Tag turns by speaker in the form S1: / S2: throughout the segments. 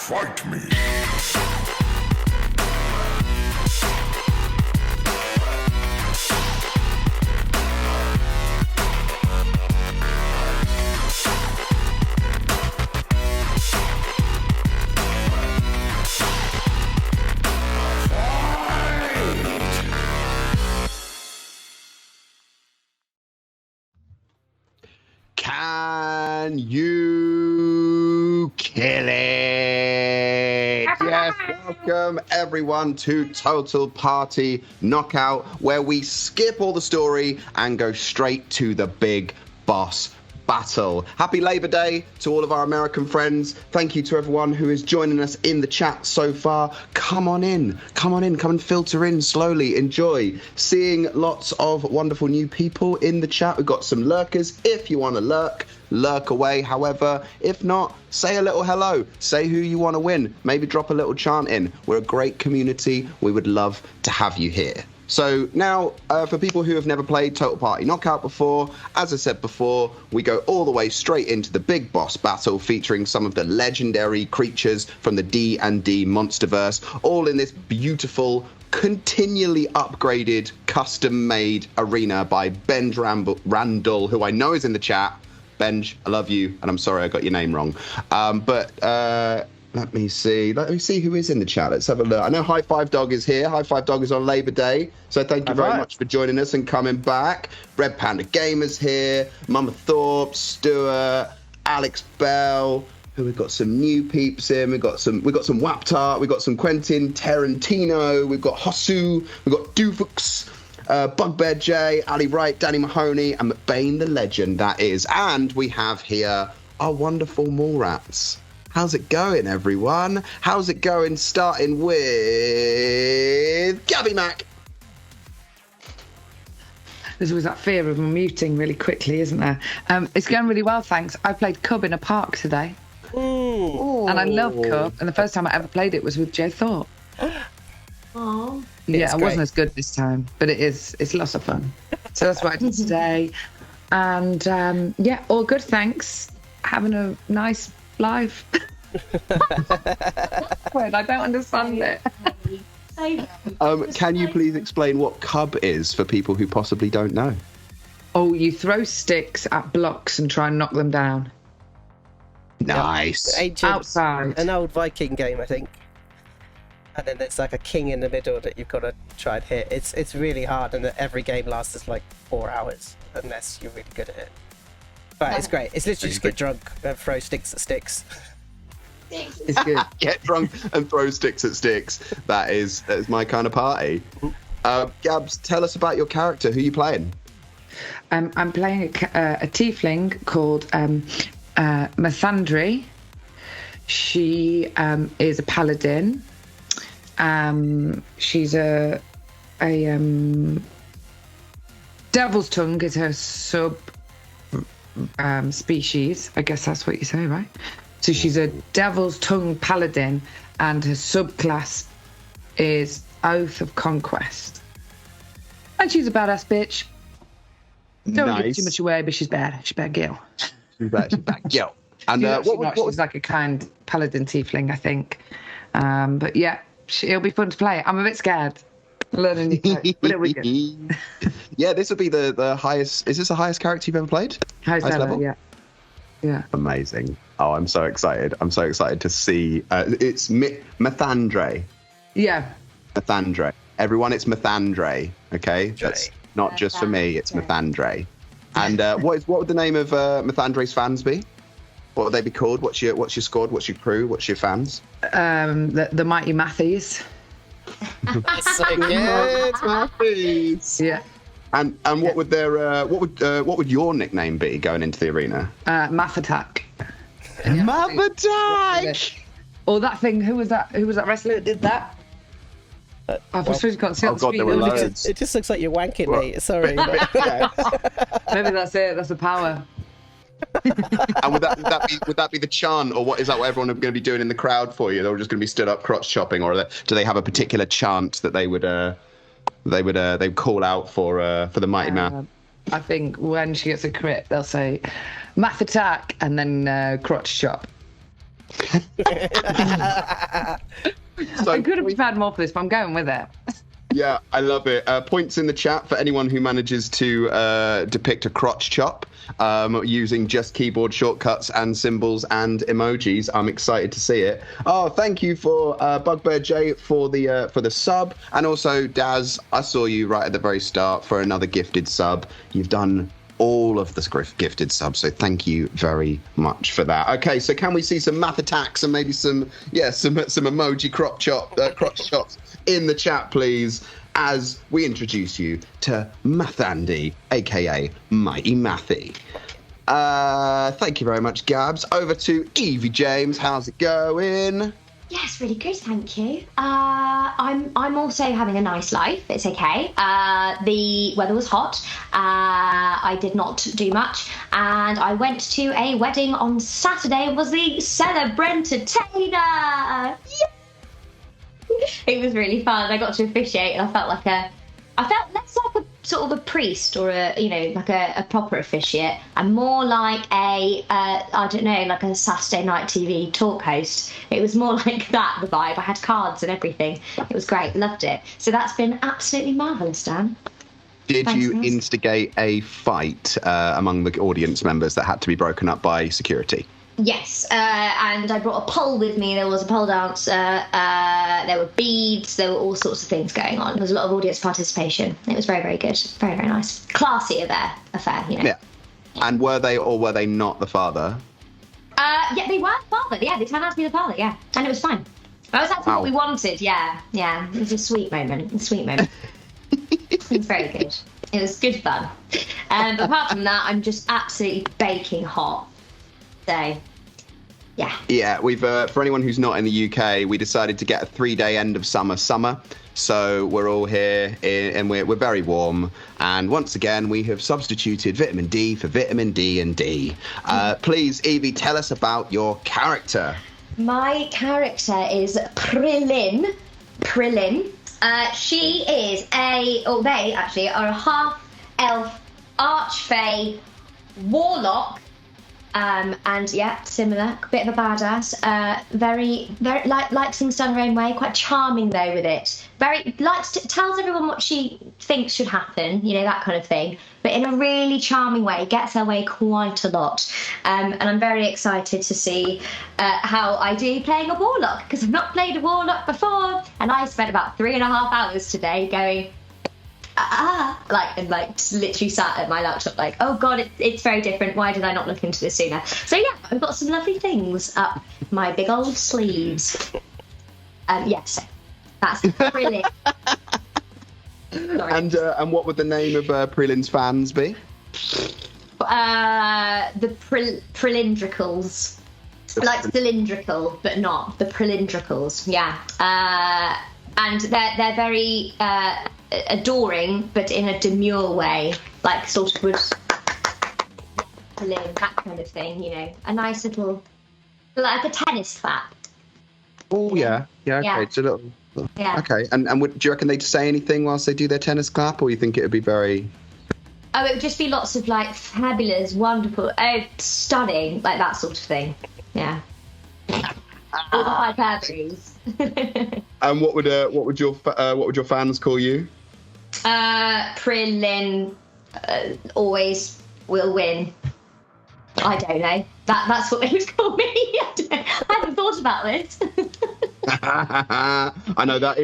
S1: Fight me.
S2: Can you kill it? Yes, welcome everyone to Total Party Knockout, where we skip all the story and go straight to the big boss battle. Happy Labor Day to all of our American friends. Thank you to everyone who is joining us in the chat so far. Come on in, come and filter in slowly. Enjoy seeing lots of wonderful new people in the chat. We've got some lurkers. If you want to lurk away. However, if not, say a little hello. Say who you want to win. Maybe drop a little chant in. We're a great community. We would love to have you here. So now, for people who have never played Total Party Knockout before, as I said before, we go all the way straight into the big boss battle, featuring some of the legendary creatures from the D&D Monsterverse, all in this beautiful, continually upgraded, custom-made arena by Benj Randal, who I know is in the chat. Benj, I love you, and I'm sorry I got your name wrong. Let me see who is in the chat. Let's have a look. I know High Five Dog is here. High Five Dog is on Labor Day. So thank you very much for joining us and coming back. Red Panda Gamer's here. Mama Thorpe, Stuart, Alex Bell. Who we've got some new peeps in. We've got some Waptart. We've got some Quentin Tarantino. We've got Hosu. We've got Dufux. Bugbear J, Ali Wright, Danny Mahoney, and McBain the legend, that is. And we have here our wonderful Mallrats. How's it going, everyone? How's it going, starting with Gabby Mac?
S3: There's always that fear of muting really quickly, isn't there? It's going really well, thanks. I played Cub in a park today.
S4: Ooh.
S3: And I love Cub, and the first time I ever played it was with Joe Thorpe.
S4: Oh.
S3: Yeah, I wasn't as good this time, but it's lots of fun. So that's what I did today. And yeah, all good, thanks. Having a nice life. I don't understand it.
S2: Can you please explain what Cub is for people who possibly don't know?
S3: Oh, you throw sticks at blocks and try and knock them down.
S2: Nice.
S4: Ancient,
S3: Outside.
S4: an old Viking game, I think. And then there's like a king in the middle that you've got to try and hit. It's really hard, and every game lasts like 4 hours unless you're really good at it. But it's great. It's literally just get drunk and throw sticks at sticks.
S3: It's good.
S2: Get drunk and throw sticks at sticks. That is my kind of party. Gabs, tell us about your character. Who are you playing?
S3: I'm playing a tiefling called Mathandri. She is a paladin. She's a devil's tongue is her sub species. I guess that's what you say, right? So she's a devil's tongue paladin, and her subclass is Oath of Conquest. And she's a badass bitch. Don't give too much away, but she's bad. She's bad girl.
S2: She's bad girl. And
S3: she's like a kind paladin tiefling, I think. But yeah, it'll be fun to play. I'm a bit scared. Learning new character, but it'll be good.
S2: Yeah, this will be the highest. Is this the highest character you've ever played?
S3: Highest level? Yeah.
S2: Amazing. Oh, I'm so excited. I'm so excited to see. It's Mathandre.
S3: Yeah.
S2: Mathandre. Everyone, it's Mathandre. Okay, that's not just for me. It's Mathandre. And what would the name of Mathandre's fans be? What would they be called? What's your squad? What's your crew? What's your fans?
S3: The Mighty Matthews.
S4: That's so good.
S2: Matthews.
S3: Yeah.
S2: And what would their what would your nickname be going into the arena?
S3: Math Attack.
S2: Math Attack.
S3: Or that thing. Who was that wrestler that did that? I suppose you can't see on the
S2: God,
S3: screen.
S2: there were loads.
S4: It just looks like you're wanking, mate. Sorry.
S3: Maybe that's it. That's the power.
S2: And would that be the chant, or what is that? What everyone are going to be doing in the crowd for you? They're just going to be stood up crotch chopping, or do they have a particular chant that they would call out for the mighty man?
S3: I think when she gets a crit, they'll say "Math Attack" and then crotch chop.
S2: So
S3: I could have prepared more for this, but I'm going with it.
S2: yeah, I love it. Points in the chat for anyone who manages to depict a crotch chop using just keyboard shortcuts and symbols and emojis. I'm excited to see it. Oh, thank you for Bugbear J for the sub, and also Daz. I saw you right at the very start for another gifted sub. You've done all of the gifted subs, so thank you very much for that. Okay, so can we see some math attacks and maybe some emoji crotch chops in the chat, please, as we introduce you to Mathandy, aka Mighty Mathy. Thank you very much, Gabs. Over to Evie James. How's it going?
S1: Yes, really good, thank you. I'm also having a nice life. It's okay. The weather was hot. I did not do much, and I went to a wedding on Saturday. Was the celebrant entertainer. It was really fun. I got to officiate, and I felt less like a sort of a priest or like a proper officiate, and more like like a Saturday night TV talk host. It was more like that, the vibe. I had cards and everything. It was great. Loved it. So that's been absolutely marvellous, Dan.
S2: Did
S1: Thanks,
S2: you
S1: Ross.
S2: instigate a fight among the audience members that had to be broken up by security?
S1: Yes, and I brought a pole with me. There was a pole dance. There were beads. There were all sorts of things going on. There was a lot of audience participation. It was very, very good. Very, very nice. Classy affair, you know.
S2: Yeah. And were they or were they not the father?
S1: Yeah, they were the father. Yeah, they turned out to be the father. Yeah, and it was fine. That was actually what we wanted. Yeah. It was a sweet moment. It was very good. It was good fun. But apart from that, I'm just absolutely baking hot. So, yeah.
S2: Yeah, we've for anyone who's not in the UK, we decided to get a 3-day end of summer. So we're all here and we're very warm. And once again, we have substituted vitamin D for vitamin D and D. Please, Evie, tell us about your character.
S1: My character is Prillin. She is they actually are a half-elf archfey warlock. And yeah, similar, bit of a badass. Very, very likes things done her own way. Quite charming though with it. Very tells everyone what she thinks should happen. That kind of thing. But in a really charming way. Gets her way quite a lot. And I'm very excited to see how I do playing a warlock, because I've not played a warlock before, and I spent about 3.5 hours today going. Just literally sat at my laptop like, oh god, it's very different. Why did I not look into this sooner? So yeah, I've got some lovely things up my big old sleeves. Yes, that's brilliant.
S2: And what would the name of Prelin's fans be?
S1: The Prylindricals. Like cylindrical, but not the Prylindricals. Yeah, and they're very adoring, but in a demure way, like sort of would that kind of thing. A nice little, like a tennis clap.
S2: Oh yeah. Okay, it's a little.
S1: Yeah.
S2: Okay, and do you reckon they'd say anything whilst they do their tennis clap, or you think it would be very?
S1: Oh, it would just be lots of like fabulous, wonderful, stunning, like that sort of thing. Yeah. All the hyperboles.
S2: And what would your fans call you?
S1: Prillin always will win. I don't know. That's what they would call me. I haven't thought about this.
S2: I know that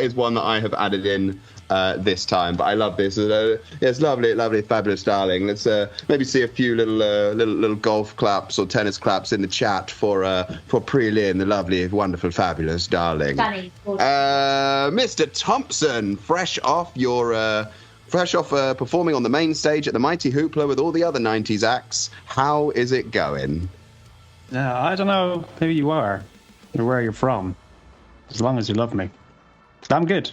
S2: is one that I have added in this time, but I love this. It's lovely, fabulous, darling. Let's maybe see a few little golf claps or tennis claps in the chat for Prelin, the lovely, wonderful, fabulous, darling.
S1: Danny,
S2: Mr. Thompson, fresh off performing on the main stage at the Mighty Hoopla with all the other 90s acts. How is it going?
S5: I don't know who you are or where you're from, as long as you love me. I'm good.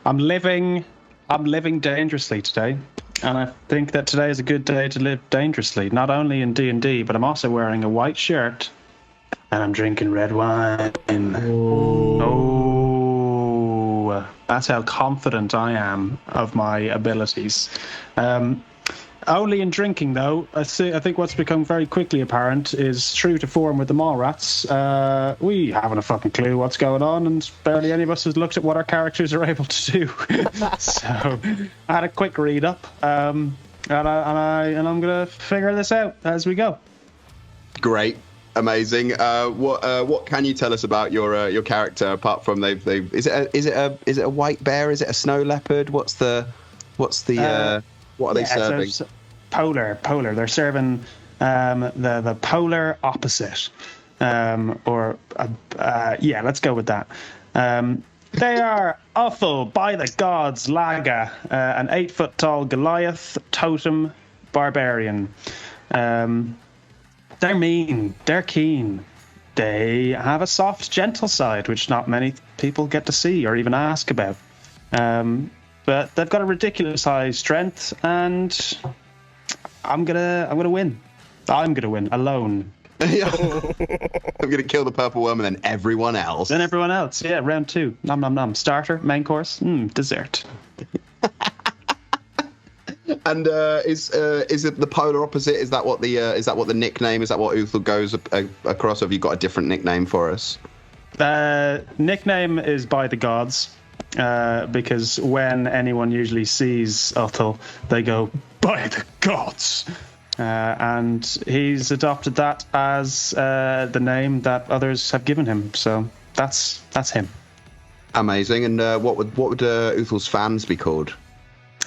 S5: I'm living dangerously today, and I think that today is a good day to live dangerously, not only in D&D, but I'm also wearing a white shirt, and I'm drinking red wine. Oh, that's how confident I am of my abilities. Only in drinking, though. I think what's become very quickly apparent is true to form with the Mallrats. We haven't a fucking clue what's going on, and barely any of us has looked at what our characters are able to do. So I had a quick read up, and I'm gonna figure this out as we go.
S2: Great. Amazing. What can you tell us about your character apart from is it a white bear? Is it a snow leopard? What are they serving?
S5: So polar. They're serving the polar opposite. Let's go with that. They are awful by the gods. Laga, an 8-foot tall Goliath totem barbarian. They're mean. They're keen. They have a soft, gentle side, which not many people get to see or even ask about. But they've got a ridiculous high strength, and I'm gonna win. I'm gonna win alone.
S2: I'm gonna kill the purple worm and then everyone else.
S5: Yeah, round 2. Nom nom nom. Starter, main course, dessert.
S2: And is it the polar opposite? Is that what the nickname? Is that what Uthal goes across? Or have you got a different nickname for us?
S5: Nickname is by the gods, because when anyone usually sees Uthal, they go by the gods, and he's adopted that as the name that others have given him. So that's him.
S2: Amazing. And what would Uthal's fans be called?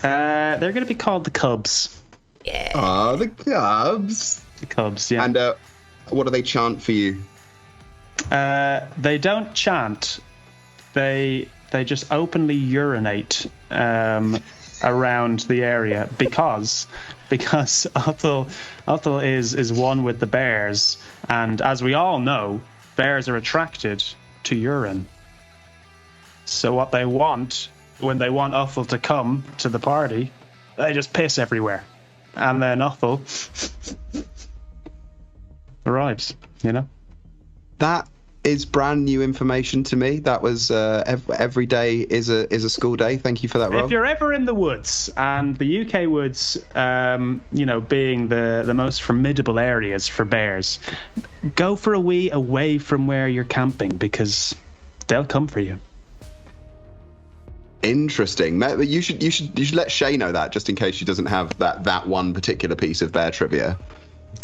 S5: They're going to be called the Cubs.
S4: Yeah.
S2: Oh, the Cubs.
S5: The Cubs, yeah.
S2: And what do they chant for you?
S5: They don't chant. They just openly urinate around the area because Uthal is one with the bears, and as we all know, bears are attracted to urine. So what they want, when they want Uthal to come to the party, they just piss everywhere. And then Uthal arrives,
S2: That is brand new information to me. That was every day is a school day. Thank you for that, Rob.
S5: If you're ever in the woods, and the UK woods, being the most formidable areas for bears, go for a wee away from where you're camping, because they'll come for you.
S2: Interesting. You should let Shay know that, just in case she doesn't have that one particular piece of bear trivia.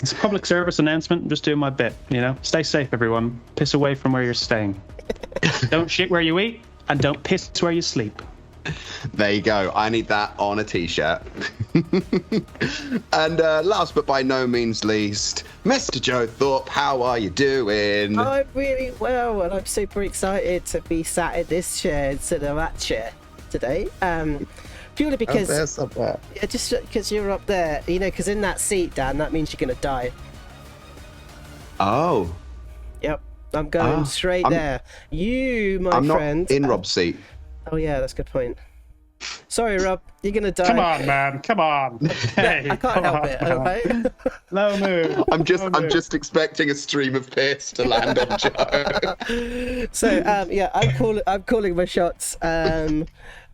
S5: It's a public service announcement. I'm just doing my bit, Stay safe, everyone. Piss away from where you're staying. Don't shit where you eat, and don't piss where you sleep.
S2: There you go. I need that on a t-shirt. And last but by no means least, Mr. Joe Thorpe, how are you doing?
S4: I'm really well, and I'm super excited to be sat in this chair instead of that chair today. Purely because just because you're up there, because in that seat, Dan, that means you're gonna die.
S2: Oh.
S4: Yep, I'm going straight there. You, my friend.
S2: I'm not in Rob's seat.
S4: Oh yeah, that's a good point. Sorry, Rob, you're gonna die.
S5: Come on, man. Come on. Hey,
S4: I can't help it. Right?
S5: No move.
S2: I'm just expecting a stream of piss to land on Joe.
S4: So I'm calling my shots.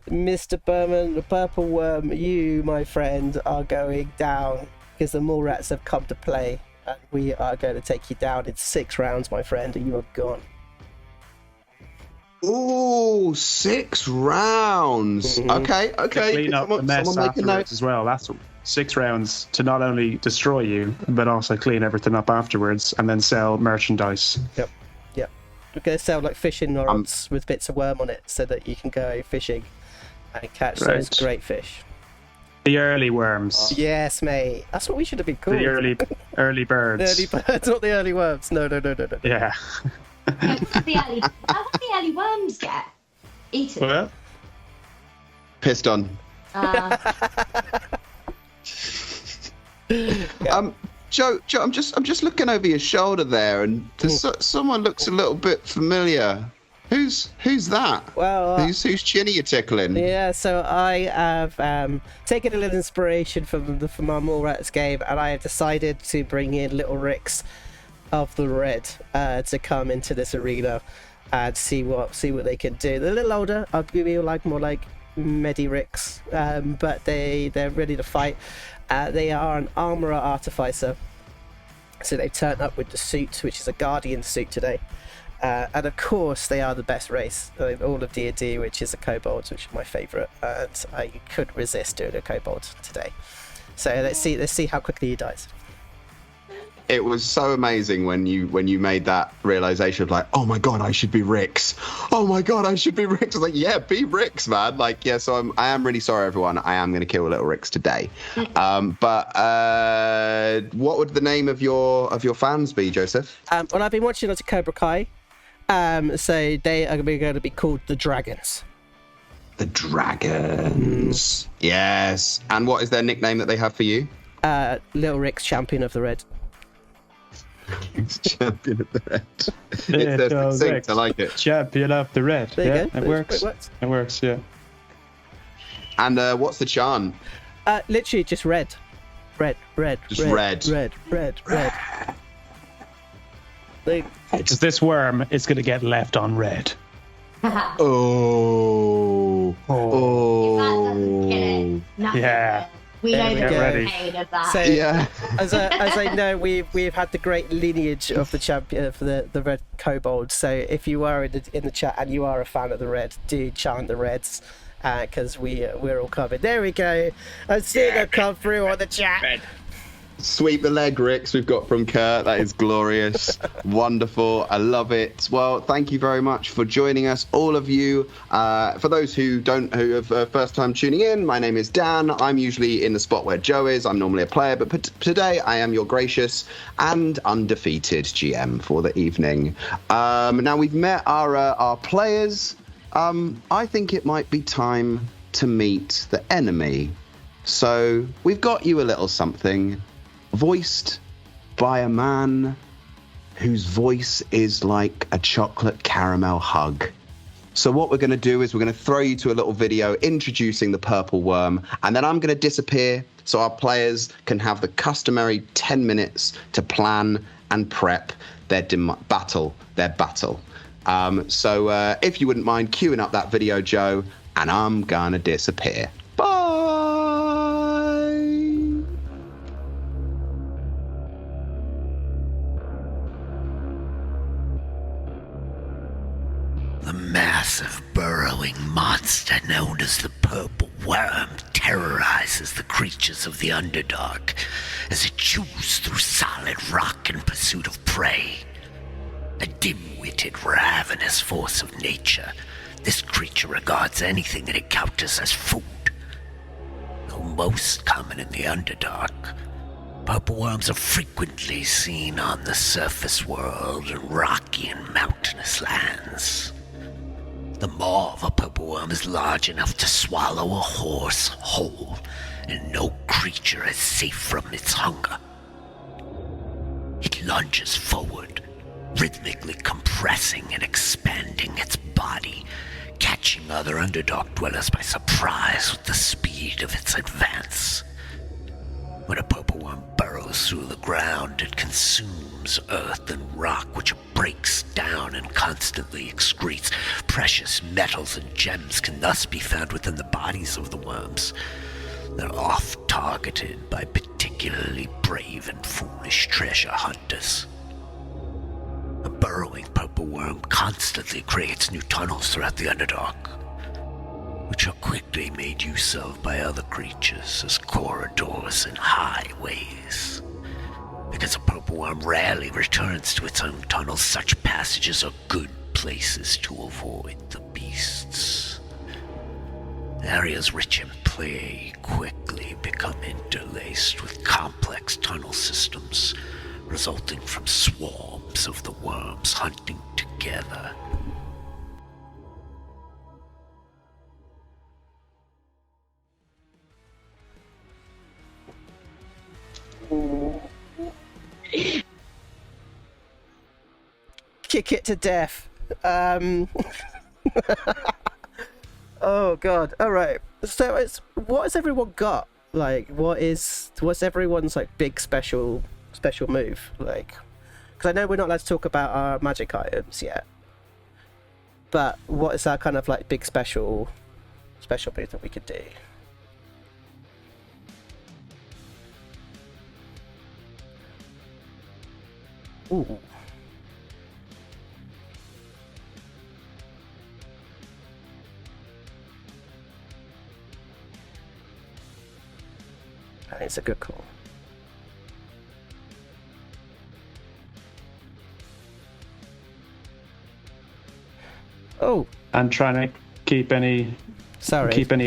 S4: Mr. Berman, the purple worm, you, my friend, are going down because the Mallrats have come to play, and we are going to take you down in 6 rounds, my friend, and you are gone.
S2: Ooh, 6 rounds.
S4: Mm-hmm.
S2: Okay.
S5: Clean up the mess afterwards as well. That's 6 rounds to not only destroy you, but also clean everything up afterwards, and then sell merchandise.
S4: Yep. We're going to sell like fishing rods with bits of worm on it, so that you can go fishing and catch those great fish.
S5: The early worms.
S4: Yes, mate. That's what we should have been called.
S5: The early birds.
S4: The early birds, not the early worms. No.
S5: Yeah.
S1: What the early worms get? Eaten.
S5: Well,
S2: Pissed on. Joe, I'm just looking over your shoulder there, and someone looks a little bit familiar. Who's that?
S4: Well,
S2: whose chin are you tickling?
S4: Yeah, so I have taken a little inspiration from our Mallrats game, and I have decided to bring in little Ricks of the Red to come into this arena and see what they can do. They're a little older. I'll give you more like Medi Ricks, but they're ready to fight. They are an armourer artificer. So they've turned up with the suit, which is a guardian suit today. And of course, they are the best race in all of D&D, which is a kobold, which is my favourite. And I could resist doing a kobold today. So let's see how quickly he dies.
S2: It was so amazing when you made that realization of like, oh my god, I should be Rix. Oh my god, I should be Rix. I was like, yeah, be Rix, man. Like, yeah. So I am really sorry, everyone. I am going to kill little Rix today. But what would the name of your fans be, Joseph?
S4: Well, I've been watching lots of Cobra Kai. So they are going to be called the Dragons.
S2: The Dragons. Yes. And what is their nickname that they have for you?
S4: Little Rix, Champion of the Red.
S2: Champion of the Red. It's succinct. I like it.
S5: Champion of the Red.
S4: There you go.
S5: It works. It works, yeah.
S2: And what's the chant?
S4: Literally just red. Red.
S2: Just red.
S5: It's this worm is going to get left on red.
S2: Oh.
S1: If that doesn't get it, nothing
S5: Yeah.
S1: will. We know the
S5: ready.
S1: pain of that.
S4: So,
S2: Yeah.
S4: as I know, we've had the great lineage of the champion for the red kobold. So if you are in the chat and you are a fan of the red, do chant the reds, because we're all covered. There we go. I've seen them come through on the chat.
S5: Red.
S2: Sweep the leg, Rix, we've got from Kurt. That is glorious. Wonderful. I love it. Well, thank you very much for joining us, all of you. For those who have first time tuning in, my name is Dan. I'm usually in the spot where Joe is. I'm normally a player, but today I am your gracious and undefeated GM for the evening. Now we've met our players. I think it might be time to meet the enemy. So we've got you a little something. Voiced by a man whose voice is like a chocolate caramel hug. So what we're going to do is we're going to throw you to a little video introducing the purple worm, and then I'm going to disappear so our players can have the customary 10 minutes to plan and prep their battle. So if you wouldn't mind queuing up that video, Joe, and I'm going to disappear. Bye!
S6: The massive burrowing monster known as the Purple Worm terrorizes the creatures of the Underdark as it chews through solid rock in pursuit of prey. A dim-witted, ravenous force of nature, this creature regards anything it encounters as food. Though most common in the Underdark, purple worms are frequently seen on the surface world in rocky and mountainous lands. The maw of a purple worm is large enough to swallow a horse whole, and no creature is safe from its hunger. It lunges forward, rhythmically compressing and expanding its body, catching other Underdark dwellers by surprise with the speed of its advance. When a purple worm burrows through the ground, it consumes earth and rock, which it breaks down and constantly excretes. Precious metals and gems can thus be found within the bodies of the worms. They're oft targeted by particularly brave and foolish treasure hunters. A burrowing purple worm constantly creates new tunnels throughout the Underdark, which are quickly made use of by other creatures as corridors and highways. Because a purple worm rarely returns to its own tunnels, such passages are good places to avoid the beasts. Areas rich in prey quickly become interlaced with complex tunnel systems, resulting from swarms of the worms hunting together.
S4: Kick it to death. Oh god. All right. So what has everyone got? Like, what's everyone's like big special move? Like, because I know we're not allowed to talk about our magic items yet. But what is our kind of like big special move that we could do? Ooh. I think it's a good call. Oh,
S5: And trying to keep any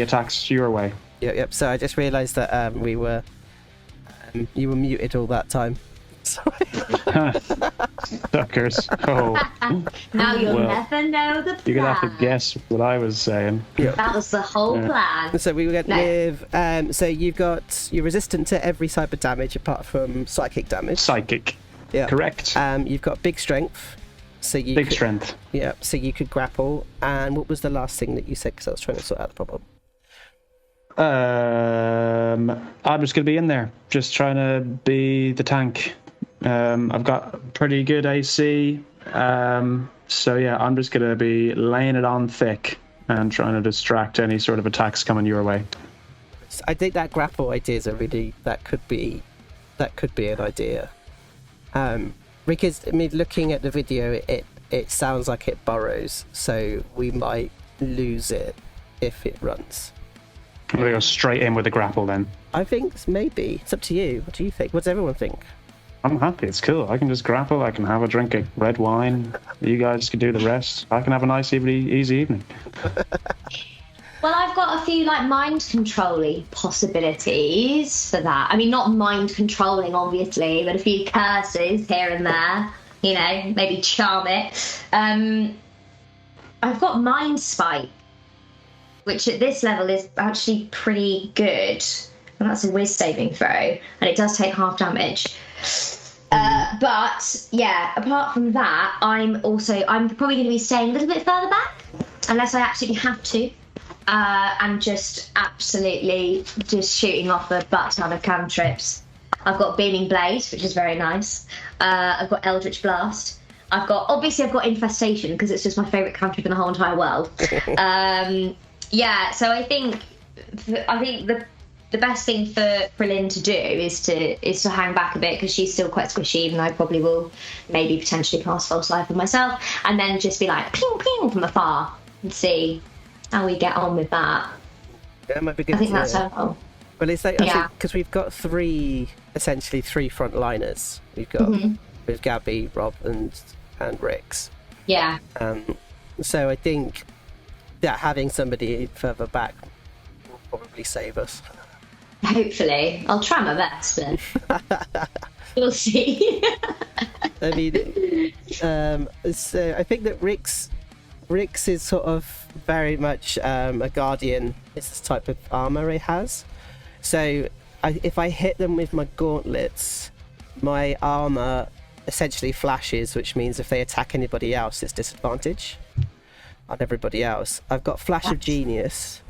S5: attacks your way.
S4: Yep. So I just realised that you were muted all that time. Sorry.
S5: Suckers. Oh.
S1: Now you'll
S5: Well,
S1: never know the plan.
S5: You're gonna have to guess what I was saying.
S1: That was the whole plan.
S4: So we went with. So you're resistant to every type of damage apart from psychic damage.
S5: Psychic.
S4: Yeah.
S5: Correct.
S4: You've got big strength. So you
S5: Big
S4: could,
S5: strength.
S4: Yeah. So you could grapple. And what was the last thing that you said? Because I was trying to sort out the problem.
S5: I'm just gonna be in there, just trying to be the tank. I've got pretty good AC, so yeah, I'm just gonna be laying it on thick and trying to distract any sort of attacks coming your way.
S4: I think that grapple idea is that could be an idea. Because I mean, looking at the video, it sounds like it burrows, so we might lose it if it runs.
S5: I'm gonna go straight in with the grapple then.
S4: I think maybe it's up to you. What do you think? What does everyone think?
S5: I'm happy. It's cool. I can just grapple. I can have a drink of red wine. You guys can do the rest. I can have a nice, easy evening.
S1: Well, I've got a few mind controlling possibilities for that. I mean, not mind controlling, obviously, but a few curses here and there. You know, maybe charm it. I've got mind spite, which at this level is actually pretty good. And that's a whiz saving throw, and it does take half damage. But yeah, apart from that, I'm probably going to be staying a little bit further back, unless I absolutely have to, and just absolutely just shooting off a butt ton of cantrips. I've got Beaming Blade, which is very nice. I've got Eldritch Blast. I've got Infestation, because it's just my favourite cantrip in the whole entire world. Yeah, so I think the best thing for Lynn to do is to hang back a bit, because she's still quite squishy, even though I probably will maybe potentially cast False Life on myself, and then just be like ping ping from afar and see how we get on with that.
S4: Yeah, it might be good.
S1: I think that's helpful.
S4: Well, it's like because we've got essentially three frontliners. We've got with Gabby, Rob, and Rix.
S1: Yeah.
S4: So I think that having somebody further back will probably save us.
S1: Hopefully. I'll try my best then. We'll see.
S4: I mean, so I think that Rix is sort of very much a guardian. It's this type of armor it has. So if I hit them with my gauntlets, my armor essentially flashes, which means if they attack anybody else, it's disadvantage on everybody else. I've got Flash of Genius,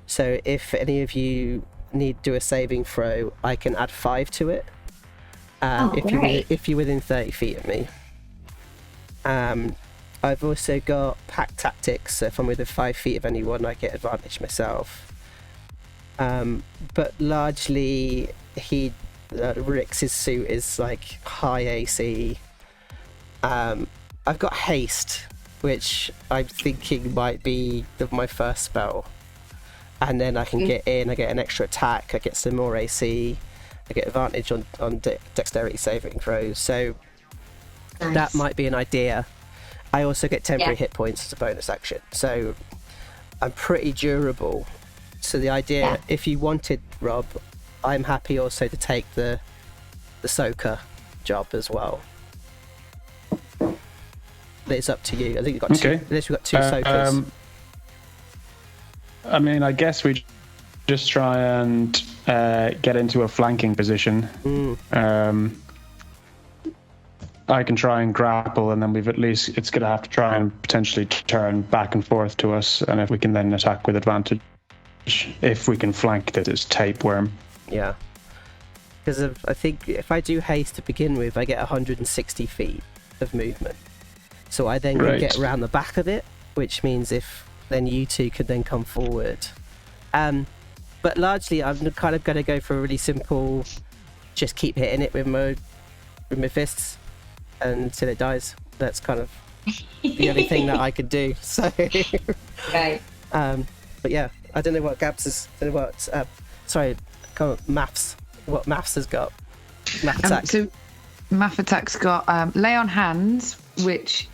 S4: so if any of you need to do a saving throw, I can add 5 to it. If you're within 30 feet of me. I've also got Pack Tactics, so if I'm within 5 feet of anyone, I get advantage myself. But largely, Rix's suit is like high AC. I've got Haste, which I'm thinking might be my first spell. And then I can get in, I get an extra attack, I get some more AC, I get advantage on dexterity saving throws. So that might be an idea. I also get temporary hit points as a bonus action. So I'm pretty durable. So the idea, if you wanted, Rob, I'm happy also to take the soaker job as well. But it's up to you. I think you've got two. Unless you've got two soakers.
S5: I mean, I guess we just try and get into a flanking position. I can try and grapple, and then it's going to have to try and potentially turn back and forth to us, and if we can then attack with advantage, if we can flank this tapeworm.
S4: Yeah. Because I think if I do haste to begin with, I get 160 feet of movement. So I then can get around the back of it, which means then you two could then come forward. But largely, I'm kind of going to go for a really simple, just keep hitting it with my fists. until it dies. That's kind of the only thing that I could do. So,
S1: Right.
S4: but yeah, I don't know what Gabs is. I don't know what. Sorry, maths. What maths has got? Math attack.
S3: So, Math Attack's got lay on hands, which,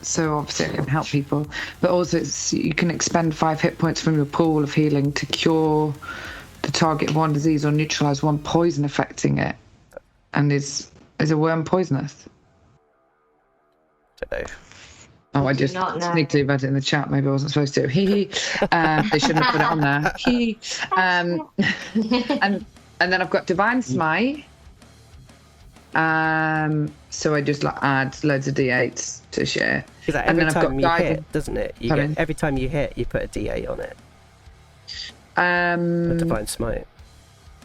S3: so obviously it can help people, but also you can expend 5 hit points from your pool of healing to cure the target of one disease or neutralize one poison affecting it. And is a worm poisonous?
S4: Don't know.
S3: Oh, I just
S1: not know.
S3: sneakily read it in the chat. Maybe I wasn't supposed to. They shouldn't have put it on there. And then I've got Divine Smite. So I just add loads of d8s to share.
S4: Because
S3: And
S4: every
S3: then I've
S4: time
S3: got
S4: you hit, doesn't it?
S3: Pardon?
S4: Every time you hit, you put a d8 on it. A Divine Smite.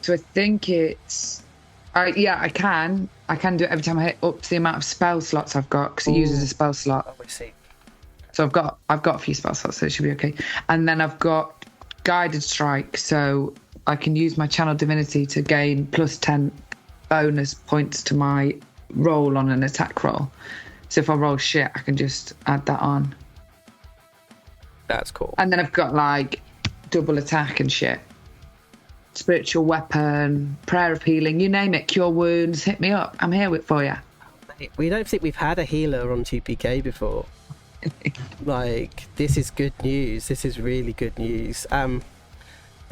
S3: So I think it's. Yeah, I can do it every time I hit up to the amount of spell slots I've got because it uses a spell slot.
S4: Oh, I see.
S3: So I've got a few spell slots, so it should be okay. And then I've got Guided Strike, so I can use my Channel Divinity to gain plus 10 bonus points to my roll on an attack roll. So if I roll shit, I can just add that on.
S4: That's cool.
S3: And then I've got double attack and shit. Spiritual weapon, prayer of healing, you name it, cure wounds, hit me up. I'm here for you.
S4: We don't think we've had a healer on 2PK before. This is good news. This is really good news. But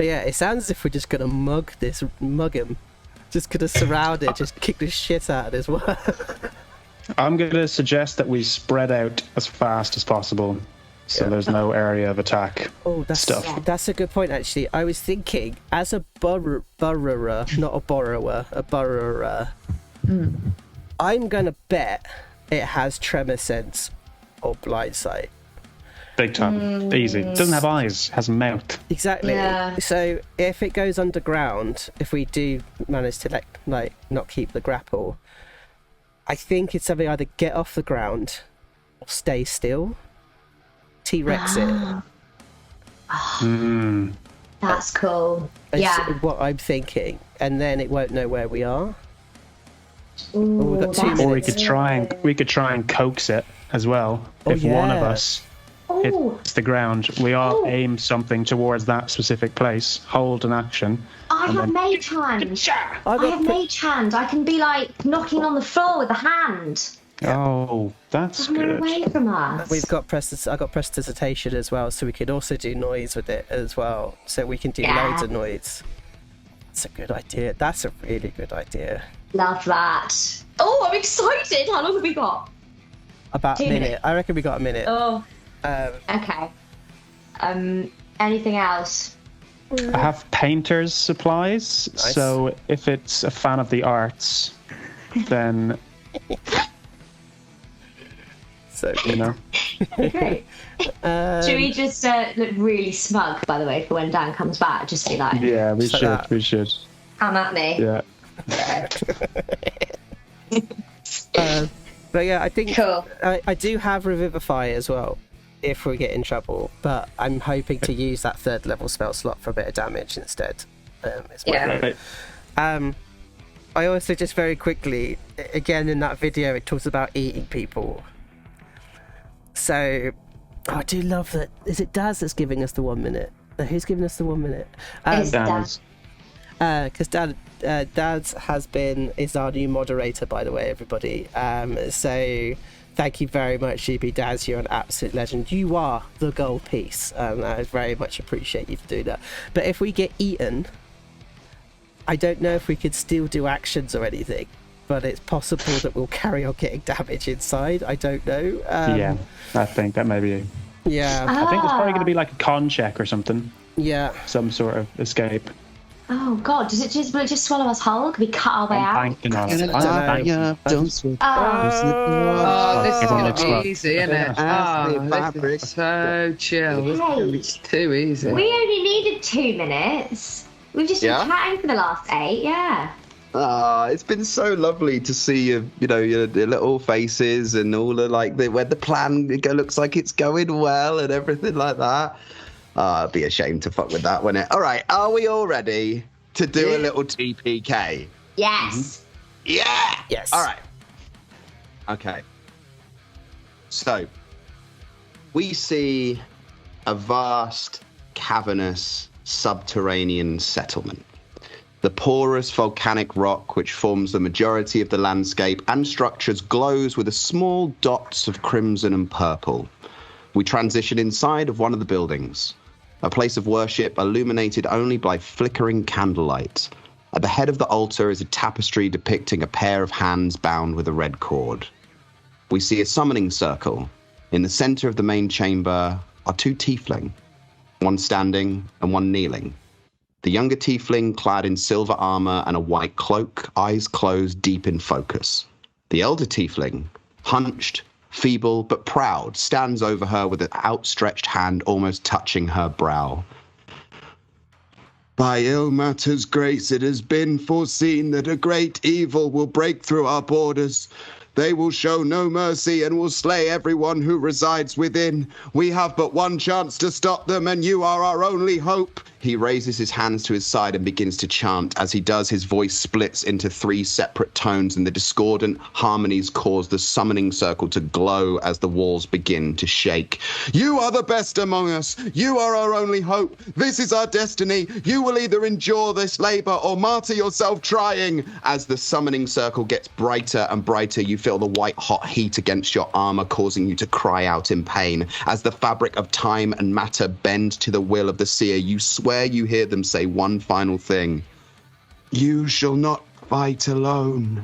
S4: yeah, it sounds as if we're just gonna mug him. Just gonna surround it, just kick the shit out of this one.
S5: I'm going to suggest that we spread out as fast as possible, so there's no area of attack.
S4: Oh, that's a good point, actually. I was thinking, as a burrower, not a borrower, a burrower, I'm going to bet it has tremor sense or blind sight.
S5: Big time. Easy. It doesn't have eyes, it has a mouth.
S4: Exactly.
S1: Yeah.
S4: So if it goes underground, if we do manage to not keep the grapple, I think it's something either get off the ground or stay still. T-Rex it.
S1: That's cool.
S4: That's
S1: Yeah.
S4: what I'm thinking, and then it won't know where we are.
S1: Ooh,
S4: we've got 2
S1: that's
S5: Or
S4: minutes.
S5: we could try and coax it as well. If one of us
S1: Oh,
S5: hits the ground, we all aim something towards that specific place, hold an action.
S1: I have mage hand. I have mage hand. I can be knocking on the floor with a hand.
S5: Oh, that's
S1: Run
S5: good.
S1: away from us.
S4: I got prestidigitation as well, so we could also do noise with it as well. So we can do loads of noise. That's a good idea. That's a really good idea.
S1: Love that. Oh, I'm excited. How long have we got?
S4: About a
S1: 2
S4: minute.
S1: minutes.
S4: I reckon we got a minute.
S1: Oh, okay. Anything else?
S5: I have painter's supplies,
S4: Nice.
S5: so if it's a fan of the arts, then,
S4: So
S5: you know.
S1: Great. Should we just look really smug, by the way, for when Dan comes back? Just be like,
S5: Yeah, we
S4: So
S5: should,
S4: that-
S5: we should.
S1: come at me.
S5: Yeah.
S4: But yeah, I think
S1: Cool.
S4: I do have Revivify as well, if we get in trouble. But I'm hoping to use that 3rd level spell slot for a bit of damage instead. Is my
S1: Yeah.
S4: hope. I also just very quickly, again in that video, it talks about eating people. So, I do love that. Is it Daz that's giving us the 1 minute? Who's giving us the 1 minute?
S1: It's
S5: Dan
S1: Dan.
S5: is-
S4: Because Daz is our new moderator, by the way, everybody. So thank you very much, GB Daz. You're an absolute legend. You are the gold piece. I very much appreciate you for doing that. But if we get eaten, I don't know if we could still do actions or anything. But it's possible that we'll carry on getting damage inside. I don't know.
S5: Yeah, I think that may be.
S4: Yeah.
S5: I think it's probably going to be like a con check or something,
S4: Yeah.
S5: some sort of escape.
S1: Oh God, will it just swallow us whole? Can we cut our way
S5: I'm
S1: out?
S5: banking on it.
S4: know.
S5: I'm banking.
S3: Oh, this is
S5: Everyone
S3: going
S5: looks
S3: to
S5: well.
S3: be easy, isn't it? This is so chill. This is going to be too easy.
S1: We only needed 2 minutes. We've just been chatting for the last 8, yeah.
S2: It's been so lovely to see your little faces and all the where the plan looks like it's going well and everything like that. I'd be ashamed to fuck with that, wouldn't it? All right, are we all ready to do a little TPK?
S1: Yes.
S2: Yeah.
S4: Yes.
S2: All right. Okay. So, we see a vast, cavernous, subterranean settlement. The porous volcanic rock, which forms the majority of the landscape and structures, glows with a small dots of crimson and purple. We transition inside of one of the buildings, a place of worship illuminated only by flickering candlelight. At the head of the altar is a tapestry depicting a pair of hands bound with a red cord. We see a summoning circle. In the center of the main chamber are two tiefling, one standing and one kneeling. The younger tiefling, clad in silver armor and a white cloak, eyes closed, deep in focus. The elder tiefling, hunched, feeble but proud, stands over her with an outstretched hand almost touching her brow. By Ilmater's grace, it has been foreseen that a great evil will break through our borders. They will show no mercy and will slay everyone who resides within. We have but one chance to stop them, and you are our only hope. He raises his hands to his side and begins to chant. As he does, his voice splits into three separate tones, and the discordant harmonies cause the summoning circle to glow as the walls begin to shake. You are the best among us. You are our only hope. This is our destiny. You will either endure this labor or martyr yourself trying. As the summoning circle gets brighter and brighter, you feel the white-hot heat against your armor, causing you to cry out in pain. As the fabric of time and matter bend to the will of the seer, you swear you hear them say one final thing. You shall not fight alone.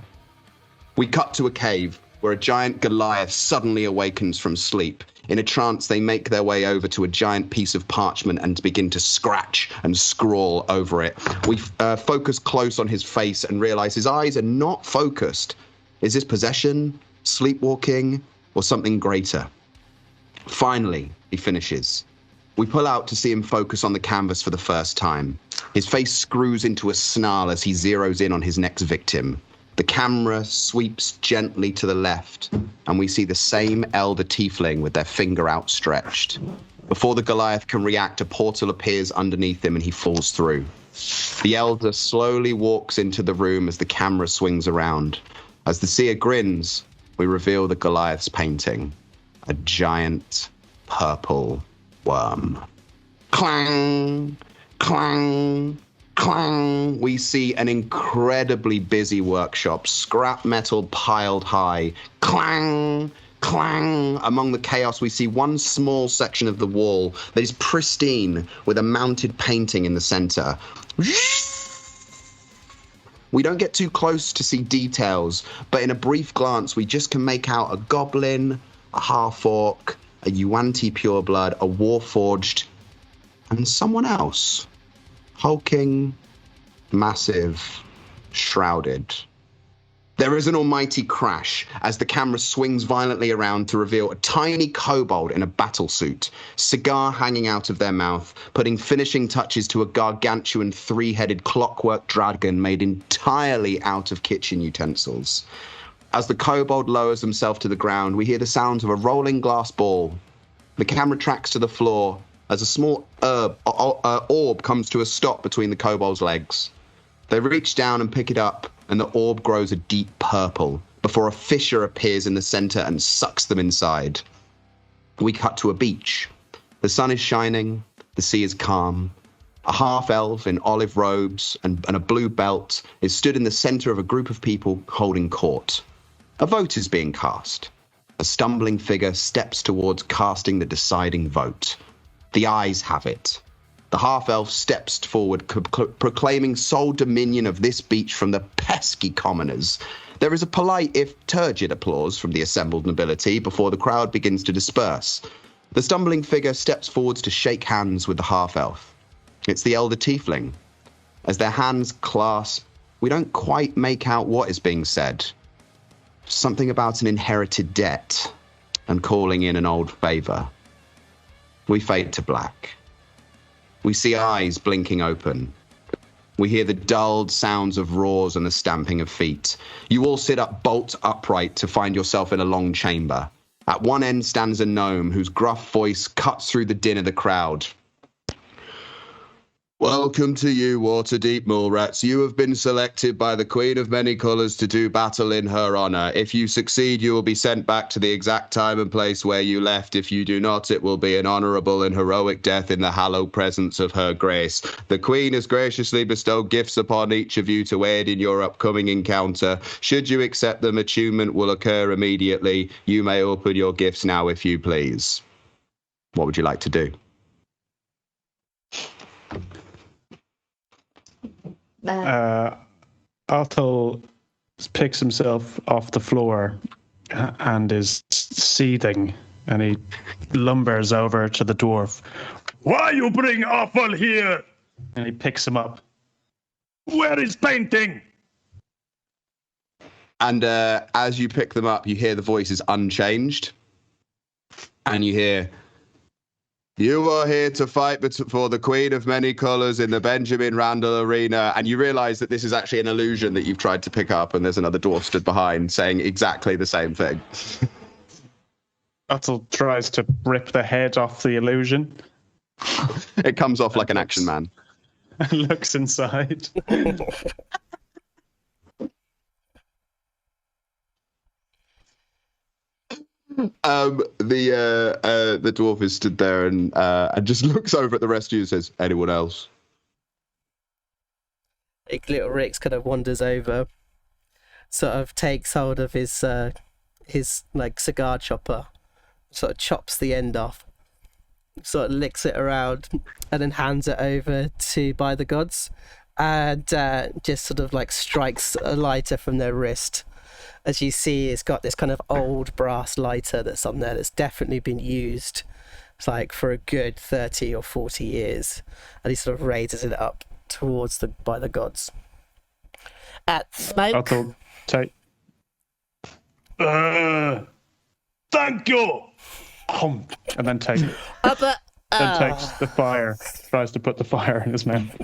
S2: We cut to a cave where a giant Goliath suddenly awakens from sleep. In a trance, they make their way over to a giant piece of parchment and begin to scratch and scrawl over it. We focus close on his face and realize his eyes are not focused. Is this possession, sleepwalking, or something greater? Finally, he finishes. We pull out to see him focus on the canvas for the first time. His face screws into a snarl as he zeroes in on his next victim. The camera sweeps gently to the left, and we see the same elder tiefling with their finger outstretched. Before the Goliath can react, a portal appears underneath him and he falls through. The elder slowly walks into the room as the camera swings around. As the seer grins, we reveal the Goliath's painting, a giant purple worm. Clang, clang, clang. We see an incredibly busy workshop, scrap metal piled high. Clang, clang. Among the chaos, we see one small section of the wall that is pristine with a mounted painting in the center. We don't get too close to see details, but in a brief glance, we just can make out a goblin, a half-orc, a Yuan-Ti pureblood, a warforged, and someone else. Hulking, massive, shrouded. There is an almighty crash as the camera swings violently around to reveal a tiny kobold in a battle suit, cigar hanging out of their mouth, putting finishing touches to a gargantuan three-headed clockwork dragon made entirely out of kitchen utensils. As the kobold lowers himself to the ground, we hear the sounds of a rolling glass ball. The camera tracks to the floor as a small orb comes to a stop between the kobold's legs. They reach down and pick it up, and the orb grows a deep purple before a fissure appears in the center and sucks them inside. We cut to a beach. The sun is shining, the sea is calm. A half-elf in olive robes and a blue belt is stood in the center of a group of people holding court. A vote is being cast. A stumbling figure steps towards casting the deciding vote. The ayes have it. The half-elf steps forward, proclaiming sole dominion of this beach from the pesky commoners. There is a polite, if turgid, applause from the assembled nobility before the crowd begins to disperse. The stumbling figure steps forwards to shake hands with the half-elf. It's the elder tiefling. As their hands clasp, we don't quite make out what is being said. Something about an inherited debt and calling in an old favor. We fade to black. We see eyes blinking open. We hear the dulled sounds of roars and the stamping of feet. You all sit up bolt upright to find yourself in a long chamber. At one end stands a gnome whose gruff voice cuts through the din of the crowd. Welcome to you, Waterdeep Mallrats. You have been selected by the Queen of Many Colours to do battle in her honour. If you succeed, you will be sent back to the exact time and place where you left. If you do not, it will be an honourable and heroic death in the hallowed presence of her grace. The Queen has graciously bestowed gifts upon each of you to aid in your upcoming encounter. Should you accept them, attunement will occur immediately. You may open your gifts now if you please. What would you like to do?
S5: Arthur picks himself off the floor and is seething, and he lumbers over to the dwarf. Why you bring Arthur here? And he picks him up. Where is painting?
S2: And as you pick them up, you hear the voices unchanged. And you hear, you are here to fight for the Queen of Many Colours in the Benjamin Randal Arena. And you realise that this is actually an illusion that you've tried to pick up, and there's another dwarf stood behind saying exactly the same thing.
S5: Utzel tries to rip the head off the illusion.
S2: It comes off like an action man.
S5: And looks inside.
S2: The dwarf is stood there and just looks over at the rest of you and says, anyone else?
S4: Little Rix kind of wanders over, sort of takes hold of his like cigar chopper, sort of chops the end off, sort of licks it around, and then hands it over to By the Gods, and just sort of like strikes a lighter from their wrist. As you see, it's got this kind of old brass lighter that's on there that's definitely been used like for a good 30 or 40 years. And he sort of raises it up towards the By the Gods. At smoke.
S5: Arthur, take. Thank you! And then takes the fire, tries to put the fire in his mouth.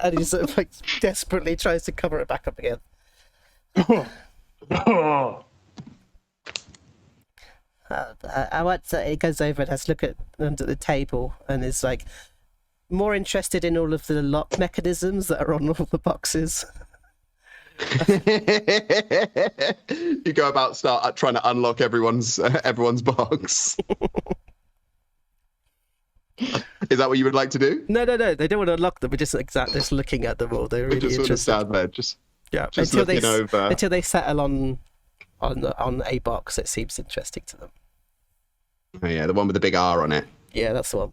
S4: And he sort of like desperately tries to cover it back up again. I want to, he goes over and has a look at under the table and is like more interested in all of the lock mechanisms that are on all the boxes.
S2: You go about trying to unlock everyone's box. Is that what you would like to do?
S4: No. They don't want to unlock them. We're just just looking at them all. They're really interested.
S2: Just stand there, just
S4: until
S2: over.
S4: Until they settle on a box that seems interesting to them.
S2: Oh yeah, the one with the big R on it.
S4: Yeah, that's the one.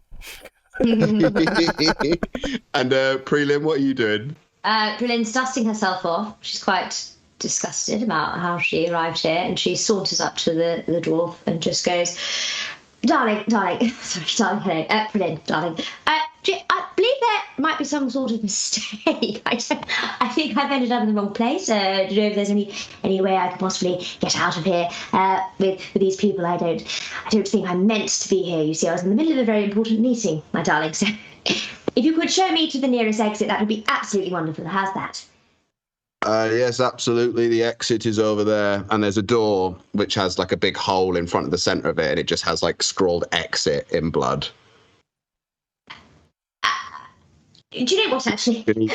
S2: And Prelim, what are you doing?
S1: Prelim's dusting herself off. She's quite disgusted about how she arrived here, and she saunters up to the dwarf and just goes, Darling, hello, Prelim, darling. I believe there might be some sort of mistake. I think I've ended up in the wrong place. Do you know if there's any way I can possibly get out of here with these people? I don't think I'm meant to be here. You see, I was in the middle of a very important meeting, my darling. So if you could show me to the nearest exit, that would be absolutely wonderful. How's that?
S2: Yes, absolutely. The exit is over there, and there's a door which has like a big hole in front of the center of it, and it just has like scrawled exit in blood.
S1: Do you know what, actually? Do you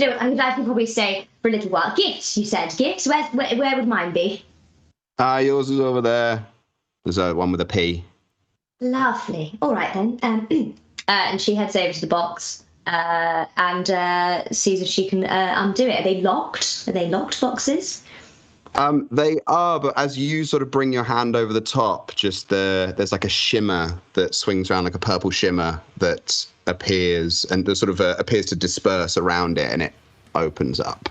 S1: know what? I could probably stay for a little while. Gifts, you said. Gifts? Where would mine be?
S2: Yours is over there. There's one with a P.
S1: Lovely. All right, then. And she heads over to the box and sees if she can undo it. Are they locked? Are they locked boxes?
S2: They are, but as you sort of bring your hand over the top, there's like a shimmer that swings around, like a purple shimmer that appears and sort of appears to disperse around it, and it opens up.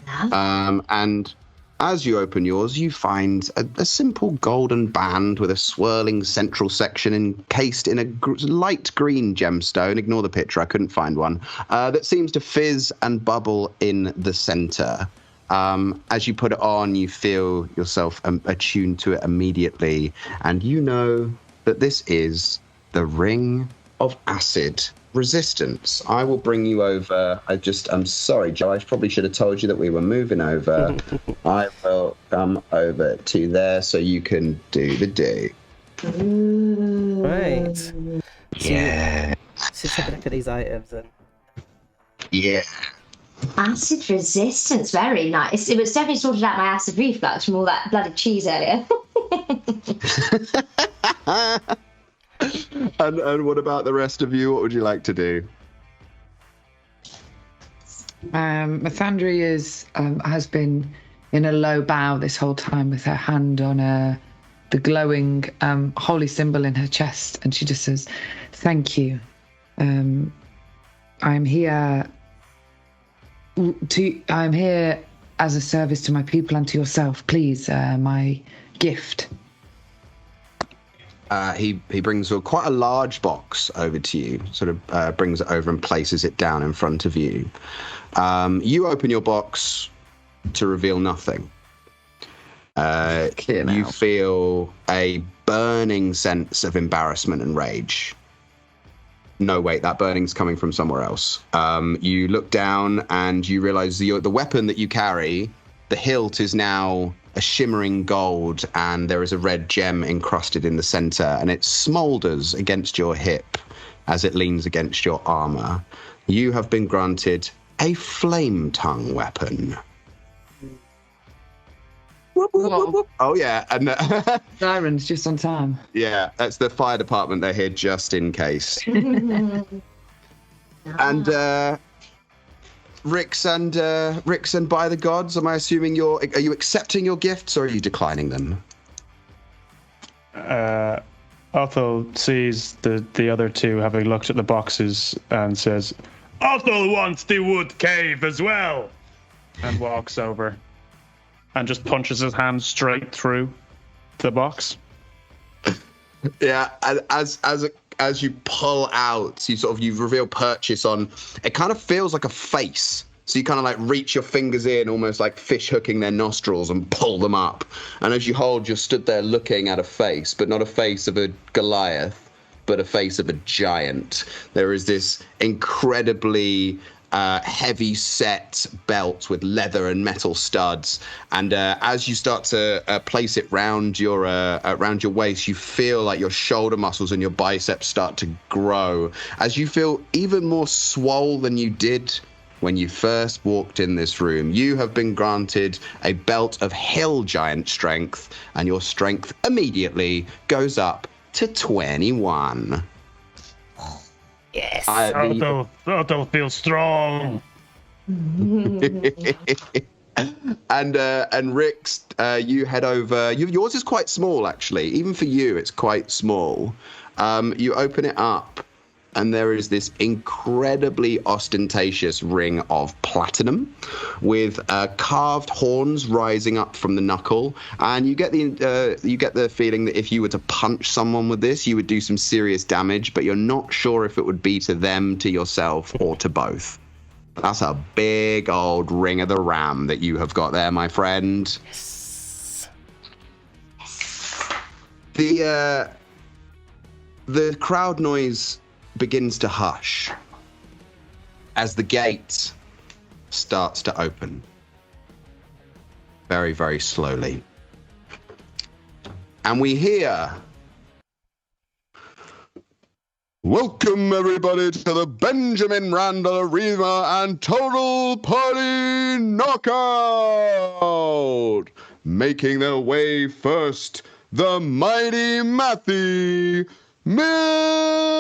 S2: And as you open yours, you find a simple golden band with a swirling central section encased in a light green gemstone. Ignore the picture, I couldn't find one. That seems to fizz and bubble in the center. As you put it on, you feel yourself attuned to it immediately, and you know that this is the Ring of Acid Resistance. I will bring you over. I'm sorry, Joe, I probably should have told you that we were moving over. I will come over to there so you can do the do.
S4: Right.
S6: Yeah.
S4: just have a look at these items and.
S2: Yeah.
S1: Acid resistance, very nice. It was definitely sorted out my acid reflux from all that bloody cheese earlier.
S2: And what about the rest of you? What would you like to do?
S3: Mathandri has been in a low bow this whole time with her hand on the glowing holy symbol in her chest, and she just says, "Thank you. I'm here as a service to my people and to yourself. Please, my gift."
S2: He brings quite a large box over to you, sort of brings it over and places it down in front of you. You open your box to reveal nothing. You feel a burning sense of embarrassment and rage. No, wait, that burning's coming from somewhere else. You look down and you realize the weapon that you carry, the hilt is now a shimmering gold, and there is a red gem encrusted in the center, and it smolders against your hip as it leans against your armor. You have been granted a flame tongue weapon. Oh yeah, and
S3: Sirens just on time.
S2: Yeah, that's the fire department. They're here just in case. And Rix and by the gods, am I assuming are you accepting your gifts or are you declining them?
S5: Othel sees the other two having looked at the boxes and says, "Othel wants the wood cave as well," and walks over and just punches his hand straight through the box.
S2: Yeah, and as you pull out, you reveal purchase on. It kind of feels like a face. So you kind of like reach your fingers in, almost like fish hooking their nostrils, and pull them up. And as you hold, you're stood there looking at a face, but not a face of a Goliath, but a face of a giant. There is this incredibly heavy set belt with leather and metal studs, and as you start to place it round your waist, you feel like your shoulder muscles and your biceps start to grow as you feel even more swole than you did when you first walked in this room. You have been granted a belt of hill giant strength, and your strength immediately goes up to 21.
S4: Yes.
S5: Otto feels strong.
S2: And Rix, you head over. Yours is quite small, actually. Even for you, it's quite small. You open it up, and there is this incredibly ostentatious ring of platinum with carved horns rising up from the knuckle. And you get the feeling that if you were to punch someone with this, you would do some serious damage, but you're not sure if it would be to them, to yourself, or to both. That's a big old ring of the ram that you have got there, my friend.
S4: Yes.
S2: The crowd noise begins to hush as the gate starts to open very, very slowly. And we hear, "Welcome everybody to the Benjamin Randal Arena and Total Party Knockout! Making their way first, the mighty Matthew Mythandri.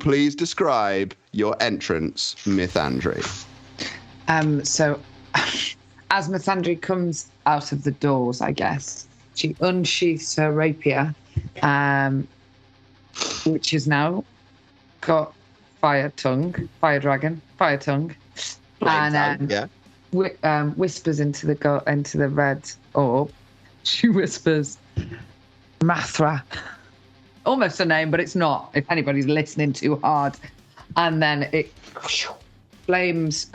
S2: Please describe your entrance, Mythandri."
S3: So, as Mythandri comes out of the doors, I guess, she unsheaths her rapier, which has now got fire tongue, and whispers into the red orb. She whispers, "Mathra." Almost a name, but it's not, if anybody's listening too hard. And then flames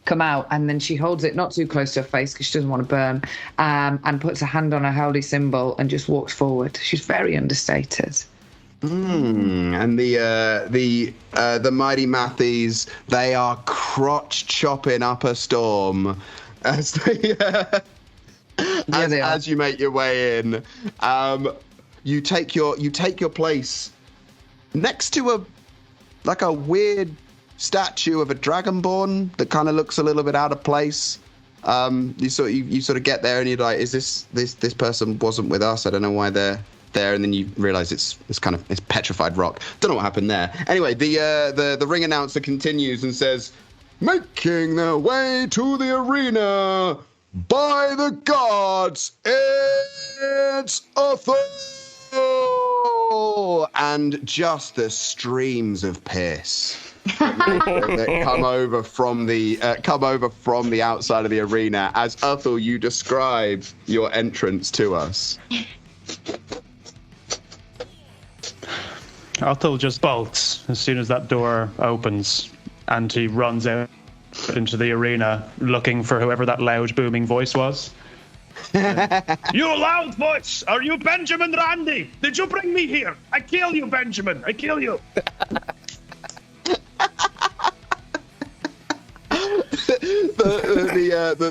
S3: come out, and then she holds it not too close to her face because she doesn't want to burn, and puts a hand on her holy symbol and just walks forward. She's very understated.
S2: And the mighty Matthews, they are crotch chopping up a storm as they as you make your way in. you take your place next to a weird statue of a dragonborn that kind of looks a little bit out of place. You sort of get there and you're like, is this person wasn't with us? I don't know why they're there. And then you realise it's petrified rock. Don't know what happened there. Anyway, the ring announcer continues and says, making their way to the arena by the gods, it's a thorn! And just the streams of piss that come over from the outside of the arena as Uthal, you describe your entrance to us.
S5: Uthal just bolts as soon as that door opens, and he runs out into the arena looking for whoever that loud booming voice was. You loud voice! Are you Benjamin Randy? Did you bring me here? I kill you, Benjamin! I kill you!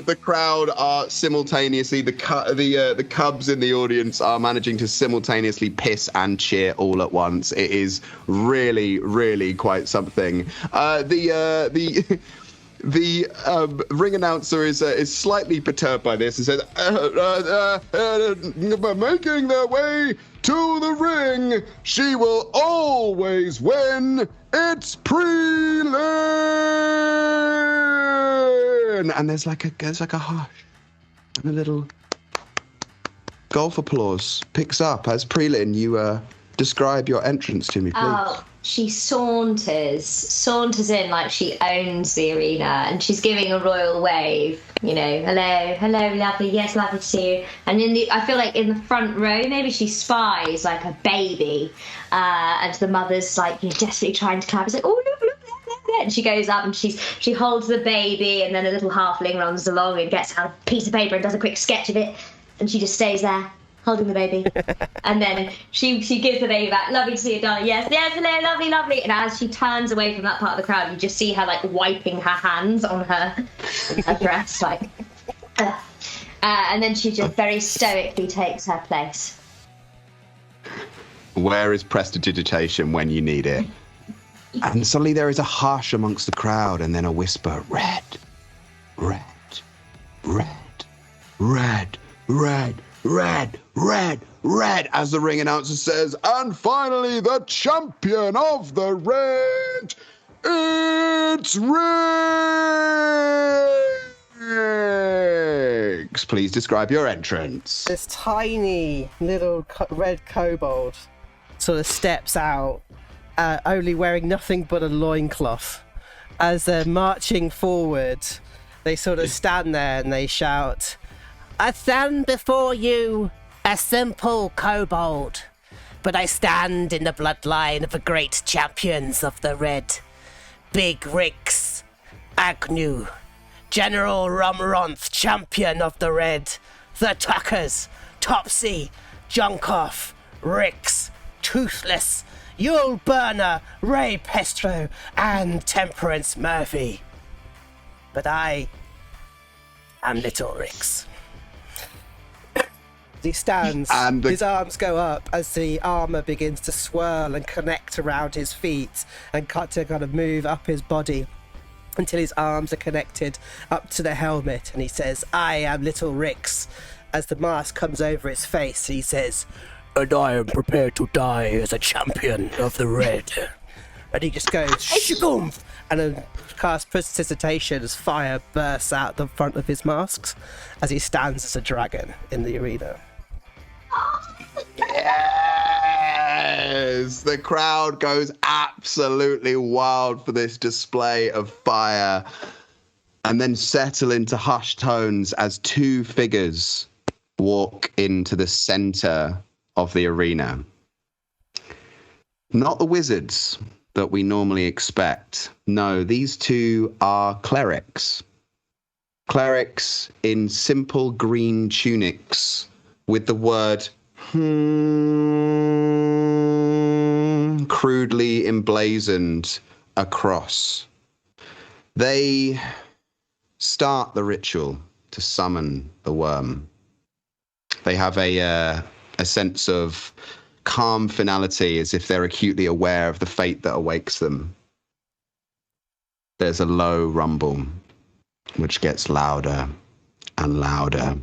S2: The crowd are simultaneously the cubs in the audience are managing to simultaneously piss and cheer all at once. It is really quite something. The ring announcer is slightly perturbed by this and says, making their way to the ring, she will always win. It's Prelin! And there's like a hush and a little golf applause picks up as Prelin, you describe your entrance to me, please.
S1: Oh, she saunters in like she owns the arena, and she's giving a royal wave. You know, hello, lovely, yes, lovely to see you. And I feel like in the front row, maybe she spies like a baby, and the mother's like, desperately trying to clap. It's like, oh look, and she goes up and she holds the baby, and then a little halfling runs along and gets out a piece of paper and does a quick sketch of it, and she just stays there holding the baby. And then she gives the baby back. Lovely to see you, darling. Yes, hello, lovely. And as she turns away from that part of the crowd, you just see her like wiping her hands on her dress, like. And then she just very stoically takes her place.
S2: Where is prestidigitation when you need it? And suddenly there is a hush amongst the crowd, and then a whisper, red, red, red, red, red, red, red, red, as the ring announcer says, and finally the champion of the red, it's Riggs. Please describe your entrance.
S4: This tiny little red kobold sort of steps out, only wearing nothing but a loincloth. As they're marching forward, they sort of stand there and they shout, I stand before you, a simple kobold, but I stand in the bloodline of the great champions of the Red. Big Riggs, Agnew, General Rumronth, champion of the Red, the Tuckers, Topsy, Junkoff, Rix, Toothless, Yule Burner, Ray Pestro, and Temperance Murphy. But I am Little Rix. He stands, his arms go up as the armour begins to swirl and connect around his feet and kind of move up his body until his arms are connected up to the helmet, and he says, I am Little Rix. As the mask comes over his face, he says, and I am prepared to die as a champion of the Red. And he just goes, shaboom, and then casts prestidigitation as fire bursts out the front of his masks as he stands as a dragon in the arena.
S2: Yes! The crowd goes absolutely wild for this display of fire, and then settle into hushed tones as two figures walk into the center of the arena. Not the wizards that we normally expect. No, these two are clerics. Clerics in simple green tunics with the word crudely emblazoned across. They start the ritual to summon the worm. They have a sense of calm finality, as if they're acutely aware of the fate that awakes them. There's a low rumble, which gets louder and louder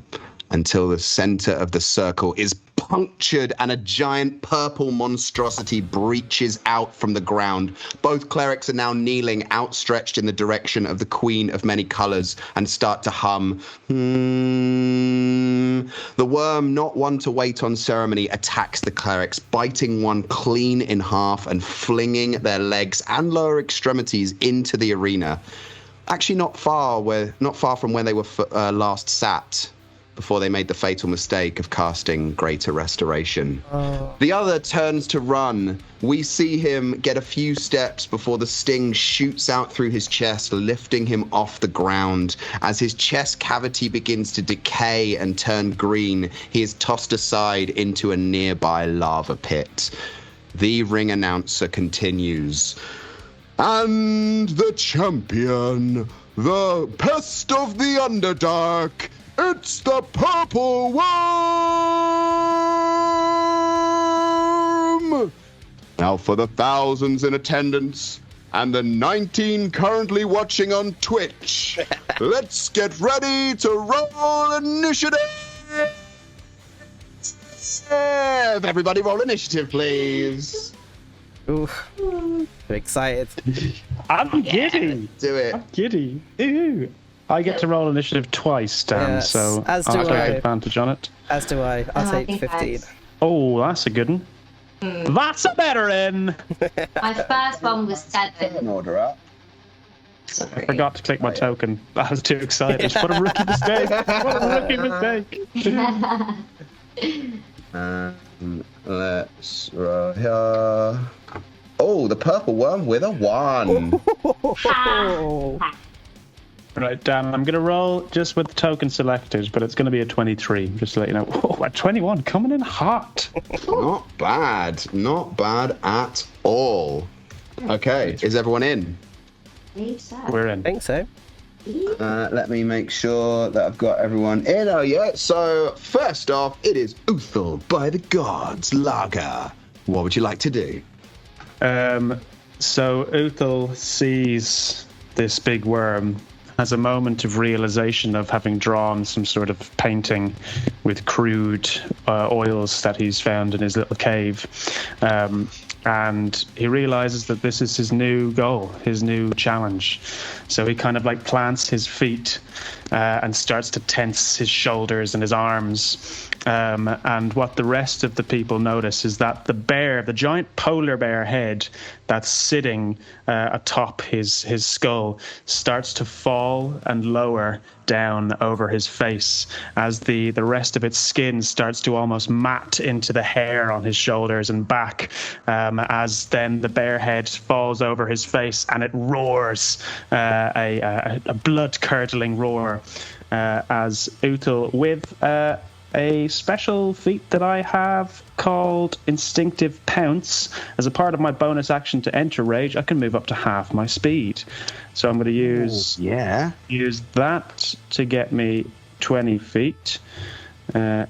S2: until the center of the circle is punctured and a giant purple monstrosity breaches out from the ground. Both clerics are now kneeling, outstretched in the direction of the Queen of Many Colors, and start to hum. The worm, not one to wait on ceremony, attacks the clerics, biting one clean in half and flinging their legs and lower extremities into the arena. Actually, not far from where they were last sat, before they made the fatal mistake of casting Greater Restoration. The other turns to run. We see him get a few steps before the sting shoots out through his chest, lifting him off the ground. As his chest cavity begins to decay and turn green, he is tossed aside into a nearby lava pit. The ring announcer continues. And the champion, the pest of the Underdark, it's the purple worm! Now for the thousands in attendance and the 19 currently watching on Twitch, let's get ready to roll initiative! Everybody roll initiative, please.
S4: Ooh, I'm excited.
S5: I'm giddy.
S2: Do it.
S5: I'm giddy. Ew. I get to roll initiative twice, Dan,
S4: Yes,
S5: so
S4: as do
S5: I'll take
S4: I.
S5: advantage on it.
S4: As do I. I'll take 15.
S5: Oh, that's a good one. That's a better one.
S1: My first one was 7.
S2: Order up.
S5: I forgot to click my token. I was too excited. What a rookie mistake. What a rookie mistake.
S2: Let's roll here. Oh, the purple worm with a 1.
S5: Right, Dan, I'm going to roll just with the token selected, but it's going to be a 23, just to let you know. Oh, a 21, coming in hot.
S2: Not bad. Not bad at all. Okay, is everyone in?
S5: We're
S4: I
S5: in.
S4: think so.
S2: Let me make sure that I've got everyone in. Oh, yeah. So, first off, it is Uthal by the Gods Lager. What would you like to do?
S5: So Uthal sees this big worm, has a moment of realization of having drawn some sort of painting with crude oils that he's found in his little cave. And he realizes that this is his new goal, his new challenge. So he kind of like plants his feet and starts to tense his shoulders and his arms. And what the rest of the people notice is that the giant polar bear head that's sitting atop his skull starts to fall and lower down over his face as the rest of its skin starts to almost mat into the hair on his shoulders and back, as then the bear head falls over his face and it roars a blood-curdling roar as Uthal, with a special feat that I have called Instinctive Pounce. As a part of my bonus action to enter rage, I can move up to half my speed. So I'm going to use that to get me 20 feet. Probably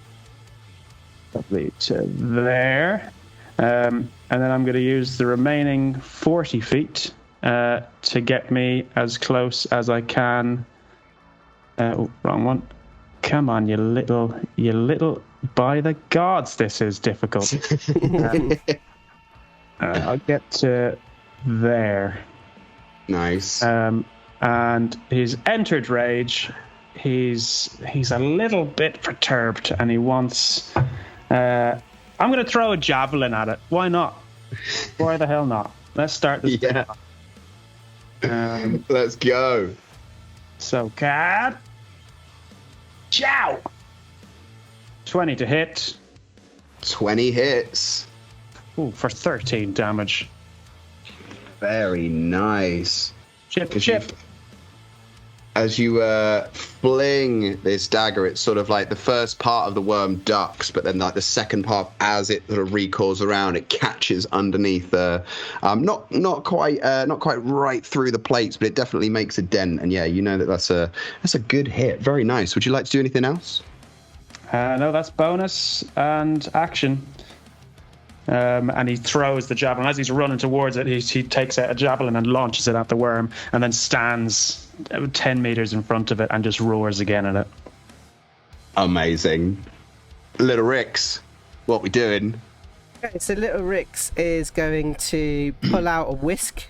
S5: to there. And then I'm going to use the remaining 40 feet to get me as close as I can. Wrong one. Come on, you little, by the gods, this is difficult. I'll get to there.
S2: Nice.
S5: And he's entered rage. He's a little bit perturbed, and he wants. I'm going to throw a javelin at it. Why not? Why the hell not? Let's start this.
S2: Yeah. Let's go.
S5: So, Cad. Ciao! 20 to hit.
S2: 20 hits.
S5: Ooh, for 13 damage.
S2: Very nice.
S5: Chip.
S2: As you fling this dagger, it's sort of like the first part of the worm ducks, but then like the second part, as it sort of recoils around, it catches underneath. Not quite right through the plates, but it definitely makes a dent. And yeah, you know that's a good hit. Very nice. Would you like to do anything else?
S5: No, that's bonus and action. and he throws the javelin. As he's running towards it, he takes out a javelin and launches it at the worm, and then stands 10 meters in front of it and just roars again at it.
S2: Amazing. Little Rix, what we doing?
S4: Okay, so Little Rix is going to pull out a whisk,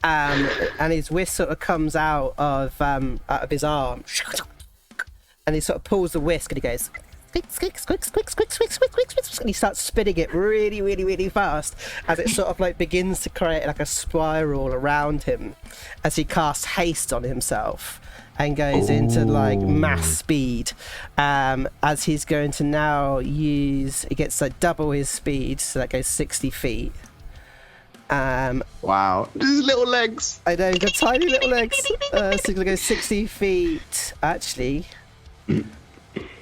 S4: and his whisk sort of comes out of his arm, and he sort of pulls the whisk and he goes, squick, squick, squick, squick, squick, squick, squick, squick, squick, and he starts spinning it really, really, really fast as it sort of like begins to create like a spiral around him as he casts haste on himself and goes into like mass speed, as he's going to now use, he gets like double his speed, so that goes 60 feet.
S2: Wow, his little legs.
S4: I know, he's got tiny little legs. So he's gonna go 60 feet. Actually,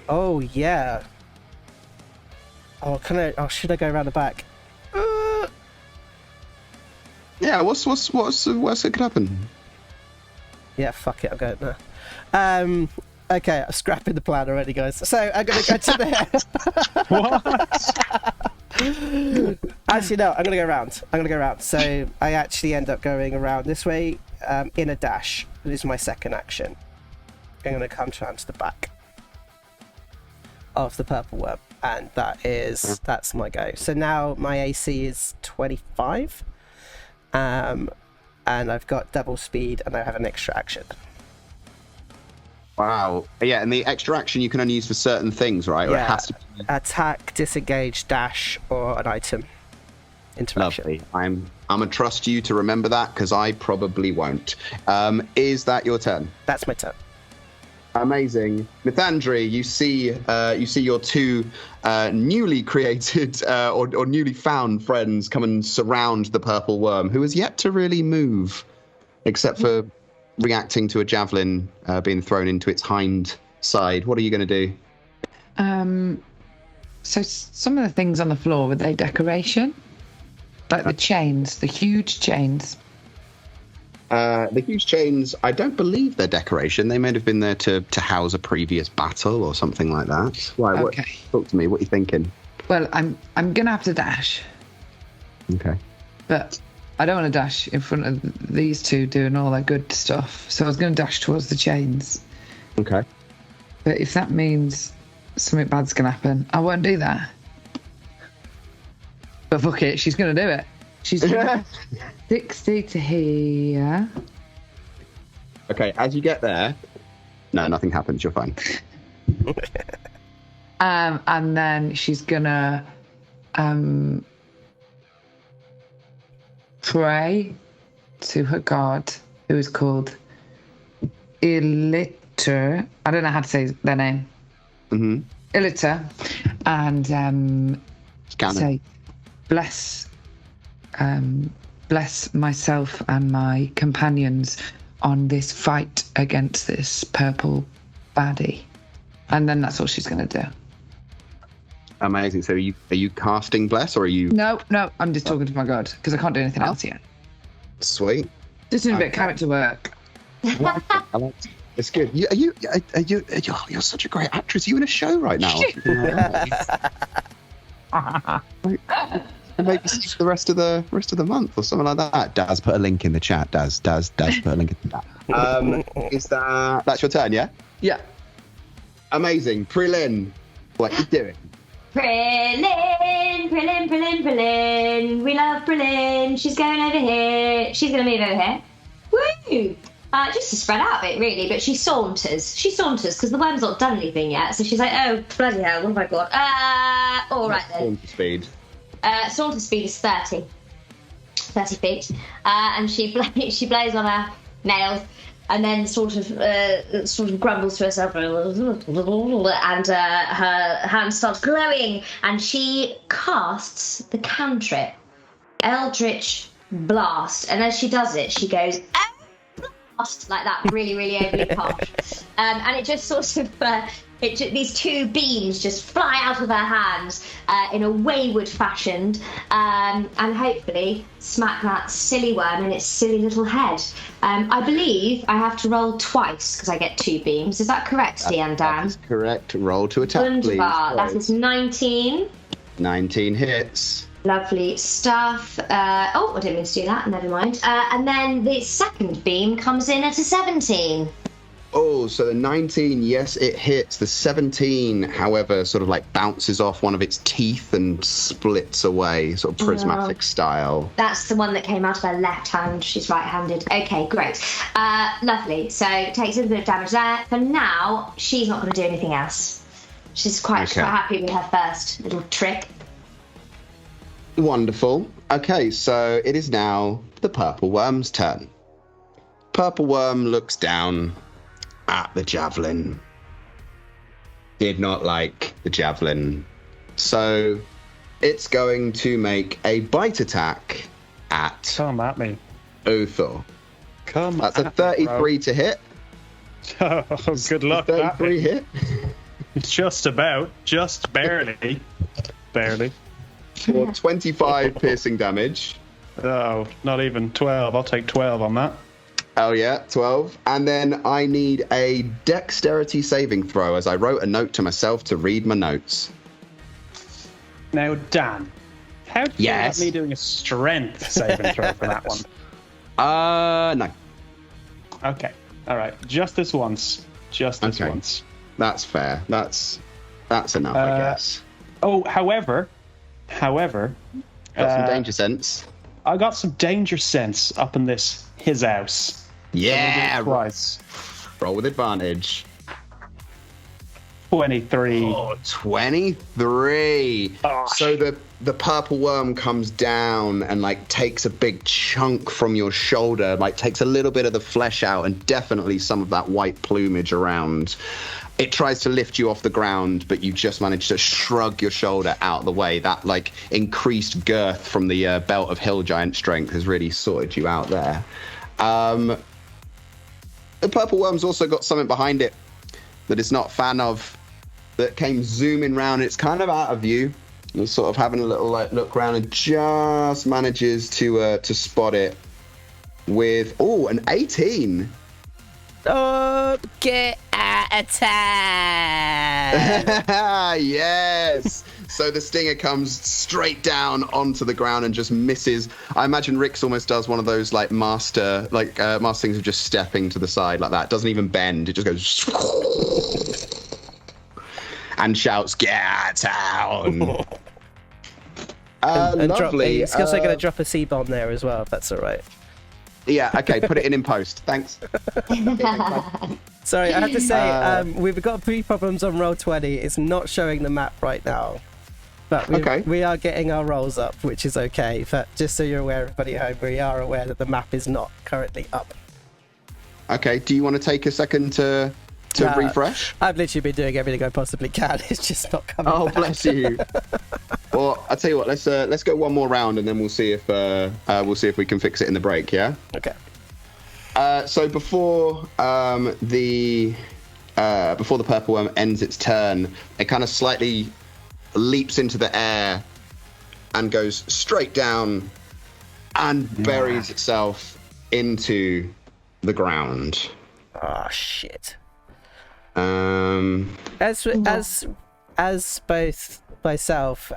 S4: oh yeah. Oh, should I go around the back?
S2: Yeah, what's it could happen?
S4: Yeah, fuck it, I'm going now. Okay, I'm scrapping the plan already, guys. So I'm going to go to there.
S5: What?
S4: Actually, no, I'm going to go around. So I actually end up going around this way in a dash. This is my second action. I'm going to come around to the back of the purple worm. And that's my go. So now my AC is 25. And I've got double speed, and I have an extra action.
S2: Wow. Yeah, and the extra action you can only use for certain things, right? Or
S4: Yeah.
S2: it has to be...
S4: Attack, disengage, dash, or an item interaction.
S2: Lovely. I'm gonna trust you to remember that, because I probably won't. Is that your turn?
S4: That's my turn.
S2: Amazing. Mithandri, you see your two newly created or newly found friends come and surround the purple worm, who has yet to really move, except for reacting to a javelin being thrown into its hind side. What are you going to do?
S3: So some of the things on the floor, were they decoration? Like the chains, the huge chains.
S2: The huge chains, I don't believe they're decoration. They may have been there to house a previous battle or something like that. Why?
S3: Okay.
S2: Talk to me. What are you thinking?
S3: Well, I'm gonna have to dash,
S2: Okay.
S3: but I don't want to dash in front of these two doing all their good stuff. So I was gonna dash towards the chains.
S2: Okay.
S3: But if that means something bad's gonna happen, I won't do that. But fuck it, she's gonna do it. She's 60 to here.
S2: Okay, as you get there, no, nothing happens. You're fine.
S3: And then she's gonna pray to her god, who is called Illiter. I don't know how to say their name.
S2: Mm-hmm.
S3: Illiter, and say, bless myself and my companions on this fight against this purple baddie. And then that's all she's going to do.
S2: Amazing. So are you casting bless, or are you...
S3: No, I'm just talking to my god, because I can't do anything else yet.
S2: Sweet.
S3: Just doing a bit of character work.
S2: I like it. It's good. You're such a great actress. Are you in a show right now? And maybe see the rest of the month or something like that. Daz, put a link in the chat. Daz, put a link in the chat. That's your turn, yeah?
S3: Yeah.
S2: Amazing. Prilin, what are you doing?
S1: Prillin. We love Prillin. She's going over here. She's going to move over here. Woo! Just to spread out a bit, really, but she saunters. Because the worm's not done anything yet, so she's like, oh, bloody hell, what have I got? All right, then.
S2: Saunter speed.
S1: Saunter speed is 30 feet, and she blows on her nails, and then sort of grumbles to herself, and her hand starts glowing, and she casts the cantrip, Eldritch Blast, and as she does it, she goes, blast, like that, really, really overly posh, and it just sort of. These two beams just fly out of her hands in a wayward fashion, and hopefully smack that silly worm in its silly little head. I believe I have to roll twice because I get two beams. Is that correct, Dean Dan?
S2: That's correct. Roll to attack,
S1: Wunderbar.
S2: please.
S1: That is 19.
S2: 19 hits.
S1: Lovely stuff. I didn't mean to do that. Never mind. And then the second beam comes in at a 17.
S2: Oh, so the 19, yes, it hits. The 17, however, sort of like bounces off one of its teeth and splits away, sort of prismatic style.
S1: That's the one that came out of her left hand. She's right-handed. Okay, great. Lovely. So takes a little bit of damage there. For now, she's not going to do anything else. She's quite happy with her first little trick.
S2: Wonderful. Okay, so it is now the Purple Worm's turn. Purple Worm looks down at the javelin. Did not like the javelin. So it's going to make a bite attack at
S5: Come at me.
S2: Uthor. That's a
S5: at
S2: 33 to hit.
S5: Oh, good luck.
S2: 33 hit.
S5: Just about. Just barely. Barely.
S2: For 25 piercing damage.
S5: Oh, not even 12. I'll take 12 on that.
S2: Oh yeah, 12. And then I need a dexterity saving throw, as I wrote a note to myself to read my notes.
S5: Now, Dan, how do you have me doing a strength saving throw for that one?
S2: No.
S5: Okay. All right. Just this once. Just this once.
S2: That's fair. That's enough, I guess.
S5: Oh, however,
S2: got some danger sense.
S5: I got some danger sense up in his house.
S2: Yeah,
S5: twice.
S2: Roll with advantage.
S5: 23.
S2: Oh, 23.
S5: Oh,
S2: so the purple worm comes down and like takes a big chunk from your shoulder, like takes a little bit of the flesh out and definitely some of that white plumage around. It tries to lift you off the ground, but you just manage to shrug your shoulder out of the way. That like increased girth from the belt of hill giant strength has really sorted you out there. The purple worm's also got something behind it that it's not a fan of, that came zooming round. It's kind of out of view. It's sort of having a little like look around and just manages to spot it with an 18.
S4: Get attack!
S2: Yes. So the stinger comes straight down onto the ground and just misses. I imagine Rix almost does one of those like master things of just stepping to the side like that. Doesn't even bend. It just goes and shouts, "Get down!"
S4: And
S2: lovely.
S4: He's also going to drop a C-bomb there as well, if that's all right.
S2: Yeah, okay, put it in post. Thanks.
S4: Sorry, I have to say, we've got 3 problems on Roll20. It's not showing the map right now. But we are getting our rolls up, which is okay. But just so you're aware, everybody at home, we are aware that the map is not currently up.
S2: Okay, do you want to take a second to refresh?
S4: I've literally been doing everything I possibly can. It's just not coming back.
S2: Bless you. Well, I'll tell you what. Let's go one more round, and then we'll see if we can fix it in the break. Yeah.
S4: Okay.
S2: So before the purple worm ends its turn, it kind of slightly leaps into the air and goes straight down and buries itself into the ground.
S4: Oh shit.
S2: As
S4: both myself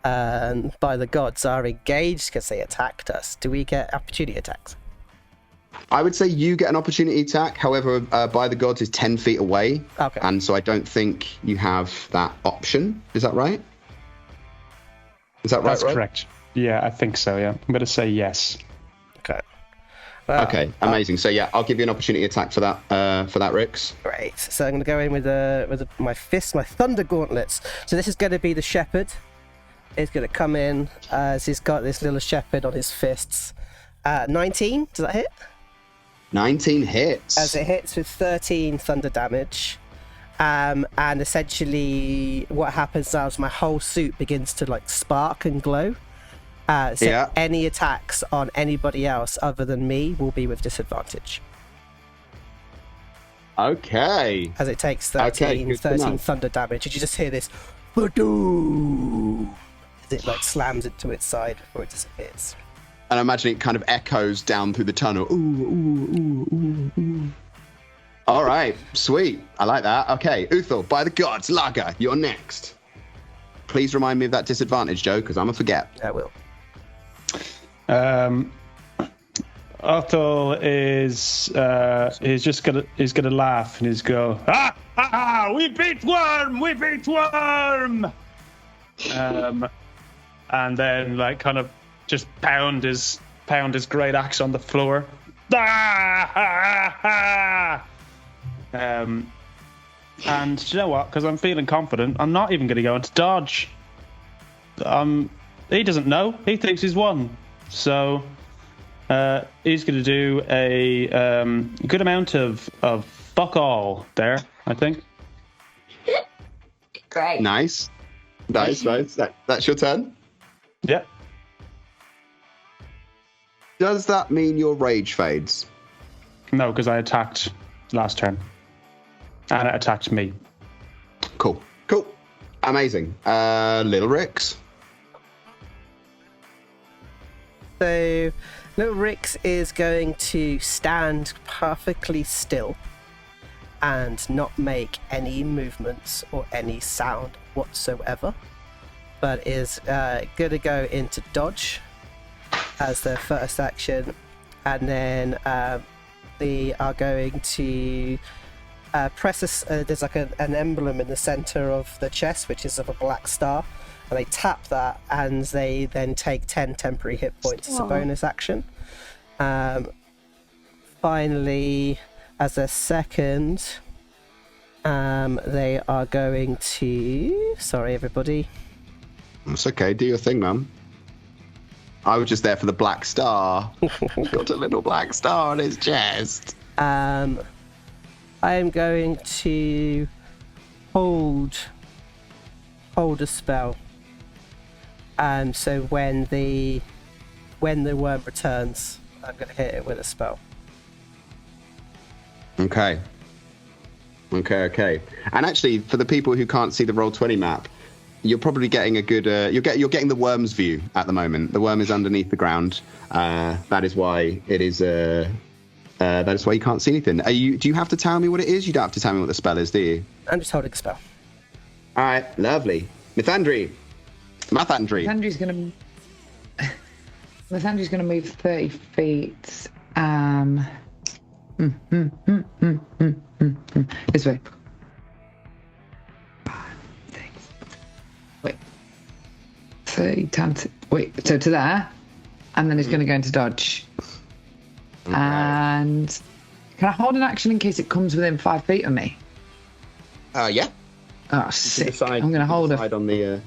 S4: and by the gods are engaged because they attacked us, do we get opportunity attacks?
S2: I would say you get an opportunity attack. However, by the gods is 10 feet away.
S4: Okay.
S2: And so I don't think you have that option. Is that right? Is that right?
S5: That's correct. Yeah, I think so, yeah. I'm going to say yes.
S4: Okay. Well,
S2: okay, amazing. So yeah, I'll give you an opportunity attack for that, Rix.
S4: Great. So I'm going to go in with my fists, my thunder gauntlets. So this is going to be the shepherd. He's going to come in as he's got this little shepherd on his fists. 19, does that hit?
S2: 19 hits.
S4: As it hits with 13 thunder damage. And essentially what happens now is my whole suit begins to like spark and glow. Any attacks on anybody else other than me will be with disadvantage.
S2: Okay.
S4: As it takes 13 thunder damage. And you just hear this badoo as it like slams into its side before it disappears.
S2: And I imagine it kind of echoes down through the tunnel. Ooh, ooh, ooh, ooh, ooh. All right, sweet. I like that. Okay, Uthor, by the gods, Lager, you're next. Please remind me of that disadvantage, Joe, because I'm going to forget.
S4: I will.
S5: Othel is gonna laugh and he's go, we beat Worm, and then like kind of just pound his great axe on the floor. And do you know what? Because I'm feeling confident, I'm not even gonna go into dodge. He doesn't know. He thinks he's won. So he's going to do a good amount of fuck all there, I think.
S1: Great.
S2: Nice. That's your turn?
S5: Yeah.
S2: Does that mean your rage fades?
S5: No, because I attacked last turn. And it attacked me.
S2: Cool. Amazing. Little Rix.
S4: So, Little Rix is going to stand perfectly still and not make any movements or any sound whatsoever, but is going to go into dodge as their first action, and then they are going to press there's like an emblem in the center of the chest, which is of a black star. And they tap that, and they then take 10 temporary hit points as a bonus action. Finally, as a second, they are going to... Sorry, everybody.
S2: It's okay. Do your thing, man. I was just there for the black star. Got a little black star on his chest.
S4: I am going to hold a spell. So when the worm returns, I'm going to hit it with a spell.
S2: Okay. And actually, for the people who can't see the Roll20 map, you're probably getting a good. You're getting the worm's view at the moment. The worm is underneath the ground. That is why it is. That is why you can't see anything. Do you have to tell me what it is? You don't have to tell me what the spell is, do you?
S4: I'm just holding a spell.
S2: All right, lovely. Mathandri.
S3: Mathandri's gonna move 30 feet. This way. Wait. 30 times. Wait. So to there, and then he's gonna go into dodge. Okay. And can I hold an action in case it comes within 5 feet of me?
S2: Yeah.
S3: Oh, sick. I'm gonna hold it
S2: on the.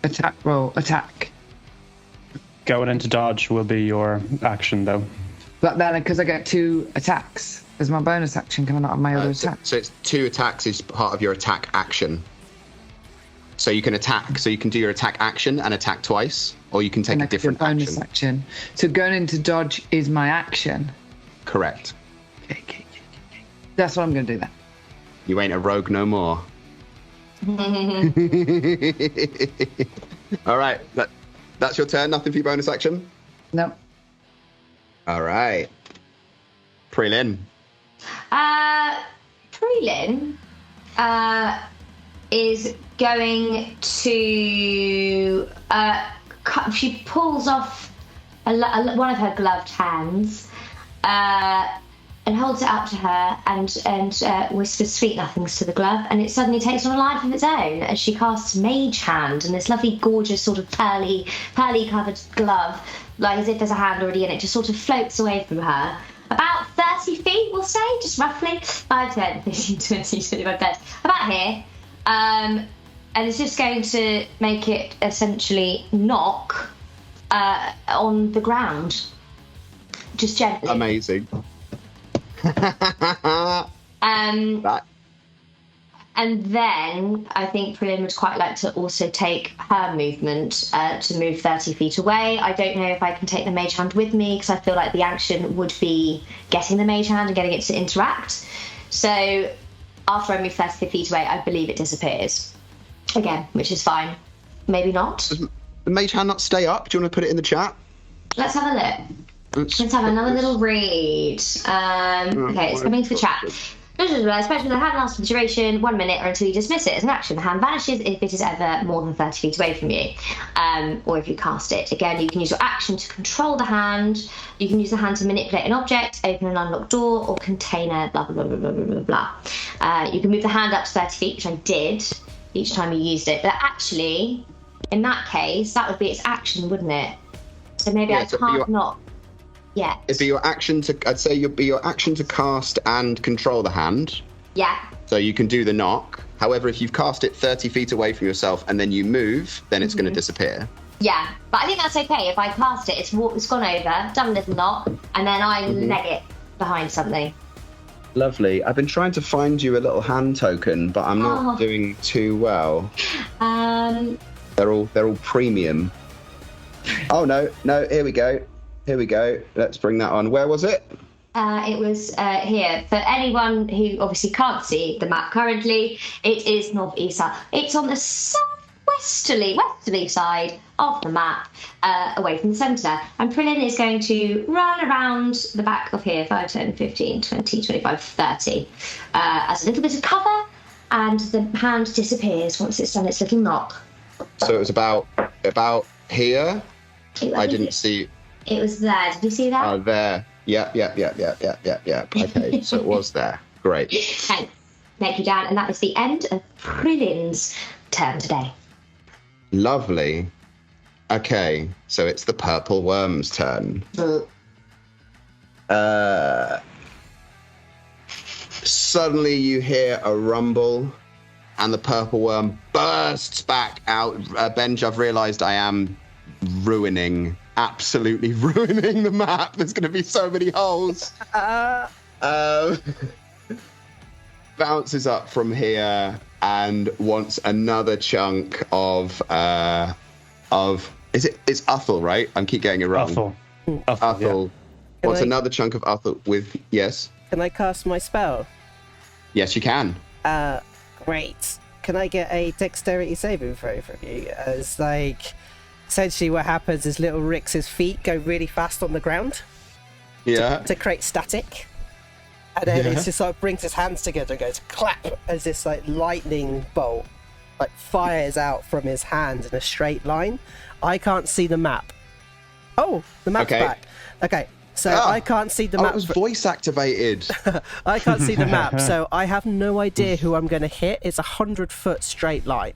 S3: Attack.
S5: Going into dodge will be your action, though.
S3: But then, because I get 2 attacks as my bonus action, can I not have my other attack?
S2: So it's 2 attacks is part of your attack action. So you can attack. So you can do your attack action and attack twice, or you can take a different
S3: bonus action. So going into dodge is my action.
S2: Correct.
S3: Okay. That's what I'm going to do then.
S2: You ain't a rogue no more. All right, that's your turn. Nothing for your bonus action?
S3: No.
S2: All right. Prelin.
S1: Prelin is going to she pulls off one of her gloved hands and holds it up to her and whispers sweet nothings to the glove, and it suddenly takes on a life of its own as she casts Mage Hand, and this lovely, gorgeous, sort of pearly covered glove, like as if there's a hand already in it, just sort of floats away from her. About 30 feet, we'll say, just roughly. 5, 10, 15, 20, 25, 30. About here. And it's just going to make it essentially knock on the ground. Just gently.
S2: Amazing.
S1: And then I think Prelin would quite like to also take her movement to move 30 feet away. I don't know if I can take the Mage Hand with me because I feel like the action would be getting the Mage Hand and getting it to interact. So after I move 30 feet away, I believe it disappears again, which is fine. Maybe not.
S2: Does the Mage Hand not stay up? Do you want to put it in the chat?
S1: Let's have a look. Let's have another little read. Okay, it's coming to the chat. Especially the hand lasts for the duration 1 minute or until you dismiss it as an action. The hand vanishes if it is ever more than 30 feet away from you, or if you cast it. Again, you can use your action to control the hand. You can use the hand to manipulate an object, open an unlocked door, or container. Blah blah blah blah blah blah blah. You can move the hand up to 30 feet, which I did each time you used it. But actually, in that case, that would be its action, wouldn't it? So maybe I can't not. Yeah.
S2: It'd be your action to. I'd say it'd be your action to cast and control the hand.
S1: Yeah.
S2: So you can do the knock. However, if you've cast it 30 feet away from yourself and then you move, then it's going to disappear.
S1: Yeah, but I think that's okay. If I cast it, it's gone over, done a little knock, and then I leg it behind something.
S2: Lovely. I've been trying to find you a little hand token, but I'm not doing too well. They're all premium. Oh no! Here we go. Let's bring that on. Where was it?
S1: It was here. For anyone who obviously can't see the map currently, it is northeast. It's on the westerly side of the map, away from the centre. And Prillin is going to run around the back of here, 5, 10, 15, 20, 25, 30, as a little bit of cover, and the hand disappears once it's done its little knock.
S2: So it was about here. I didn't see.
S1: It was there. Did you see that?
S2: Oh, there. Yeah. Okay, so it was there. Great.
S1: Thank you, Dan. And that is the end of Prillin's turn today.
S2: Lovely. Okay, so it's the purple worm's turn. Suddenly you hear a rumble, and the purple worm bursts back out. Benj, I've realised I am absolutely ruining the map. There's going to be so many holes. Bounces up from here and wants another chunk of it's Uthel, right? I keep getting it wrong. Uthel.
S4: Yeah.
S2: Wants another chunk of Uthel with yes.
S4: Can I cast my spell?
S2: Yes, you can.
S4: Great. Can I get a dexterity saving throw from you? As like, essentially what happens is little Rix's feet go really fast on the ground.
S2: Yeah.
S4: To create static. And then it's just like brings his hands together and goes clap as this like lightning bolt like fires out from his hand in a straight line. I can't see the map. Oh, the map's back. Okay. So I can't see the map.
S2: It was voice activated.
S4: I can't see the map, so I have no idea who I'm going to hit. It's 100-foot straight line.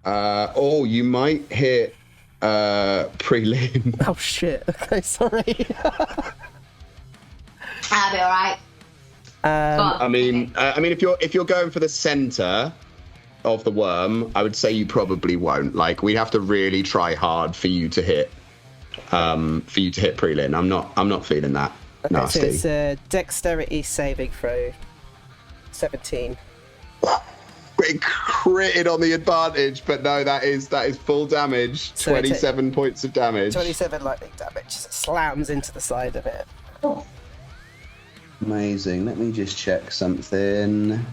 S2: You might hit Prelin.
S4: Oh shit! Okay, sorry.
S1: I'll be all right.
S2: I mean, if you're going for the center of the worm, I would say you probably won't. Like, we'd have to really try hard for you to hit. Prelin. I'm not feeling that nasty.
S4: So it's a dexterity saving throw. 17.
S2: It critted on the advantage, but no, that is full damage. So 27 points of damage.
S4: 27 lightning damage. It slams into the side of it.
S1: Oh.
S2: Amazing. Let me just check something.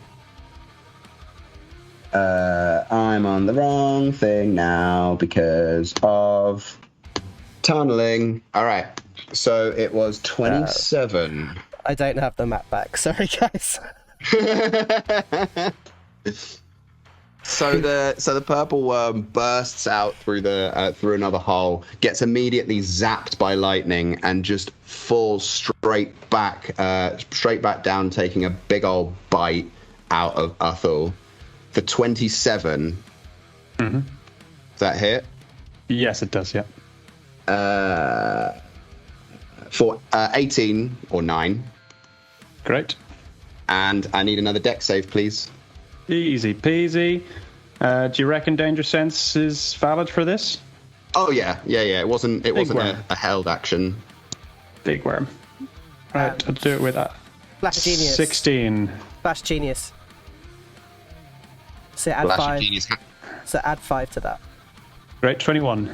S2: I'm on the wrong thing now because of tunneling. All right. So it was 27.
S4: I don't have the map back. Sorry, guys.
S2: So the purple worm bursts out through another hole, gets immediately zapped by lightning, and just falls straight back down, taking a big old bite out of Uthel. For 27.
S5: Mm-hmm.
S2: Does that hit?
S5: Yes, it does. Yeah.
S2: For 18 or 9.
S5: Great.
S2: And I need another dex save, please.
S5: Easy peasy. Do you reckon Danger Sense is valid for this?
S2: Oh yeah. It wasn't a held action.
S5: Big worm. Right, I'll do it with that.
S4: Flash Genius.
S5: 16.
S4: Flash Genius. So add
S2: Flash
S4: 5.
S2: Genius.
S4: So add 5 to that.
S5: Great, 21.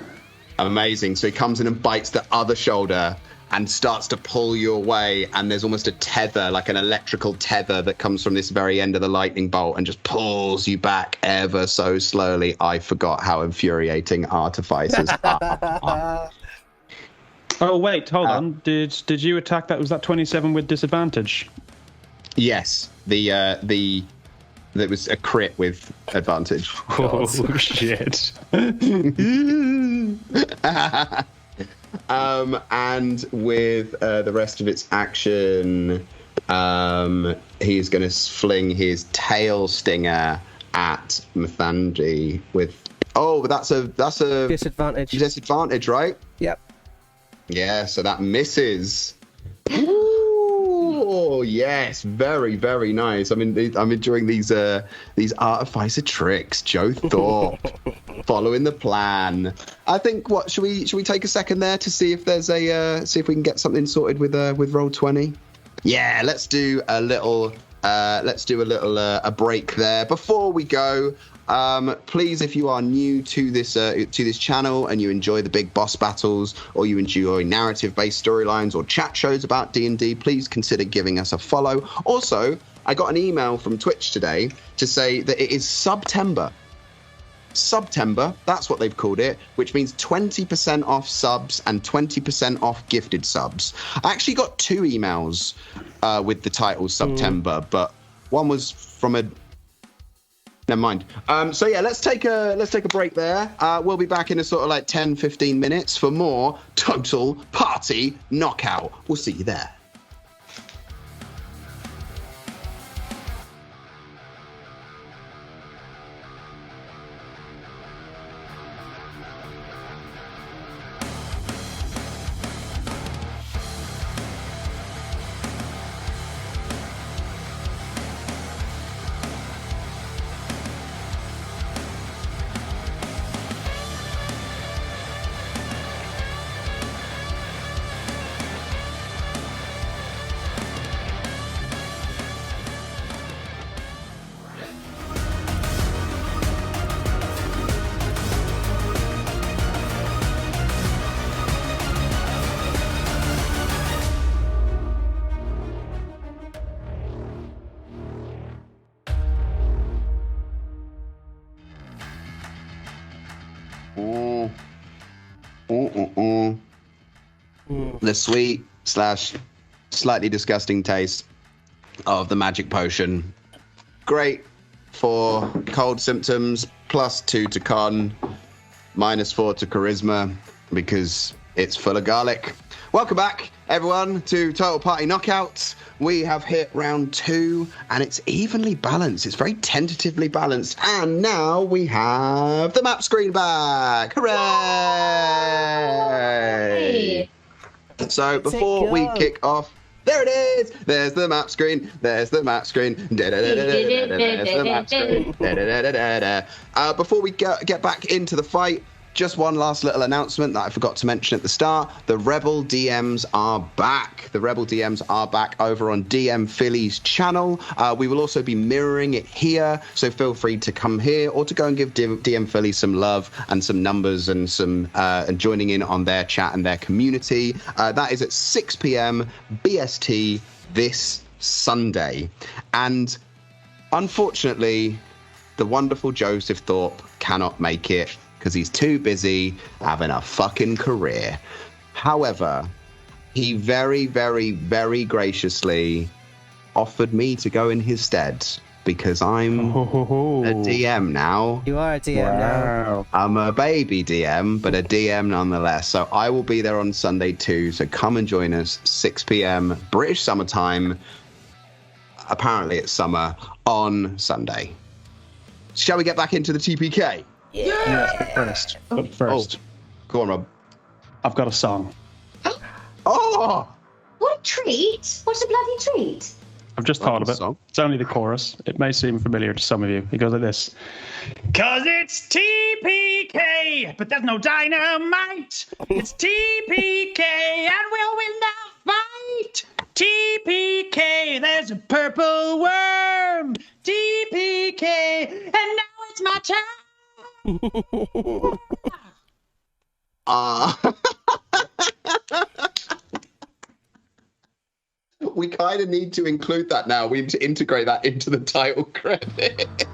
S2: Amazing. So he comes in and bites the other shoulder and starts to pull you away, and there's almost a tether, like an electrical tether, that comes from this very end of the lightning bolt and just pulls you back ever so slowly. I forgot how infuriating artificers are.
S5: Oh wait, hold on. Did you attack that? Was that 27 with disadvantage?
S2: Yes, there was a crit with advantage.
S5: Oh shit!
S2: And with the rest of its action, he's going to fling his tail stinger at Mathandi with. Oh, but that's a
S4: Disadvantage.
S2: Disadvantage, right?
S4: Yep.
S2: Yeah, so that misses. Ooh, yes, very, very nice. I mean, I'm enjoying these artificer tricks. Joe Thorpe, following the plan. I think. What should we take a second there to see if there's see if we can get something sorted with Roll20? Yeah, let's do a little a break there before we go. Please, if you are new to this channel and you enjoy the big boss battles, or you enjoy narrative-based storylines or chat shows about D&D, please consider giving us a follow. Also, I got an email from Twitch today to say that it is Subtember. Subtember, that's what they've called it, which means 20% off subs and 20% off gifted subs. I actually got 2 emails with the title Subtember, but one was from a. Never mind. So yeah, let's take a break there. We'll be back in a sort of like 10-15 minutes for more Total Party Knockout. We'll see you there. The sweet / slightly disgusting taste of the magic potion. Great for cold symptoms, +2 to con, -4 to charisma, because it's full of garlic. Welcome back, everyone, to Total Party Knockout. We have hit round 2, and it's evenly balanced. It's very tentatively balanced. And now we have the map screen back. Hooray! So before we kick off, there it is. There's the map screen. There's the map screen. There's the map screen. Before we get back into the fight, just one last little announcement that I forgot to mention at the start. The Rebel DMs are back. The Rebel DMs are back over on DM Philly's channel. We will also be mirroring it here, so feel free to come here or to go and give DM Philly some love and some numbers and some and joining in on their chat and their community. That is at 6 p.m. BST this Sunday. And unfortunately, the wonderful Joseph Thorpe cannot make it, because he's too busy having a fucking career. However, he very, very, very graciously offered me to go in his stead, because I'm a DM now.
S4: You are a DM now.
S2: I'm a baby DM, but a DM nonetheless. So I will be there on Sunday too. So come and join us, 6 p.m. British summertime. Apparently it's summer on Sunday. Shall we get back into the TPK?
S5: Yes, but first.
S2: Go on, Rob.
S5: I've got a song.
S2: Oh!
S1: What a treat! What a bloody treat!
S5: I've just thought of it.
S2: Song?
S5: It's only the chorus. It may seem familiar to some of you. It goes like this. 'Cause it's TPK, but there's no dynamite. It's TPK, and we'll win the fight. TPK, there's a purple worm. TPK, and now it's my turn.
S2: We kind of need to include that now. We need to integrate that into the title credit.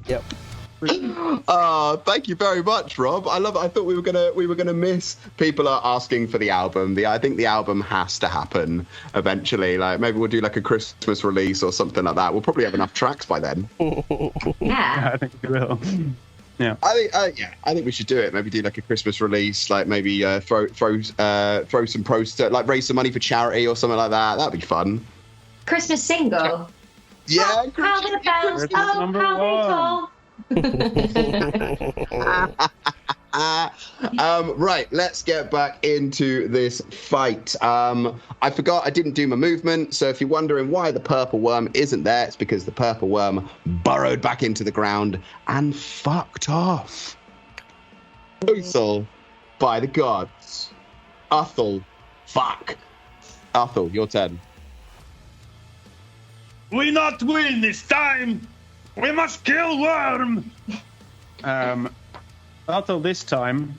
S4: Yep.
S2: Thank you very much, Rob. I love it. I thought we were gonna miss. People are asking for the album. I think the album has to happen eventually. Like maybe we'll do like a Christmas release or something like that. We'll probably have enough tracks by then.
S1: Yeah.
S5: I think we will. Yeah.
S2: I think we should do it. Maybe do like a Christmas release. Like maybe throw some like raise some money for charity or something like that. That'd be fun.
S1: Christmas single.
S2: Yeah.
S1: How the bells, oh, how they toll.
S2: Right, let's get back into this fight. I forgot I didn't do my movement, so if you're wondering why the purple worm isn't there, it's because the purple worm burrowed back into the ground and fucked off. Uthal, by the gods. Uthal, fuck. Uthal, your turn.
S5: We not win this time. We must kill worm. Arthur this time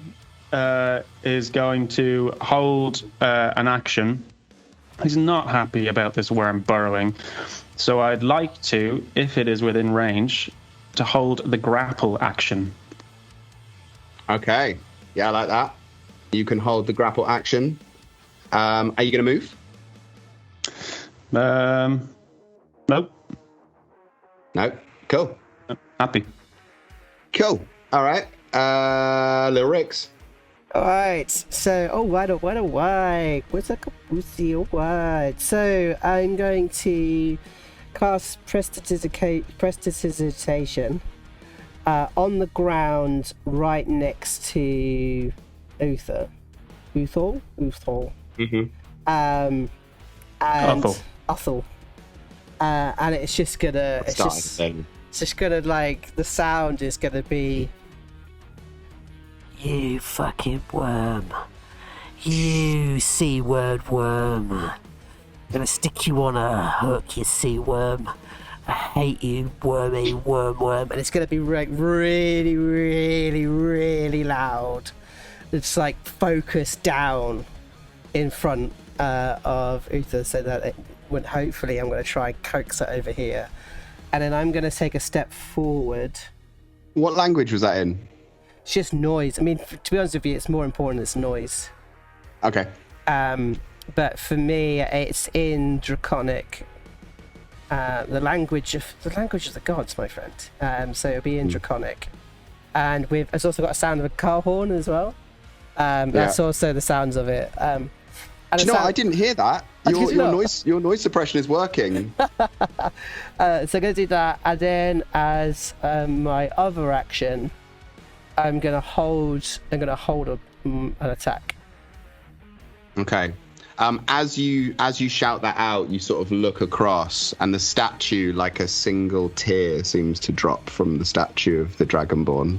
S5: is going to hold an action. He's not happy about this worm burrowing, so I'd like to, if it is within range, to hold the grapple action.
S2: Okay, yeah, I like that. You can hold the grapple action. Are you going to move?
S5: Nope.
S2: No. Cool.
S5: Happy.
S2: Cool. All right. Little Rix.
S4: Alright, so, alright, what's like a pussy, alright. So, I'm going to cast Prestidigitation on the ground right next to Uthal.
S2: Mm-hmm.
S4: And Uthal. And it's just gonna, it's just gonna, like, the sound is gonna be,
S6: You fucking worm. You C-word worm. I'm gonna stick you on a hook, you C-worm. I hate you, wormy worm.
S4: and it's gonna be like really, really, really loud. It's like focused down in front of Uthal, so that it would, hopefully I'm gonna try and coax it over here. And then I'm gonna take a step forward.
S2: What language was that in?
S4: It's just noise. I mean, to be honest with you, it's more important it's noise.
S2: Okay.
S4: But for me, it's in Draconic. The language of the gods, my friend. So it'll be in Draconic. And it's also got a sound of a car horn as well. That's also the sounds of it.
S2: Do you know what? I didn't hear that. Your noise suppression is working.
S4: So I'm gonna do that, and then as my other action, I'm gonna hold an attack.
S2: Okay. As you shout that out, you sort of look across, and the statue, like a single tear, seems to drop from the statue of the Dragonborn.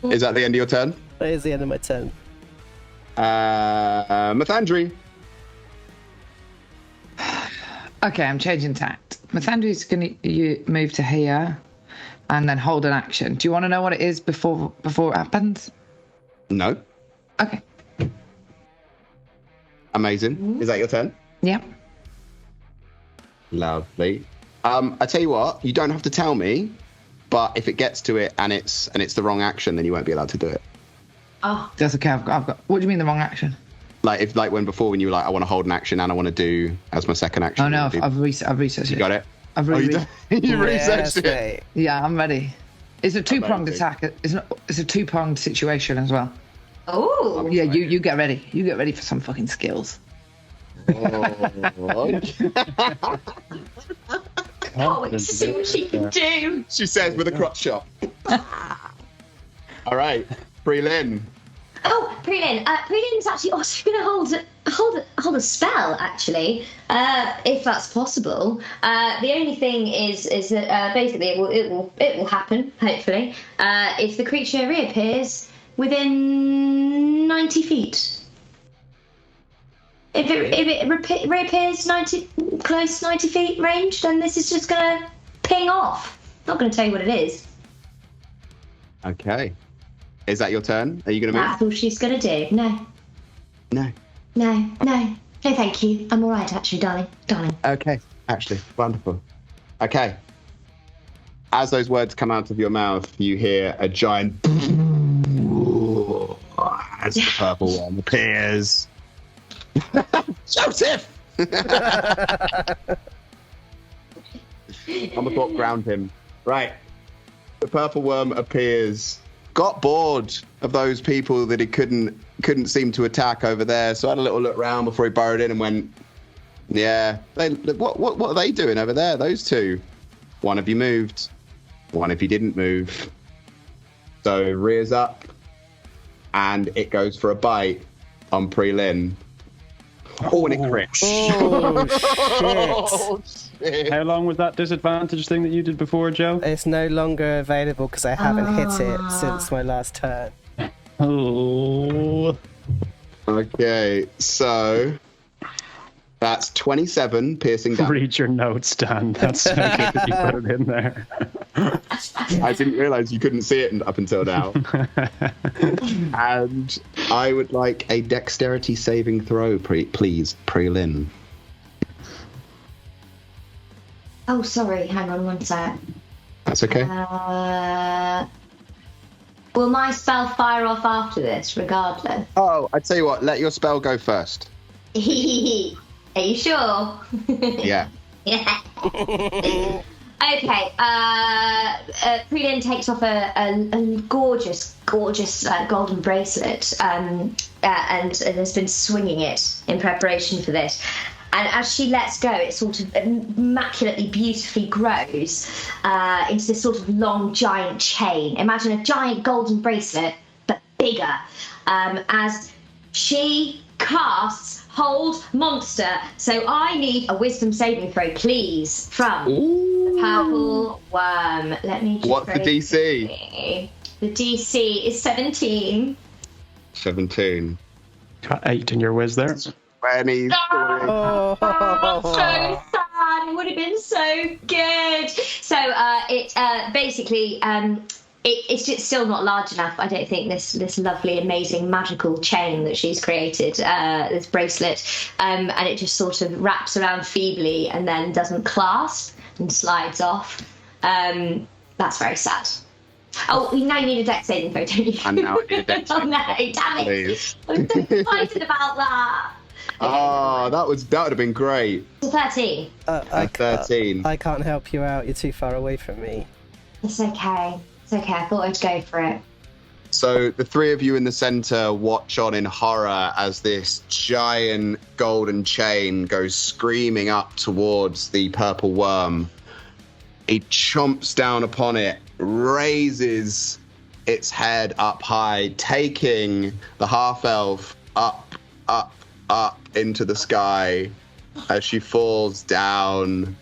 S2: Is that the end of your turn?
S4: That is the end of my turn.
S2: Mathandri.
S3: Okay, I'm changing tact. Mathandri's going to move to here and then hold an action. Do you want to know what it is before it happens?
S2: No.
S3: Okay.
S2: Amazing. Is that your turn?
S3: Yeah.
S2: Lovely. I tell you what, you don't have to tell me, but if it gets to it and it's the wrong action, then you won't be allowed to do it.
S1: Oh,
S3: That's okay. I've got. What do you mean the wrong action?
S2: Like when you were like, I want to hold an action and I want to do as my second action.
S3: Oh no, I've researched it.
S2: You got it.
S3: You
S2: researched it.
S4: Mate.
S3: Yeah, I'm ready. It's a two-pronged
S2: Amazing.
S3: attack. It's a two-pronged situation as well.
S1: oh.
S3: Yeah, you get ready. You get ready for some fucking skills.
S1: Oh, wait to see what she can do.
S2: She says with a crotch shot. All right, Brelin.
S1: Oh, Prelin. Prelin's actually also going to hold a spell, actually, if that's possible. The only thing is that basically it will happen, hopefully, if the creature reappears within 90 feet. If it reappears 90 feet range, then this is just going to ping off. Not going to tell you what it is.
S2: Okay. Is that your turn? Are you going to move?
S1: That's all she's going to do. No.
S2: No.
S1: No, thank you. I'm all right, actually, darling.
S2: Okay. Actually, wonderful. Okay. as those words come out of your mouth, you hear a giant as the purple one appears. Joseph! Amerthorpe ground him. Right. The purple worm appears. Got bored of those people that he couldn't seem to attack over there, so I had a little look round before he burrowed in and went, yeah, what are they doing over there, those two? One of you moved. One of you didn't move. So rears up, and it goes for a bite on Pre-Lin. Oh, and it crits.
S4: Oh, shit.
S5: How long was that disadvantage thing that you did before, Joe?
S4: It's no longer available because I haven't hit it since my last turn.
S5: Oh.
S2: Okay, so that's 27 piercing damage.
S5: Read your notes, Dan. That's so good that you put it in there.
S2: I didn't realise you couldn't see it up until now. And I would like a dexterity saving throw, please, Pre-Lin.
S1: Oh, sorry. Hang on one sec.
S2: That's okay.
S1: Will my spell fire off after this, regardless?
S2: Oh, I tell you what, let your spell go first.
S1: Are you sure?
S2: Yeah.
S1: Yeah. Okay. Pre-Lin takes off a gorgeous golden bracelet, and has been swinging it in preparation for this. And as she lets go, it sort of immaculately, beautifully grows into this sort of long, giant chain. Imagine a giant golden bracelet, but bigger. As she casts Hold Monster. So I need a wisdom saving throw, please, from the purple worm. Let me just...
S2: What's the DC?
S1: The DC is 17.
S2: 17.
S5: Got 8 in your whiz there.
S2: 23.
S1: Oh, so sad. It would have been so good. So it basically it's just still not large enough. I don't think this lovely, amazing, magical chain that she's created, this bracelet, and it just sort of wraps around feebly and then doesn't clasp and slides off. That's very sad. Oh, now you need a dex saving throw, don't you?
S2: And now I need a dex
S1: Oh no, damn it!
S2: Please.
S1: I'm so excited about that.
S2: Oh, that would have been great.
S1: It's 13.
S4: I
S2: 13.
S4: I can't help you out. You're too far away from me.
S1: It's okay. It's okay. I thought I'd go for it.
S2: So the three of you in the center watch on in horror as this giant golden chain goes screaming up towards the purple worm. He chomps down upon it, raises its head up high, taking the half-elf up into the sky as she falls down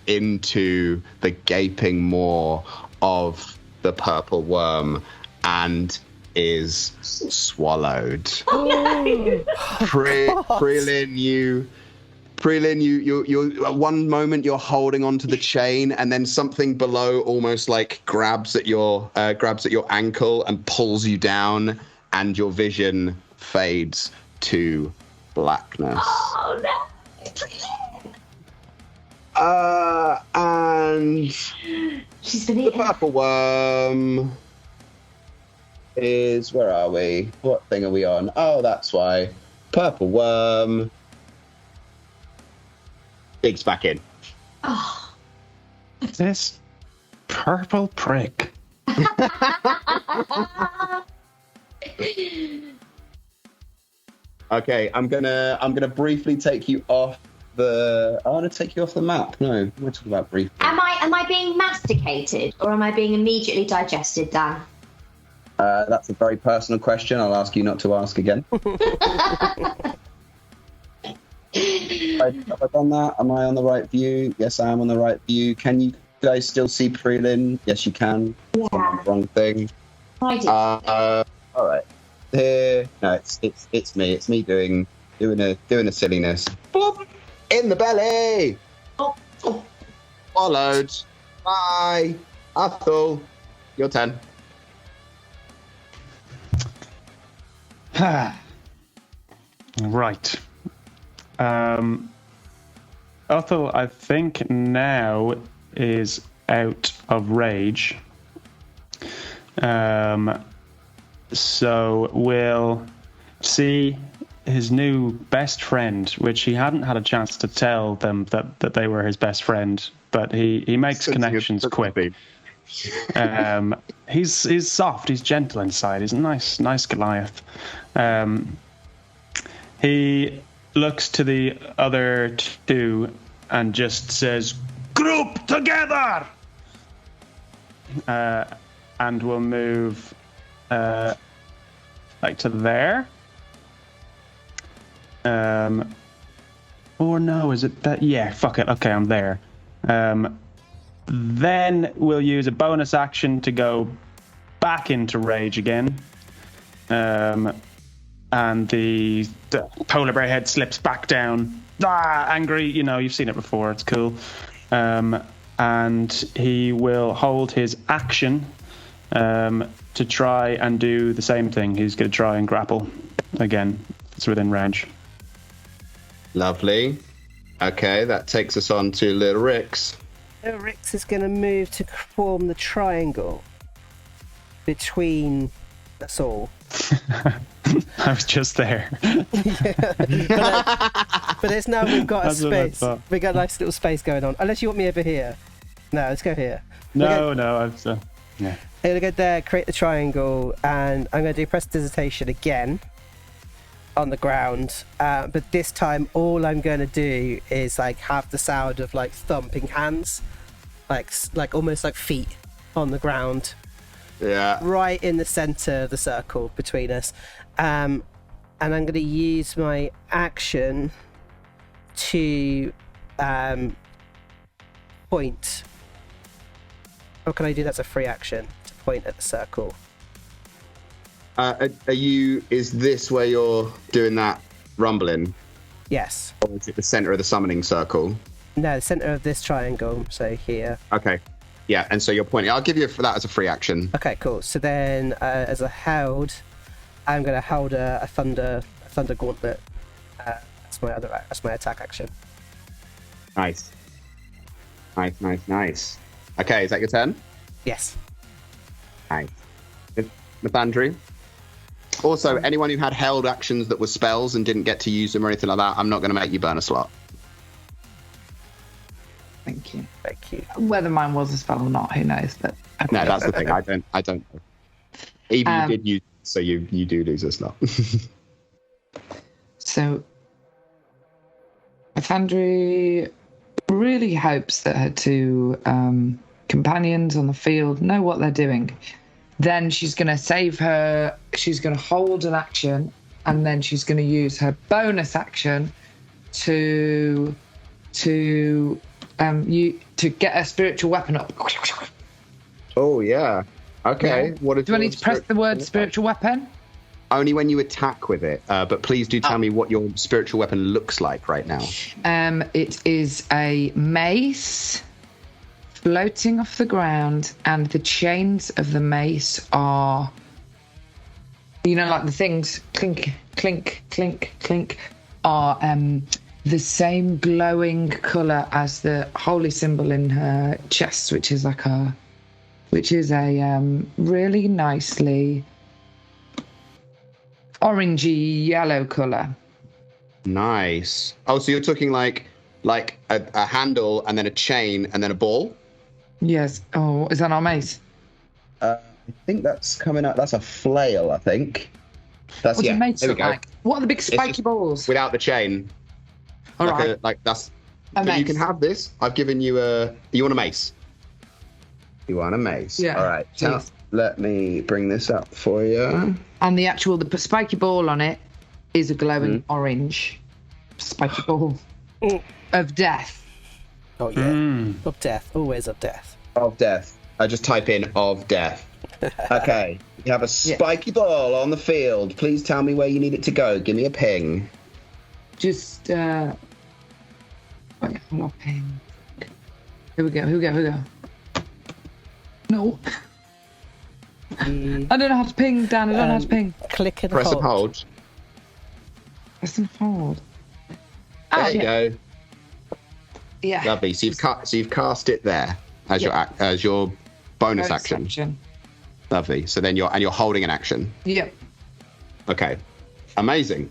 S2: into the gaping maw of the purple worm and is swallowed. Pre-Lin, you at one moment you're holding onto the chain, and then something below almost like grabs at your ankle and pulls you down, and your vision fades to blackness.
S1: Oh no!
S2: And
S1: She's been
S2: the
S1: eaten.
S2: purple worm is, where are we? What thing are we on? Oh, that's why. Purple worm digs back in.
S1: Oh.
S5: This purple prick.
S2: Okay, I'm gonna briefly take you off the. I want to take you off the map. No, we're talking about briefly.
S1: Am I being masticated or am I being immediately digested, Dan?
S2: That's a very personal question. I'll ask you not to ask again. Have I done that? Am I on the right view? Yes, I am on the right view. Can you guys still see Pre-Lin? Yes, you can.
S1: Yeah.
S2: Wrong thing.
S1: I do.
S2: All right. Here, no, it's me. It's me doing a silliness. Boop! In the belly.
S1: Oh.
S2: Followed by Athel. Your turn.
S5: Right. Othel, I think now is out of rage. So we'll see his new best friend, which he hadn't had a chance to tell them that they were his best friend, but he makes connections quick. He's soft, he's gentle inside, he's a nice Goliath. He looks to the other two and just says, "Group together!" And we'll move like to there. Or no, is it that? Yeah, fuck it. Okay, I'm there. Then we'll use a bonus action to go back into rage again. And the polar bear head slips back down. Angry, you've seen it before. It's cool. And he will hold his action to try and do the same thing. He's going to try and grapple again. It's within range.
S2: Lovely. Okay, that takes us on to Little Rix.
S4: Little Rix is going to move to form the triangle between us all.
S5: I was just there.
S4: But it's now we've got a space. We've got a nice little space going on. Unless you want me over here. No, let's go here.
S5: No, yeah.
S4: I'm going to go there, create the triangle, and I'm going to do prestidigitation again on the ground. But this time, all I'm going to do is have the sound of thumping hands, like almost like feet on the ground.
S2: Yeah.
S4: Right in the center of the circle between us. And I'm going to use my action to point. Or can I do that's a free action to point at the circle?
S2: Is this where you're doing that rumbling?
S4: Yes.
S2: Or is it the center of the summoning circle?
S4: No, the center of this triangle, so here.
S2: Okay. Yeah, and so you're pointing. I'll give you that as a free action.
S4: Okay, cool. So then, as a held, I'm going to hold a thunder gauntlet. That's my attack action.
S2: Nice. Okay, is that your turn?
S4: Yes.
S2: Nice. Nathaniel? Also, anyone who had held actions that were spells and didn't get to use them or anything like that, I'm not going to make you burn a slot.
S3: Thank you.
S4: Thank you.
S3: Whether mine was a spell or not, who knows? But
S2: no, that's the thing. I don't know. Even you did use, so you do lose a slot.
S3: So, Nathaniel really hopes that her two companions on the field know what they're doing. Then she's going to save her. She's going to hold an action, and then she's going to use her bonus action to get a spiritual weapon up.
S2: Oh yeah. Okay.
S3: Yeah.
S2: What
S3: do I need to press the word spiritual weapon?
S2: Only when you attack with it. But please do tell me what your spiritual weapon looks like right now.
S3: It is a mace floating off the ground, and the chains of the mace are, like the things clink, clink, clink, clink, are the same glowing colour as the holy symbol in her chest, which is a really nicely orangey yellow colour.
S2: Nice. Oh, so you're talking like a handle and then a chain and then a ball?
S3: Yes. Oh, is that our mace?
S2: I think that's coming up. That's a flail, I think. What's
S3: your mace look like? What are the big spiky balls?
S2: Without the chain.
S3: All right.
S2: That's.
S3: A mace.
S2: You can have this. I've given you You want a mace? You want a mace?
S3: Yeah.
S2: All right. Now, let me bring this up for you.
S3: And the spiky ball on it is a glowing orange spiky ball of death.
S4: Oh yeah, of death, always of death.
S2: Of death. I just type in of death. Okay, you have a spiky ball on the field. Please tell me where you need it to go. Give me a ping.
S3: Just wait, not ping. Here we go. No. I don't know how to ping, Dan. I don't know how to ping.
S4: Click and
S2: Press
S4: hold.
S2: and hold.
S3: Press and hold.
S2: There you go.
S3: Yeah.
S2: Lovely. So you've cast it there as your bonus action. Lovely. So then you're holding an action.
S3: Yep.
S2: Okay. Amazing.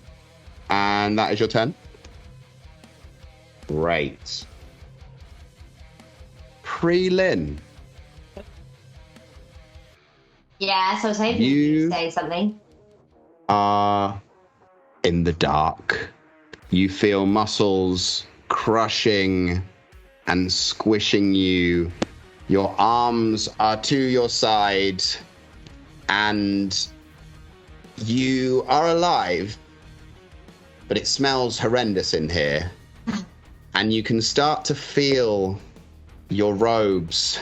S2: And that is your turn. Great. Pre-Lynn.
S1: Yeah, so I was hoping you could say something.
S2: Are in the dark. You feel muscles crushing and squishing you. Your arms are to your side, and you are alive, but it smells horrendous in here. And you can start to feel your robes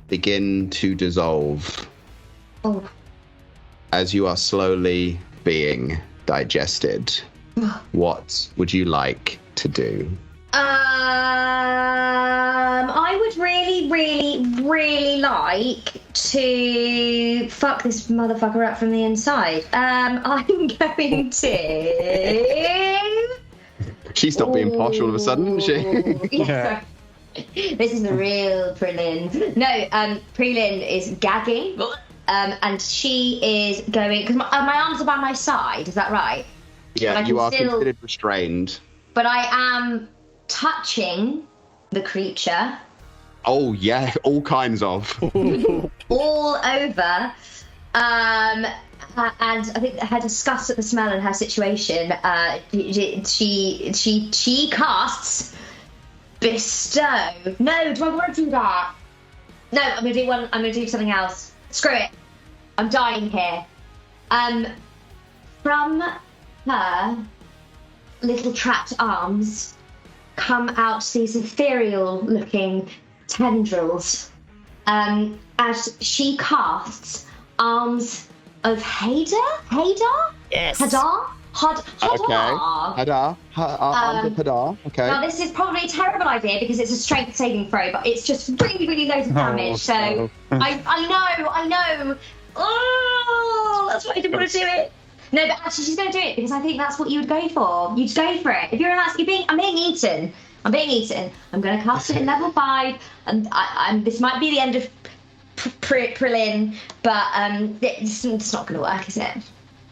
S2: begin to dissolve as you are slowly being digested. What would you like to do?
S1: I would really, really, really like to fuck this motherfucker up from the inside. I'm going to...
S2: She stopped being posh all of a sudden, didn't she?
S1: Yeah. This is the real Prelin. No, Prelin is gagging, and she is going... Because my arms are by my side, is that right?
S2: Yeah, you are considered restrained.
S1: But I am touching the creature.
S2: Oh, yeah, all kinds of.
S1: All over. And I think her disgust at the smell and her situation, she casts Bestow. No, do I want to do that? No, I'm gonna do something else. Screw it. I'm dying here. From her little trapped arms come out these ethereal looking tendrils as she casts arms of Hadar?
S4: Yes.
S1: Hadar?
S2: Okay. Hadar. Arms of Hadar. Okay.
S1: Now this is probably a terrible idea because it's a strength saving throw, but it's just really, really loads of damage. So I know. Oh, that's why I didn't want to do it. No, but actually she's going to do it because I think that's what you would go for. You'd go for it. If you're I'm being eaten. I'm going to cast it at level 5, and this might be the end of Prelin, but it's not going to work, is it?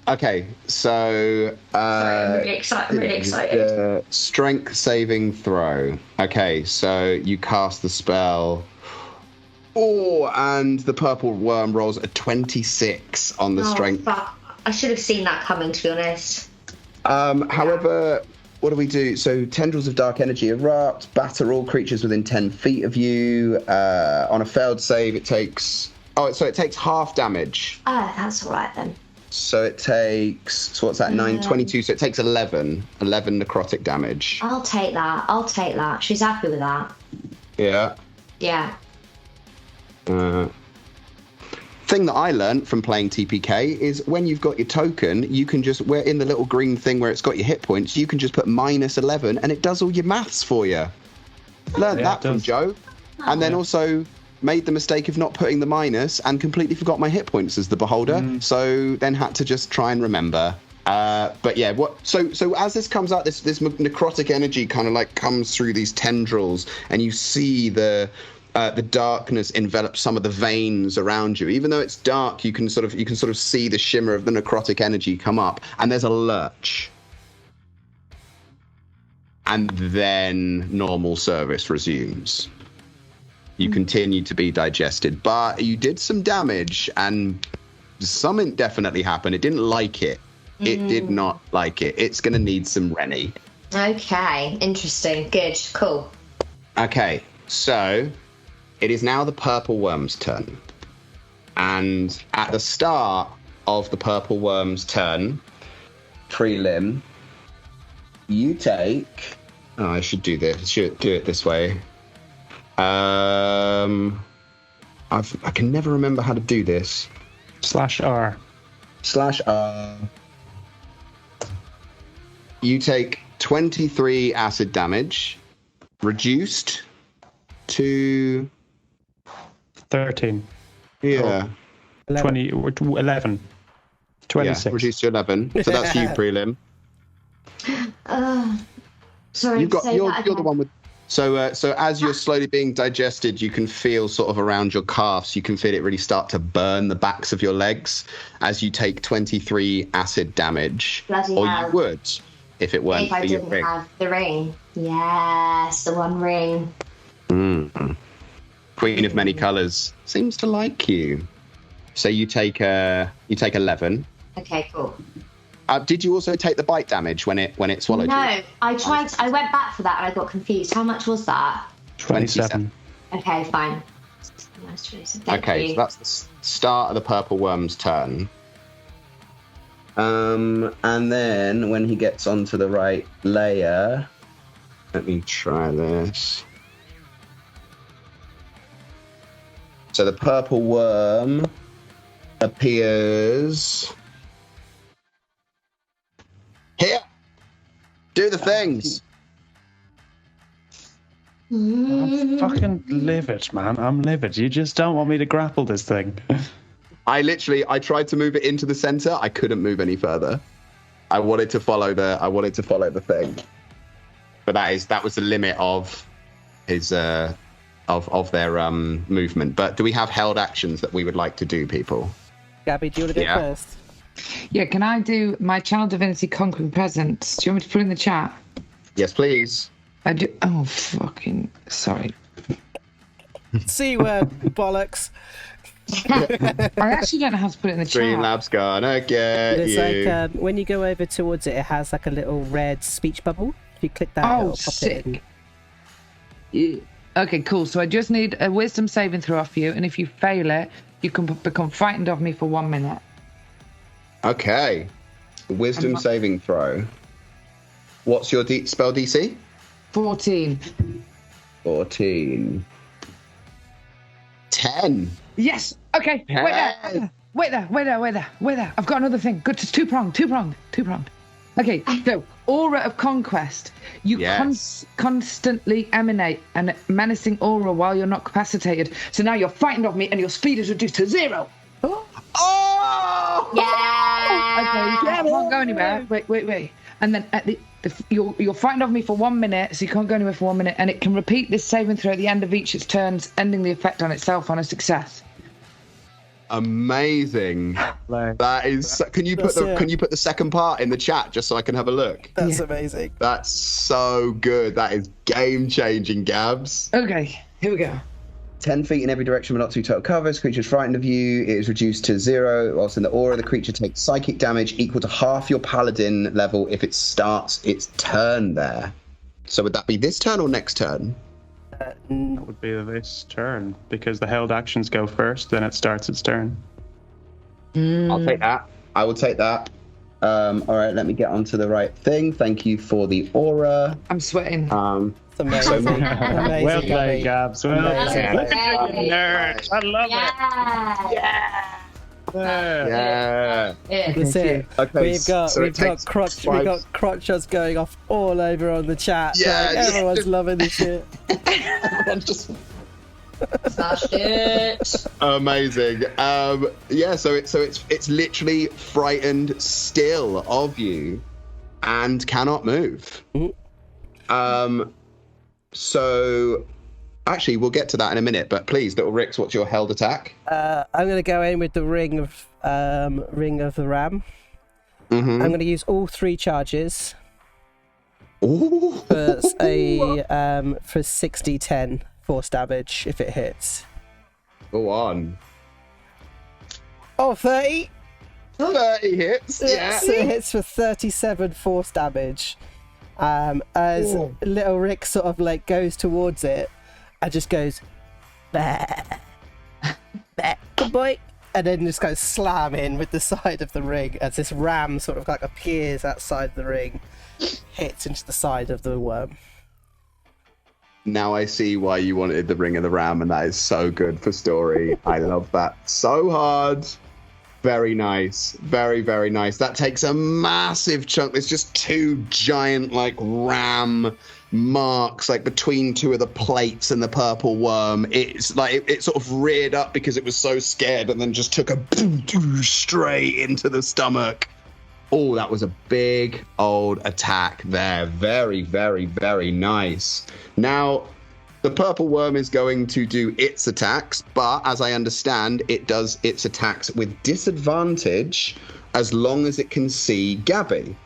S2: Okay, so...
S1: Sorry, I'm really excited.
S2: Strength saving throw. Okay, so you cast the spell. Oh, and the purple worm rolls a 26 on the strength.
S1: Fuck. I should have seen that coming, to be honest.
S2: However, what do we do? So tendrils of dark energy erupt, batter all creatures within 10 feet of you. On a failed save, it takes... Oh, so it takes half damage.
S1: Oh, that's all right, then.
S2: So it takes... So what's that? 9, 22. So it takes 11 necrotic damage.
S1: I'll take that. She's happy with that.
S2: Yeah.
S1: Yeah.
S2: Thing that I learned from playing TPK is when you've got your token, you can just, where in the little green thing where it's got your hit points, you can just put -11 and it does all your maths for you. Learned that from Joe. And then also made the mistake of not putting the minus and completely forgot my hit points as the beholder. So then had to just try and remember. But yeah, so as this comes out, this necrotic energy kind of like comes through these tendrils, and you see the darkness envelop some of the veins around you. Even though it's dark, you can sort of see the shimmer of the necrotic energy come up, and there's a lurch. And then normal service resumes. You continue to be digested, but you did some damage, and something definitely happened. It didn't like it. It did not like it. It's going to need some Rennie.
S1: Okay, interesting. Good, cool.
S2: Okay, so it is now the purple worm's turn. And at the start of the purple worm's turn, prelim, you take... Oh, I should do this. Should do it this way. I can never remember how to do this.
S5: /R.
S2: /R. You take 23 acid damage, reduced to
S5: 13.
S2: Yeah.
S5: 11. 26.
S2: Yeah, reduced to 11. So that's you, prelim.
S1: Sorry.
S2: You're the one with So as you're slowly being digested, you can feel sort of around your calves, you can feel it really start to burn the backs of your legs as you take 23 acid damage.
S1: Bloody
S2: or
S1: hell.
S2: you would if it weren't
S1: If I
S2: for your
S1: didn't
S2: ring.
S1: have the ring. Yes, the one ring.
S2: Queen of many colours seems to like you. So you take 11.
S1: Okay, cool.
S2: Did you also take the bite damage when it swallowed you?
S1: No, I went back for that and I got confused. How much was that?
S5: 27.
S1: Okay, fine. Thank
S2: Okay,
S1: you.
S2: so that's the start of the purple worm's turn. And then when he gets onto the right layer, let me try this. So the purple worm appears here. Do the things.
S5: I'm fucking livid, man. I'm livid. You just don't want me to grapple this thing.
S2: I tried to move it into the center. I couldn't move any further. I wanted to follow the thing. But that was the limit of his of their movement. But do we have held actions that we would like to do, people?
S4: Gabby, do you want to go first?
S3: Yeah, can I do my Child Divinity Conquering Presence? Do you want me to put it in the chat?
S2: Yes, please.
S3: I do. Oh, fucking. Sorry.
S4: C word, bollocks.
S3: I actually don't know how to put it in the chat.
S2: Streamlab's gonna get
S4: It's
S2: you.
S4: like when you go over towards it, it has like a little red speech bubble. If you click that,
S3: Oh,
S4: it'll pop it in.
S3: sick. Yeah. Okay, cool. So I just need a wisdom saving throw off you, and if you fail it, you can become frightened of me for 1 minute.
S2: Okay. Wisdom saving throw. What's your spell DC?
S3: 14.
S2: 14. 10.
S3: Yes. Okay. Wait there. I've got another thing. Good. It's two-pronged. Okay. So, aura of conquest. You
S2: Yes.
S3: constantly emanate a menacing aura while you're not capacitated. So now you're frightened of me and your speed is reduced to 0.
S2: Oh!
S1: Yeah.
S3: Okay, you can't go anywhere. Wait. And then at you're frightened of me for 1 minute, so you can't go anywhere for 1 minute, and it can repeat this saving throw at the end of each its turns, ending the effect on itself on a success.
S2: Amazing. That is. Can you put the second part in the chat just so I can have a look?
S4: That's amazing.
S2: That's so good. That is game changing, Gabs.
S3: Okay, here we go.
S2: 10 feet in every direction but not through total cover. If the creature is frightened of you, it is reduced to 0. Whilst in the aura, the creature takes psychic damage equal to half your paladin level if it starts its turn there. So would that be this turn or next turn?
S5: That would be this turn, because the held actions go first, then it starts its turn.
S2: I'll take that. I will take that. All right, let me get onto the right thing. Thank you for the aura.
S3: I'm sweating.
S4: It's amazing. Amazing,
S5: Well played,
S4: Gabby.
S5: Gabs. Well
S4: Amazing.
S5: played. Look at you, nerd. I love it.
S2: Yeah.
S4: That's it.
S2: Okay,
S4: We've got
S2: so it takes
S4: crotch
S2: five-
S4: crotch shots going off all over on the chat.
S2: Yeah,
S4: Like,
S2: yeah.
S4: everyone's loving this shit.
S2: Just
S1: Smashed it.
S2: amazing. So it's literally frightened still of you and cannot move. So actually we'll get to that in a minute, but please, little Rix, what's your held attack?
S4: I'm going to go in with the ring of the ram.
S2: Mm-hmm.
S4: I'm going to use all 3 charges
S2: Ooh.
S4: for for 60-10 force damage if it hits.
S2: Go on.
S4: Oh, 30.
S2: 30 hits. Yeah.
S4: So it hits for 37 force damage. As little Rick sort of like goes towards it and just goes, bah, bah, good boy, and then just goes slam in with the side of the ring as this ram sort of like appears outside the ring, hits into the side of the worm.
S2: Now I see why you wanted the Ring of the Ram, and that is so good for story. I love that so hard. Very nice. Very, very nice. That takes a massive chunk. There's just 2 giant, like, ram marks, like, between 2 of the plates and the purple worm. It's like, it sort of reared up because it was so scared and then just took a straight into the stomach. Oh, that was a big old attack there. Very, very, very nice. Now, the purple worm is going to do its attacks, but as I understand, it does its attacks with disadvantage as long as it can see Gabby.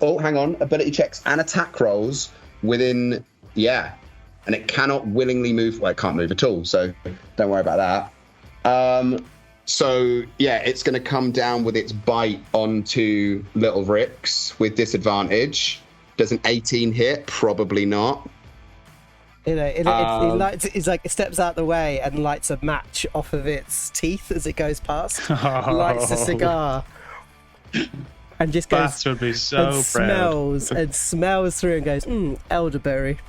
S2: Oh, hang on. Ability checks and attack rolls within... Yeah. And it cannot willingly move... Well, it can't move at all, so don't worry about that. So, yeah, it's going to come down with its bite onto Little Rix with disadvantage. Does an 18 hit? Probably not.
S4: You know, it steps out the way and lights a match off of its teeth as it goes past. Lights a cigar. And just goes...
S5: Bats would be so
S4: and
S5: proud.
S4: smells through and goes, elderberry.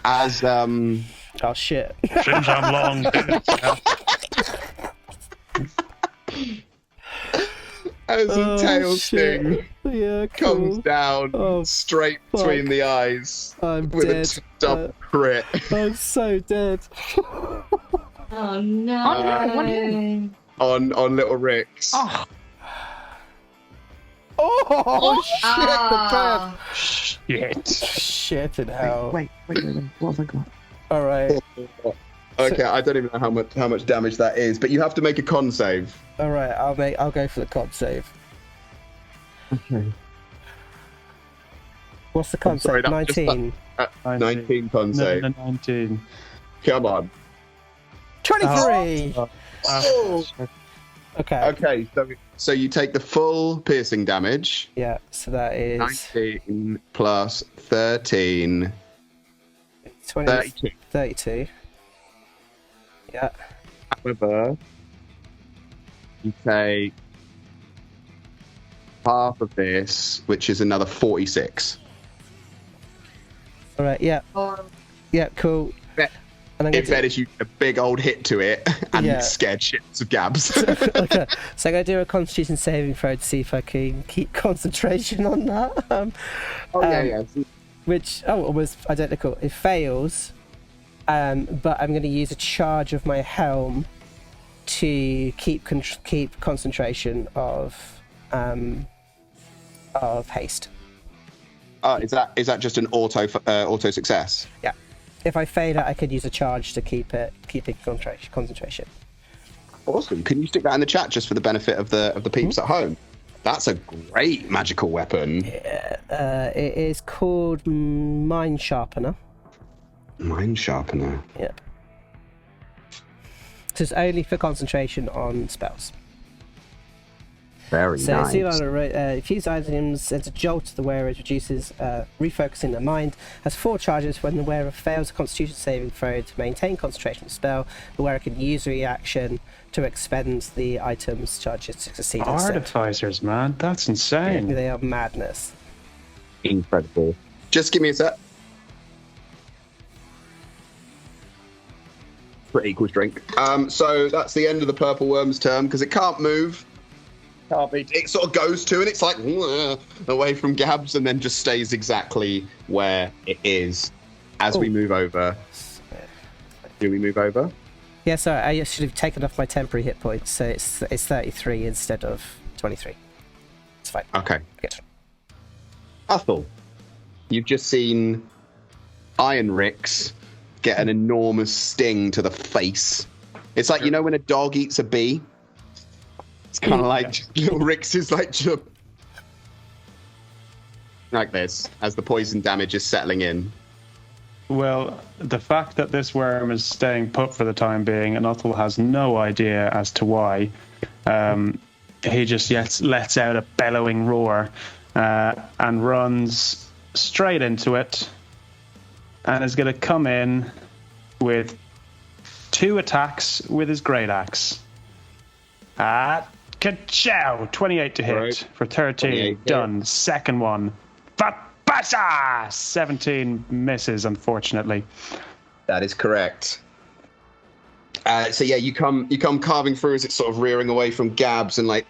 S2: As,
S4: Oh, shit.
S5: Since I'm long.
S2: as a tail sting
S4: Yeah,
S2: comes
S4: cool.
S2: down straight between the eyes
S4: I'm
S2: with
S4: dead.
S2: a double crit.
S4: I'm so dead.
S1: Oh no.
S2: on Little Rix.
S4: Oh, shit, the
S5: Shit.
S4: bed. Shit in hell.
S3: Wait. What have I got?
S4: All right.
S2: Okay, I don't even know how much damage that is, but you have to make a con save.
S4: All right, I'll go for the con save.
S3: Okay.
S4: What's the con
S2: sorry,
S4: save?
S2: that was just
S4: 19.
S2: 19 con save.
S5: No, 19.
S2: Come on.
S4: 23.
S2: Oh.
S4: Okay.
S2: Okay, so you take the full piercing damage.
S4: Yeah, so that is
S2: 19 plus 13.
S4: 32. 32. Yeah.
S2: However, you take half of this, which is another 46.
S4: All right. Yeah. Yeah. Cool.
S2: Bet.
S4: And I'm
S2: It bet is you a big old hit to it and
S4: Yeah.
S2: scared shits of Gabs.
S4: Okay. So I'm gonna do a Constitution saving throw to see if I can keep concentration on that.
S2: yeah.
S4: Which was identical. It fails, but I'm going to use a charge of my helm to keep concentration of haste.
S2: Is that just an auto success?
S4: Yeah. If I fail it, I could use a charge to keep it concentration.
S2: Awesome. Can you stick that in the chat just for the benefit of the peeps at home? That's a great magical weapon.
S4: It is called Mind Sharpener.
S2: Mind Sharpener.
S4: Yeah. So it's only for concentration on spells.
S2: Very nice.
S4: Fused items sends a jolt to the wearer. It reduces refocusing their mind. Has 4 charges. When the wearer fails a Constitution saving throw to maintain concentration on the spell, the wearer can use a reaction to expend the item's charges to succeed instead.
S5: Artificers, man. That's insane.
S4: They are madness.
S2: Incredible. Just give me a sec. For equals drink. So that's the end of the purple worm's turn because it can't move. It sort of goes to and it's like away from Gabs and then just stays exactly where it is as we move over. Do we move over?
S4: Yeah, sorry, I should have taken off my temporary hit points, so it's 33 instead of 23. It's fine.
S2: Okay.
S4: Good.
S2: Ethel, you've just seen Iron Rix get an enormous sting to the face. It's like, you know when a dog eats a bee? It's kind of like little Rix is like this as the poison damage is settling in.
S5: Well, the fact that this worm is staying put for the time being, and Ethel has no idea as to why, he just lets out a bellowing roar and runs straight into it and is going to come in with 2 attacks with his great axe. Ka-chow! 28 to hit
S2: right.
S5: for 13. Done. Second one. Basha! 17 misses, unfortunately.
S2: That is correct. So yeah, you come carving through as it's sort of rearing away from Gabs and like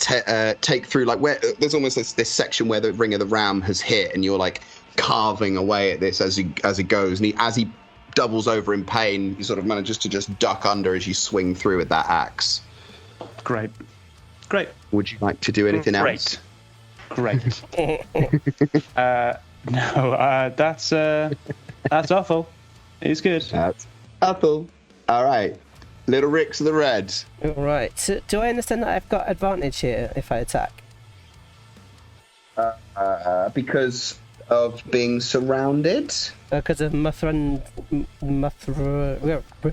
S2: take through like where there's almost this section where the ring of the ram has hit and you're like carving away at this as he goes and as he doubles over in pain, he sort of manages to just duck under as you swing through with that axe.
S5: Great. Great.
S2: Would you like to do anything else?
S5: Great. No, that's awful. It's good.
S2: That's Apple. All right. Little Rick's the red.
S4: All right. So, do I understand that I've got advantage here if I attack?
S2: Because of being surrounded.
S4: Because of we're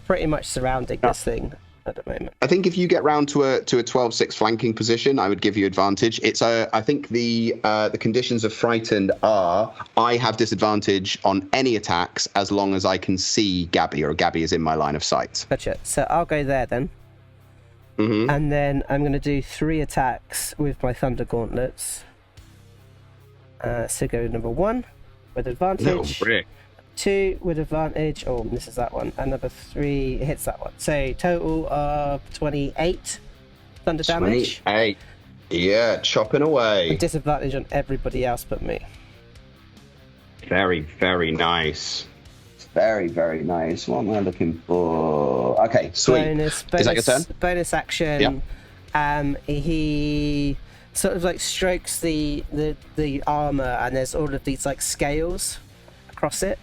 S4: pretty much surrounding this thing at the moment.
S2: I think if you get round to a 12-6 flanking position, I would give you advantage. It's I think the conditions of frightened are I have disadvantage on any attacks as long as I can see Gabby, or Gabby is in my line of sight.
S4: Gotcha. So I'll go there then.
S2: Mm-hmm.
S4: And then I'm going to do 3 attacks with my Thunder Gauntlets. So go number 1 with advantage.
S2: Little Rick.
S4: 2 with advantage. Oh, misses that one. And number 3 hits that one. So total of 28 thunder damage.
S2: 28. Yeah, chopping away.
S4: With disadvantage on everybody else but me.
S2: Very, very nice. Very, very nice. What am I looking for? Okay, sweet.
S4: Bonus,
S2: Is that your turn?
S4: Bonus action.
S2: Yeah.
S4: He sort of like strokes the armor, and there's all of these like scales across it.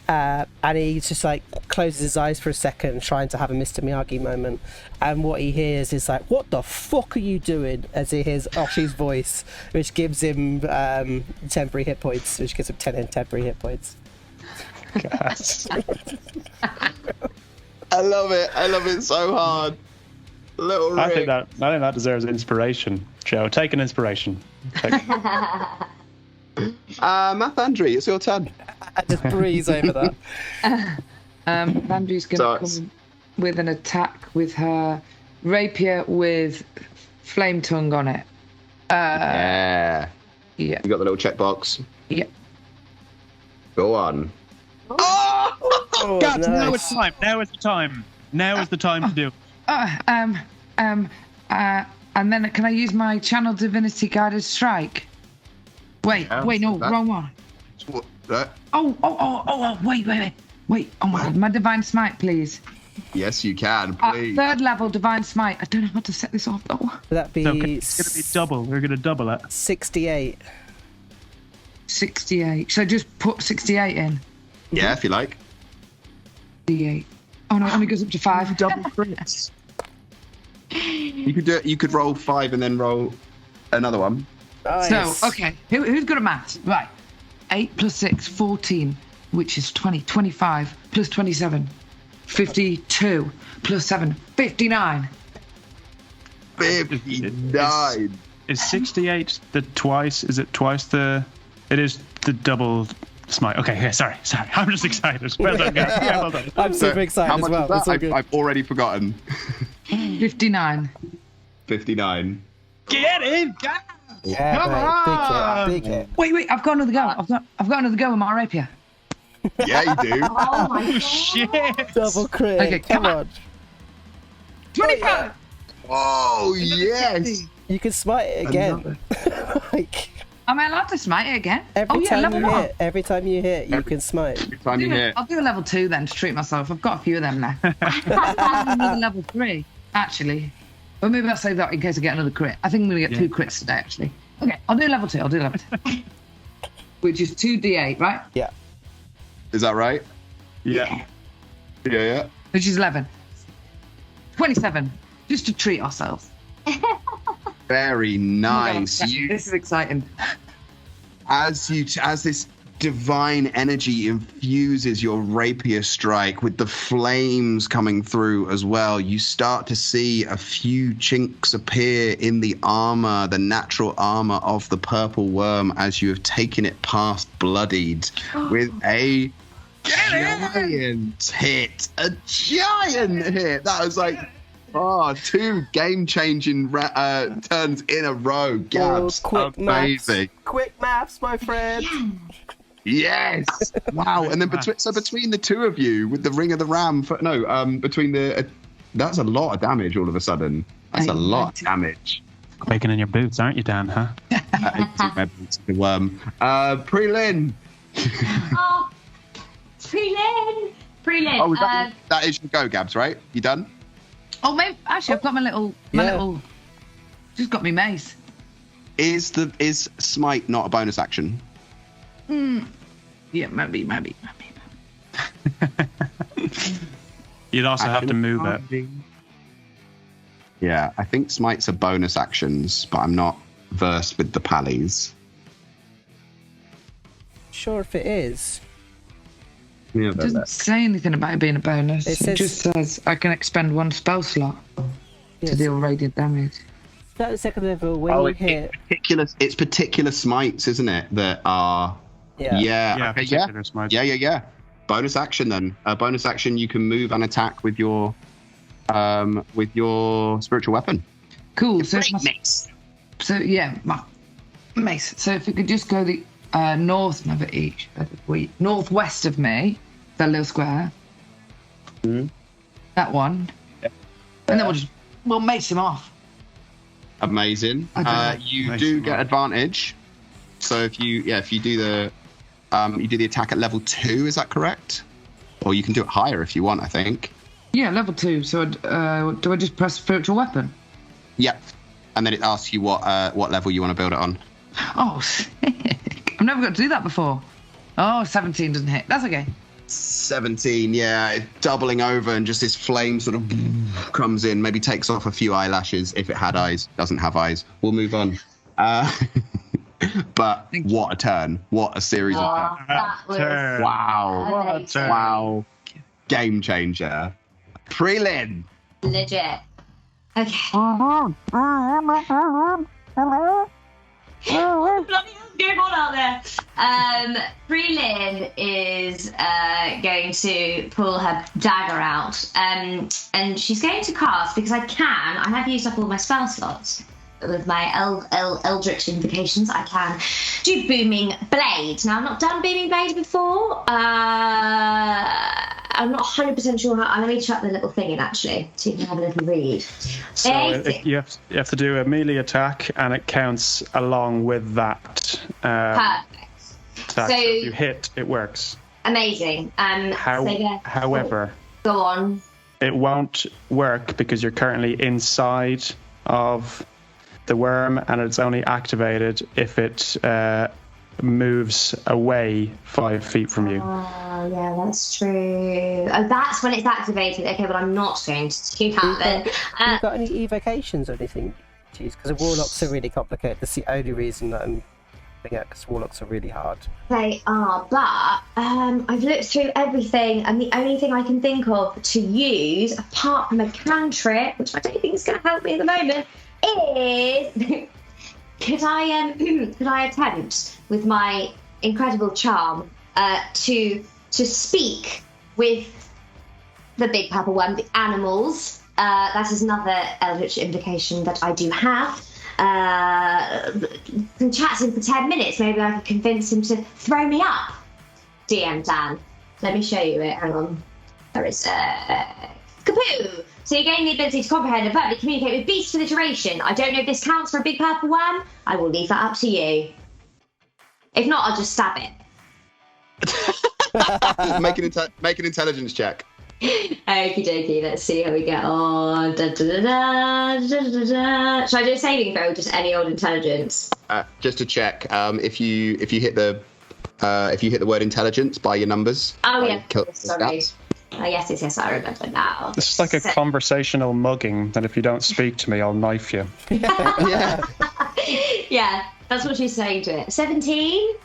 S4: And he just like closes his eyes for a second, trying to have a Mr. Miyagi moment. And what he hears is like, "What the fuck are you doing?" As he hears Oshi's voice, which gives him temporary hit points, which gives him 10 temporary hit points.
S2: I love it. I love it so hard. Little Rick.
S5: I think that deserves inspiration. Joe, take an inspiration.
S2: Math-Andrew, it's your turn.
S4: I just breeze over that.
S3: Andrew's going to come with an attack with her rapier with flame tongue on it.
S2: Yeah.
S3: Yeah.
S2: You got the little checkbox.
S3: Yeah.
S2: Go on.
S4: Oh,
S5: God,
S4: nice.
S5: now is the time. Now is the time. Now is the time to do it.
S3: And then can I use my channel divinity guided strike? Wait, no, wrong one.
S2: What?
S3: Wait, oh my god, my divine smite, please.
S2: Yes, you can, please.
S3: 3rd level divine smite. I don't know how to set this off though.
S4: Would that be?
S5: So it's going to be double. We're going to double it.
S4: 68.
S3: 68. So just put 68 in.
S2: Yeah, if you like.
S3: 68. Oh no, it only goes up to 5.
S2: Double crits. You could do it. You could roll 5 and then roll another one.
S4: Nice.
S3: So, okay, who's good at maths? Right. 8 plus 6, 14, which is 20, 25, plus 27, 52, plus 7, 59.
S2: 59.
S5: Is 68 the twice? Is it twice the? It is the double smite. Okay, yeah, sorry. I'm just excited. Well done, guys. Yeah, well done.
S4: I'm super excited
S2: How
S4: as
S2: much
S4: well.
S2: is that?
S4: It's all good.
S2: I've already forgotten.
S3: 59.
S2: 59.
S5: Get in!
S4: Yeah,
S5: Come on!
S4: Big hit.
S3: Wait, I've got another go. I've got another go with my rapier.
S2: Yeah, you do.
S1: Oh my god.
S5: Shit!
S4: Double crit.
S3: Okay,
S4: come
S3: come
S4: on.
S3: 25.
S2: Oh, yes.
S4: You can smite it again. Like,
S3: Am I allowed to smite it again?
S4: every time
S3: level
S4: you
S3: 1.
S4: hit, you can smite.
S2: Every time you hit.
S3: I'll do a level 2 then to treat myself. I've got a few of them left. I need a level 3, actually. But maybe I'll save that in case I get another crit. I think I'm going to get 2 crits today, actually. Okay, I'll do level 2. Which is 2d8, right?
S4: Yeah.
S2: Is that right?
S5: Yeah.
S2: Yeah.
S3: Which is 11. 27. Just to treat ourselves.
S2: Very nice.
S3: This is exciting.
S2: As this divine energy infuses your rapier strike with the flames coming through as well, you start to see a few chinks appear in the armor, the natural armor of the purple worm, as you have taken it past bloodied with a giant hit. A giant hit. That was like 2 game-changing turns in a row. Gabs, amazing.
S4: Quick maths, my friend.
S2: Yes. Wow. And then between the two of you with the ring of the ram, that's a lot of damage all of a sudden. That's a lot of damage.
S5: Quaking in your boots, aren't you, Dan? Huh?
S2: The worm. Pre-Lin.
S1: Oh, Pre-Lin.
S2: Oh, that is your go, Gabs, right? You done?
S3: Oh, maybe actually I've got my little Just got me mace.
S2: Is smite not a bonus action?
S3: Yeah, maybe.
S5: You'd also have to move it.
S2: Yeah, I think smites are bonus actions, but I'm not versed with the pallies.
S4: Sure if it is.
S2: Yeah,
S3: It doesn't say anything about it being a bonus.
S4: It
S3: It,
S4: says-
S3: just says I can expend 1 spell slot to
S4: Yes.
S3: deal radiant damage.
S4: That was second level when you hit.
S2: It's particular smites, isn't it? That are
S5: Yeah,
S2: okay,
S5: particular smites.
S2: yeah. Bonus action then. Bonus action. You can move and attack with your spiritual weapon.
S3: Cool.
S2: Great mace.
S3: My mace. So if we could just go the north of each, northwest of me, that little square. That one. And then we'll mace him off.
S2: Amazing. You
S5: Nice.
S2: do get advantage. So if you do the attack at level 2, is that correct? Or you can do it higher if you want, I think.
S3: Yeah, level 2. So do I just press spiritual weapon?
S2: Yep. And then it asks you what level you want to build it on.
S3: Oh, sick. I've never got to do that before. Oh, 17 doesn't hit. That's okay.
S2: 17, yeah, it's doubling over, and just this flame sort of comes in, maybe takes off a few eyelashes if it had eyes. Doesn't have eyes. We'll move on. But what a turn. What a series of turns.
S1: That was
S2: Wow. Wow. Game changer. Prelin.
S1: legit. Okay. Bloody hell's going on out there? Prelin is going to pull her dagger out, and she's going to cast, because I have used up all my spell slots with my eldritch invocations. I can do Booming Blade. Now, I've not done Booming Blade before. I'm not 100% sure how. Let me chuck the little thing in, actually, so you can have a little read.
S5: So you have to do a melee attack, and it counts along with that.
S1: Perfect.
S5: Attack.
S1: So-
S5: If you hit, it works.
S1: Amazing.
S5: However,
S1: Go on.
S5: it won't work because you're currently inside of the worm, and it's only activated if it moves away 5 feet from you.
S1: Oh, yeah, that's true. Oh, that's when it's activated. Okay, but I'm not going to do that then.
S4: Have you got any evocations or anything to use? Because warlocks are really complicated. That's the only reason that I'm doing it, because warlocks are really hard.
S1: They are, but I've looked through everything, and the only thing I can think of to use, apart from a cantrip, which I don't think is going to help me at the moment, is could I attempt with my incredible charm to speak with the big purple one, the animals. That is another eldritch invocation that I do have. Can chat to him for 10 minutes. Maybe I can convince him to throw me up. DM Dan, let me show you it. Hang on. There is Kapoo! So you gain the ability to comprehend and verbally communicate with beasts for the duration. I don't know if this counts for a big purple worm. I will leave that up to you. If not, I'll just stab it.
S2: Make an intelligence check.
S1: Okie dokie, let's see how we get on. Da, da, da, da, da, da, da. Should I do a saving throw or just any old intelligence?
S2: Just to check, if you hit the word intelligence by your numbers.
S1: Oh,
S2: by
S1: yeah. Sorry.
S2: stats.
S1: Oh, yes, I remember now.
S5: This is like a conversational mugging that if you don't speak to me, I'll knife you.
S2: Yeah.
S1: Yeah, that's what she's saying to it. 17?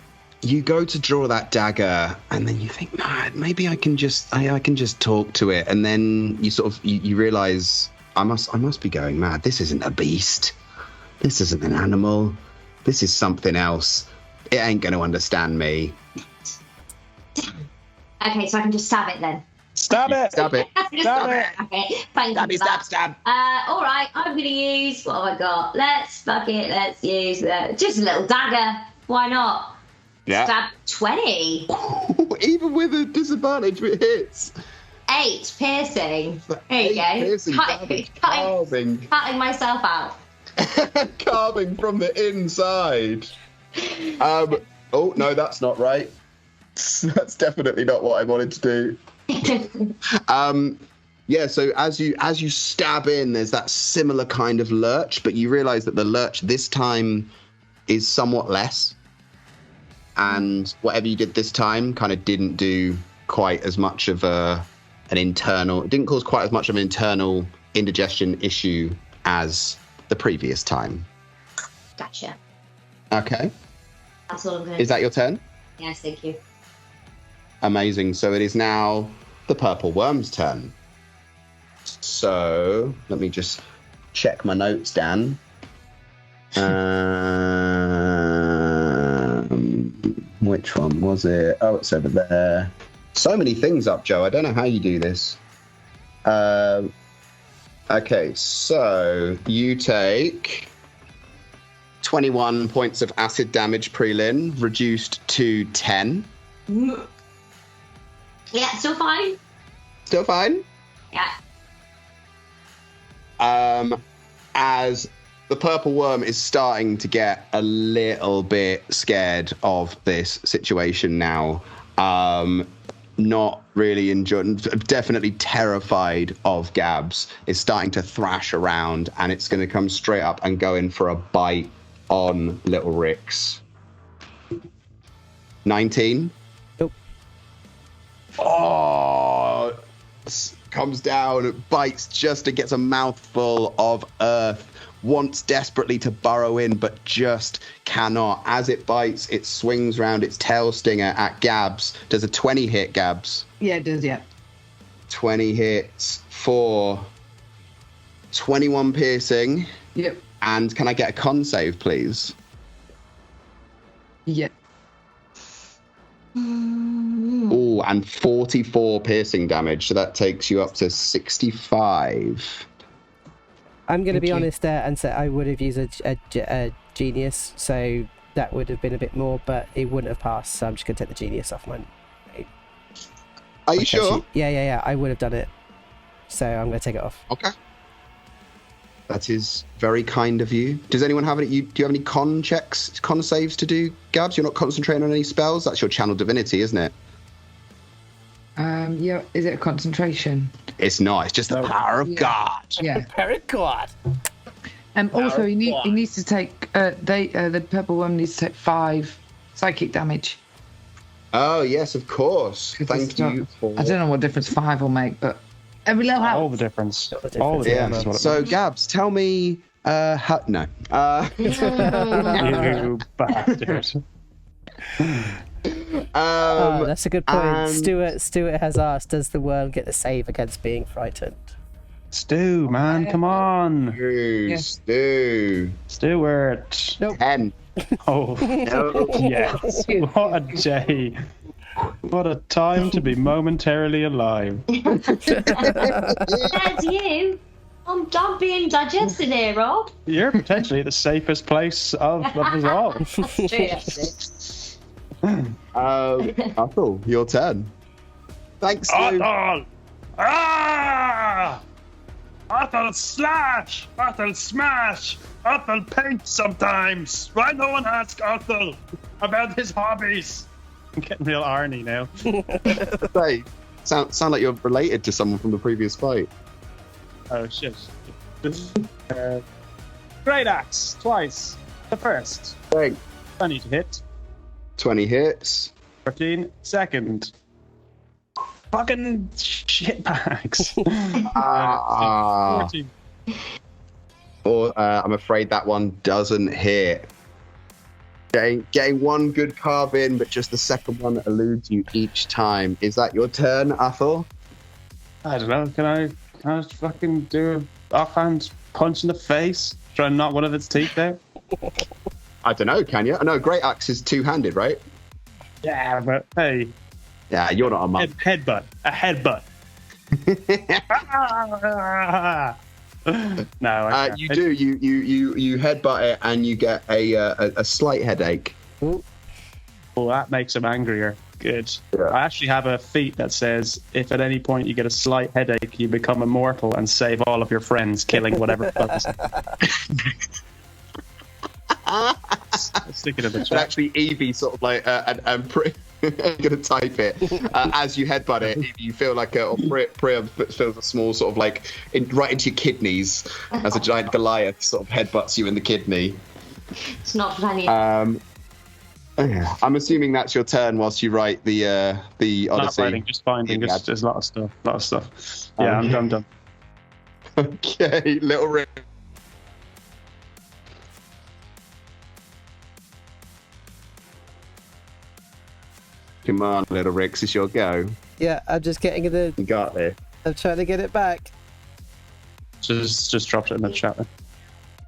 S2: You go to draw that dagger, and then you think, nah, maybe I can just talk to it, and then you sort of you realise I must be going mad. This isn't a beast. This isn't an animal. This is something else. It ain't going to understand me.
S1: Okay, so I can just stab it then.
S5: Stab it!
S2: Stab it.
S1: Just
S5: Stab
S1: it. Okay, thank you. For that.
S2: Stab.
S1: All right, I'm going to use what have I got? Let's use just a little dagger. Why not?
S2: Yeah.
S1: Stab 20.
S2: Even with a disadvantage, it hits.
S1: 8 piercing. There you go.
S2: Piercing,
S1: Cutting myself out.
S2: carving from the inside. Oh no, that's not right. That's definitely not what I wanted to do. Yeah, so as you stab in, there's that similar kind of lurch, but you realise that the lurch this time is somewhat less. And whatever you did this time kind of didn't do quite as much of it didn't cause quite as much of an internal indigestion issue as the previous time.
S1: Gotcha.
S2: Okay.
S1: That's all I'm going to
S2: Is that your turn?
S1: Yes, thank you.
S2: Amazing. So it is now the purple worm's turn. So let me just check my notes, Dan. Which one was it? Oh, it's over there. So many things up, Joe. I don't know how you do this. Okay, so you take 21 points of acid damage, Prelin, reduced to 10.
S1: Yeah, still fine.
S2: Still fine?
S1: Yeah.
S2: As the purple worm is starting to get a little bit scared of this situation now. Not really enjoying, definitely terrified of Gabs, is starting to thrash around, and it's going to come straight up and go in for a bite on Little Rix. 19?
S4: Nope.
S2: Oh, comes down, bites just, it gets a mouthful of earth, wants desperately to burrow in, but just cannot. As it bites, it swings round its tail stinger at Gabs. Does a 20 hit, Gabs?
S3: Yeah, it does, yeah.
S2: 20 hits for 21 piercing.
S3: Yep.
S2: And can I get a con save, please?
S3: Yeah.
S2: Oh, and 44 piercing damage. So that takes you up to 65.
S4: I'm going to be
S3: you.
S4: honest there and say I would have used a genius, so that would have been a bit more, but it wouldn't have passed, so I'm just going to take the genius off mine.
S2: Are you sure?
S4: Yeah, I would have done it, so I'm going to take it off.
S2: Okay. That is very kind of you. Does anyone have any? Do you have any con saves to do, Gabs? You're not concentrating on any spells? That's your channel divinity, isn't it?
S3: Yeah, is it a concentration?
S2: It's not. It's just the power of God.
S3: Yeah.
S4: Very good.
S3: Also, he needs to take. The purple one needs to take 5 psychic damage.
S2: Oh yes, of course.
S3: 'Cause
S2: Thank you.
S3: I don't know what difference 5 will make, but every little helps.
S5: All the difference.
S4: All the
S2: Yeah.
S5: difference is what it
S2: So
S5: means.
S2: Gabs, tell me. No.
S5: You bastard.
S4: Oh, that's a good point.
S2: and-
S4: Stuart has asked, does the worm get the save against being frightened?
S5: Stu, man, come on.
S2: Stu.
S5: Stuart.
S2: 10.
S5: Oh, yes. What a day. What a time to be momentarily alive.
S1: That's you. I'm being digested here, Rob.
S5: You're potentially the safest place of us all.
S1: That's true.
S2: Athel, your turn. Thanks, Stu.
S5: Athel! Ah! Athel slash! Athel smash! Athel paint sometimes! Why no one ask Athel about his hobbies? I'm getting real Arnie now.
S2: Say, sound like you're related to someone from the previous fight.
S5: Oh shit. Great axe, twice. The first.
S2: Thanks.
S5: 20 to hit.
S2: 20 hits.
S5: 13. Second. Fucking shitbags. 14.
S2: I'm afraid that one doesn't hit. Getting one good carve in, but just the second one eludes you each time. Is that your turn, Athel?
S5: I don't know. Can I fucking do an offhand punch in the face? Try and knock one of its teeth out?
S2: I don't know, can you? No, Great Axe is two-handed, right?
S5: Yeah, but hey.
S2: Yeah, you're not a monk.
S5: Headbutt. A headbutt. No, I can't.
S2: You do. You headbutt it, and you get a slight headache.
S5: Oh, that makes him angrier. Good.
S2: Yeah.
S5: I actually have a feat that says if at any point you get a slight headache, you become immortal and save all of your friends, killing whatever. Stick it in the
S2: But
S5: chat.
S2: actually, Evie sort of like, I'm going to type it. As you headbutt it, Evie, you feel like Priam feels a small sort of like, right into your kidneys as a giant Goliath sort of headbutts you in the kidney.
S1: It's not what I need.
S2: I'm assuming that's your turn whilst you write the
S5: Not
S2: Odyssey.
S5: writing, just finding. There's a lot of stuff. Yeah, I'm done.
S2: Okay, Little Rick. Come on, Little Ricks, it's your go.
S4: Yeah, I'm just getting the.
S2: You got this.
S4: I'm trying to get it back.
S5: Just dropped it in the chat. Then.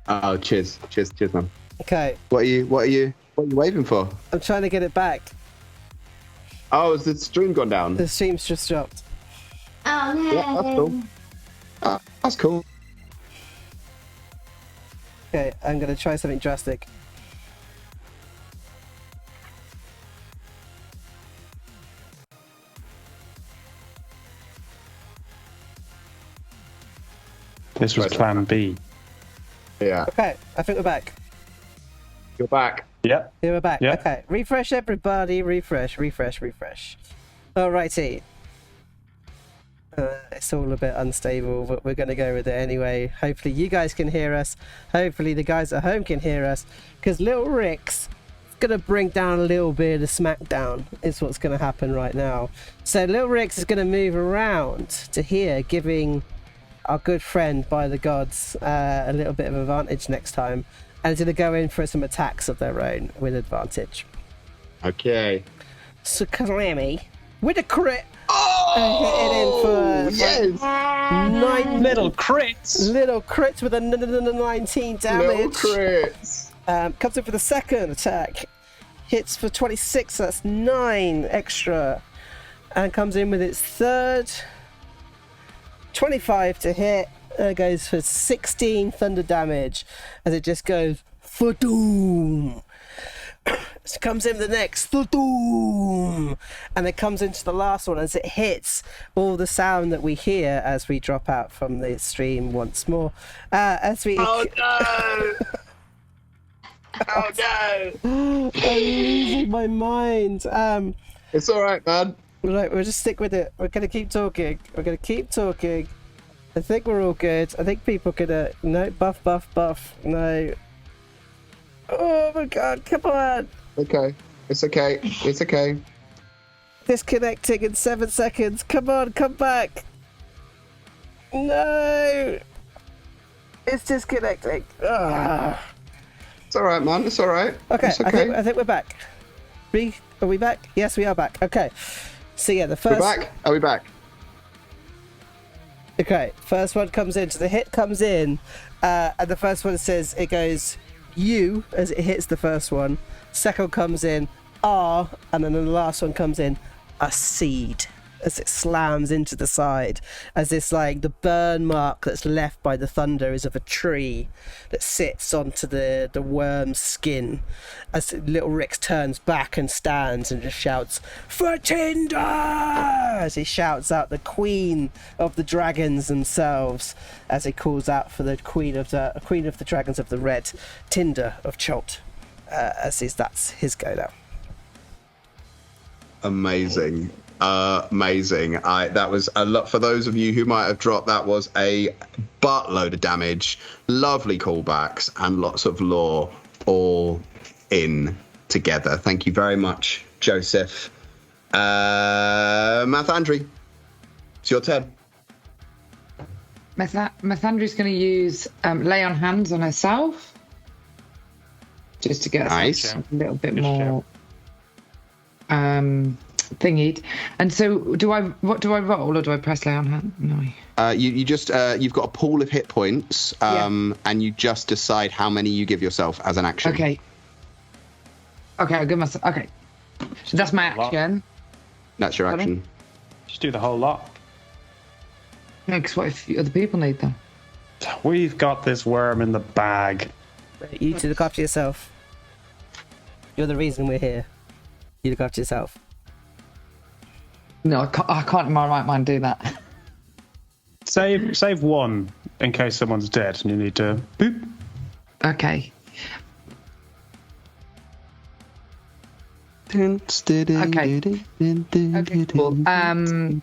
S2: Oh, cheers, man.
S4: Okay,
S2: What are you waving for?
S4: I'm trying to get it back.
S2: Oh, has the stream gone down?
S4: The stream's just dropped.
S1: Oh no.
S2: Yeah, that's cool. That's cool.
S4: Okay, I'm gonna try something drastic.
S5: This was Plan B.
S2: Yeah,
S4: Okay, I think we're back.
S2: you're back.
S5: Yep.
S4: Yeah, we're back.
S5: Yeah.
S4: Okay, refresh everybody. Refresh. Alrighty. It's all a bit unstable, but we're going to go with it anyway. Hopefully you guys can hear us. Hopefully the guys at home can hear us. Because Little Rick's going to bring down a little bit of smackdown is what's going to happen right now. So Little Rick's is going to move around to here, giving our good friend by the gods a little bit of advantage next time. And it's going to go in for some attacks of their own with advantage.
S2: Okay.
S4: So Kalami with a crit.
S2: Oh,
S4: Hit it in for
S2: yes.
S4: 9
S5: Little crits.
S4: little crits with a 19
S2: Little
S4: damage.
S2: crits.
S4: Comes in for the second attack. Hits for 26, that's 9 extra. And comes in with its third. 25 to hit. Goes for 16 thunder damage. As it just goes, Fadoom. So comes in the next, Fadoom. And it comes into the last one as it hits all the sound that we hear as we drop out from the stream once more. As we.
S2: Oh no! Oh no!
S4: I'm losing my mind.
S2: It's all right, man.
S4: Right, we'll just stick with it. We're gonna keep talking. I think we're all good. I think people could. No, buff. No. Oh my god! Come on.
S2: Okay. It's okay.
S4: Disconnecting in 7 seconds. Come on, come back. No. It's disconnecting. Ah.
S2: It's all right, man. It's all right.
S4: Okay,
S2: It's okay.
S4: I think we're back. Are we back? Yes, we are back. Okay. So yeah, the first.
S2: We're back. Are we back?
S4: Okay, first one comes in. So the hit comes in, and the first one says it goes U as it hits the first one. Second comes in R, and then the last one comes in a seed as it slams into the side. As this like the burn mark that's left by the thunder is of a tree that sits onto the worm's skin. As Little Rix turns back and stands and just shouts, "Fatinda!" as he shouts out the queen of the dragons themselves, as he calls out for the queen of the dragons of the red, Tinder of Cholt. That's his go now.
S2: Amazing. That was a lot for those of you who might have dropped. That was a buttload of damage, lovely callbacks, and lots of lore all in together. Thank you very much, Joseph. Mathandri, it's your turn.
S3: Mathandri's going to use lay on hands on herself, just to get us a little bit more thingied. And so, what do I roll, or do I press lay on hand? No.
S2: You just you've got a pool of hit points, and you just decide how many you give yourself as an action.
S3: Okay, I'll give myself. Okay, so that's my action.
S2: That's your action.
S5: Just do the whole lot.
S3: No, because what if other people need them?
S5: We've got this worm in the bag.
S4: You two look after yourself. You're the reason we're here. You look after yourself.
S3: No, I can't in my right mind do that.
S5: Save one in case someone's dead and you need to boop.
S3: Okay. Okay, cool. And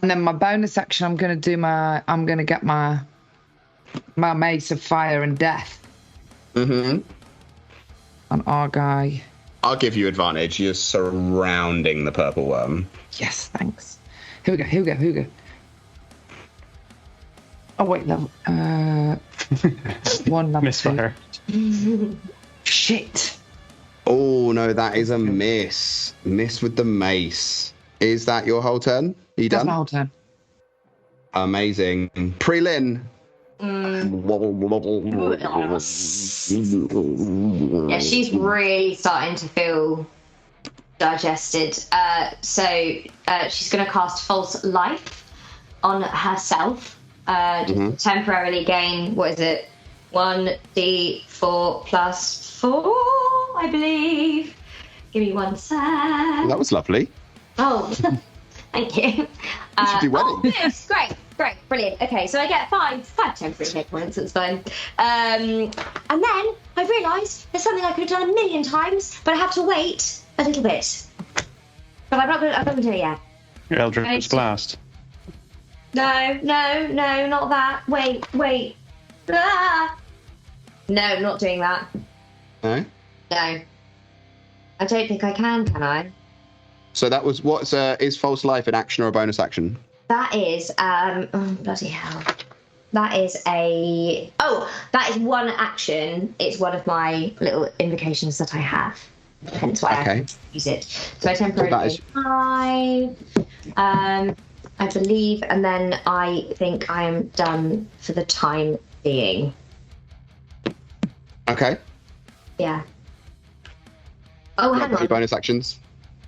S3: then my bonus action, I'm gonna get my mace of fire and death.
S2: Mm-hmm.
S3: On our guy.
S2: I'll give you advantage. You're surrounding the purple worm.
S3: Yes, thanks. Here we go. Oh wait, level. One level.
S5: Misfire.
S3: Shit.
S2: Oh no, that is a miss. Miss with the mace. Is that your whole turn? Are you
S3: That's
S2: done?
S3: my whole turn.
S2: Amazing. Pre-Lin.
S1: Yeah, she's really starting to feel digested. So she's going to cast False Life on herself. Temporarily gain, what is it? 1d4 plus 4, I believe. Give me one sec.
S2: That was lovely.
S1: Oh, thank you.
S2: You should do wedding.
S1: Oh, yes, great, brilliant. Okay, so I get five temporary hit points. That's fine. And then I realised there's something I could have done a million times, but I have to wait a little bit. But I'm not going to do it yet.
S5: Eldritch Blast.
S1: No, not that. Wait. Ah! No, I'm not doing that.
S2: No?
S1: No. I don't think I can I?
S2: So that was is false life an action or a bonus action?
S1: That is, oh, bloody hell. That is one action. It's one of my little invocations that I have. Hence why I can use it. So I temporarily get 5, I believe, and then I think I am done for the time being.
S2: Okay.
S1: Yeah. Oh, hang on.
S2: Any bonus actions?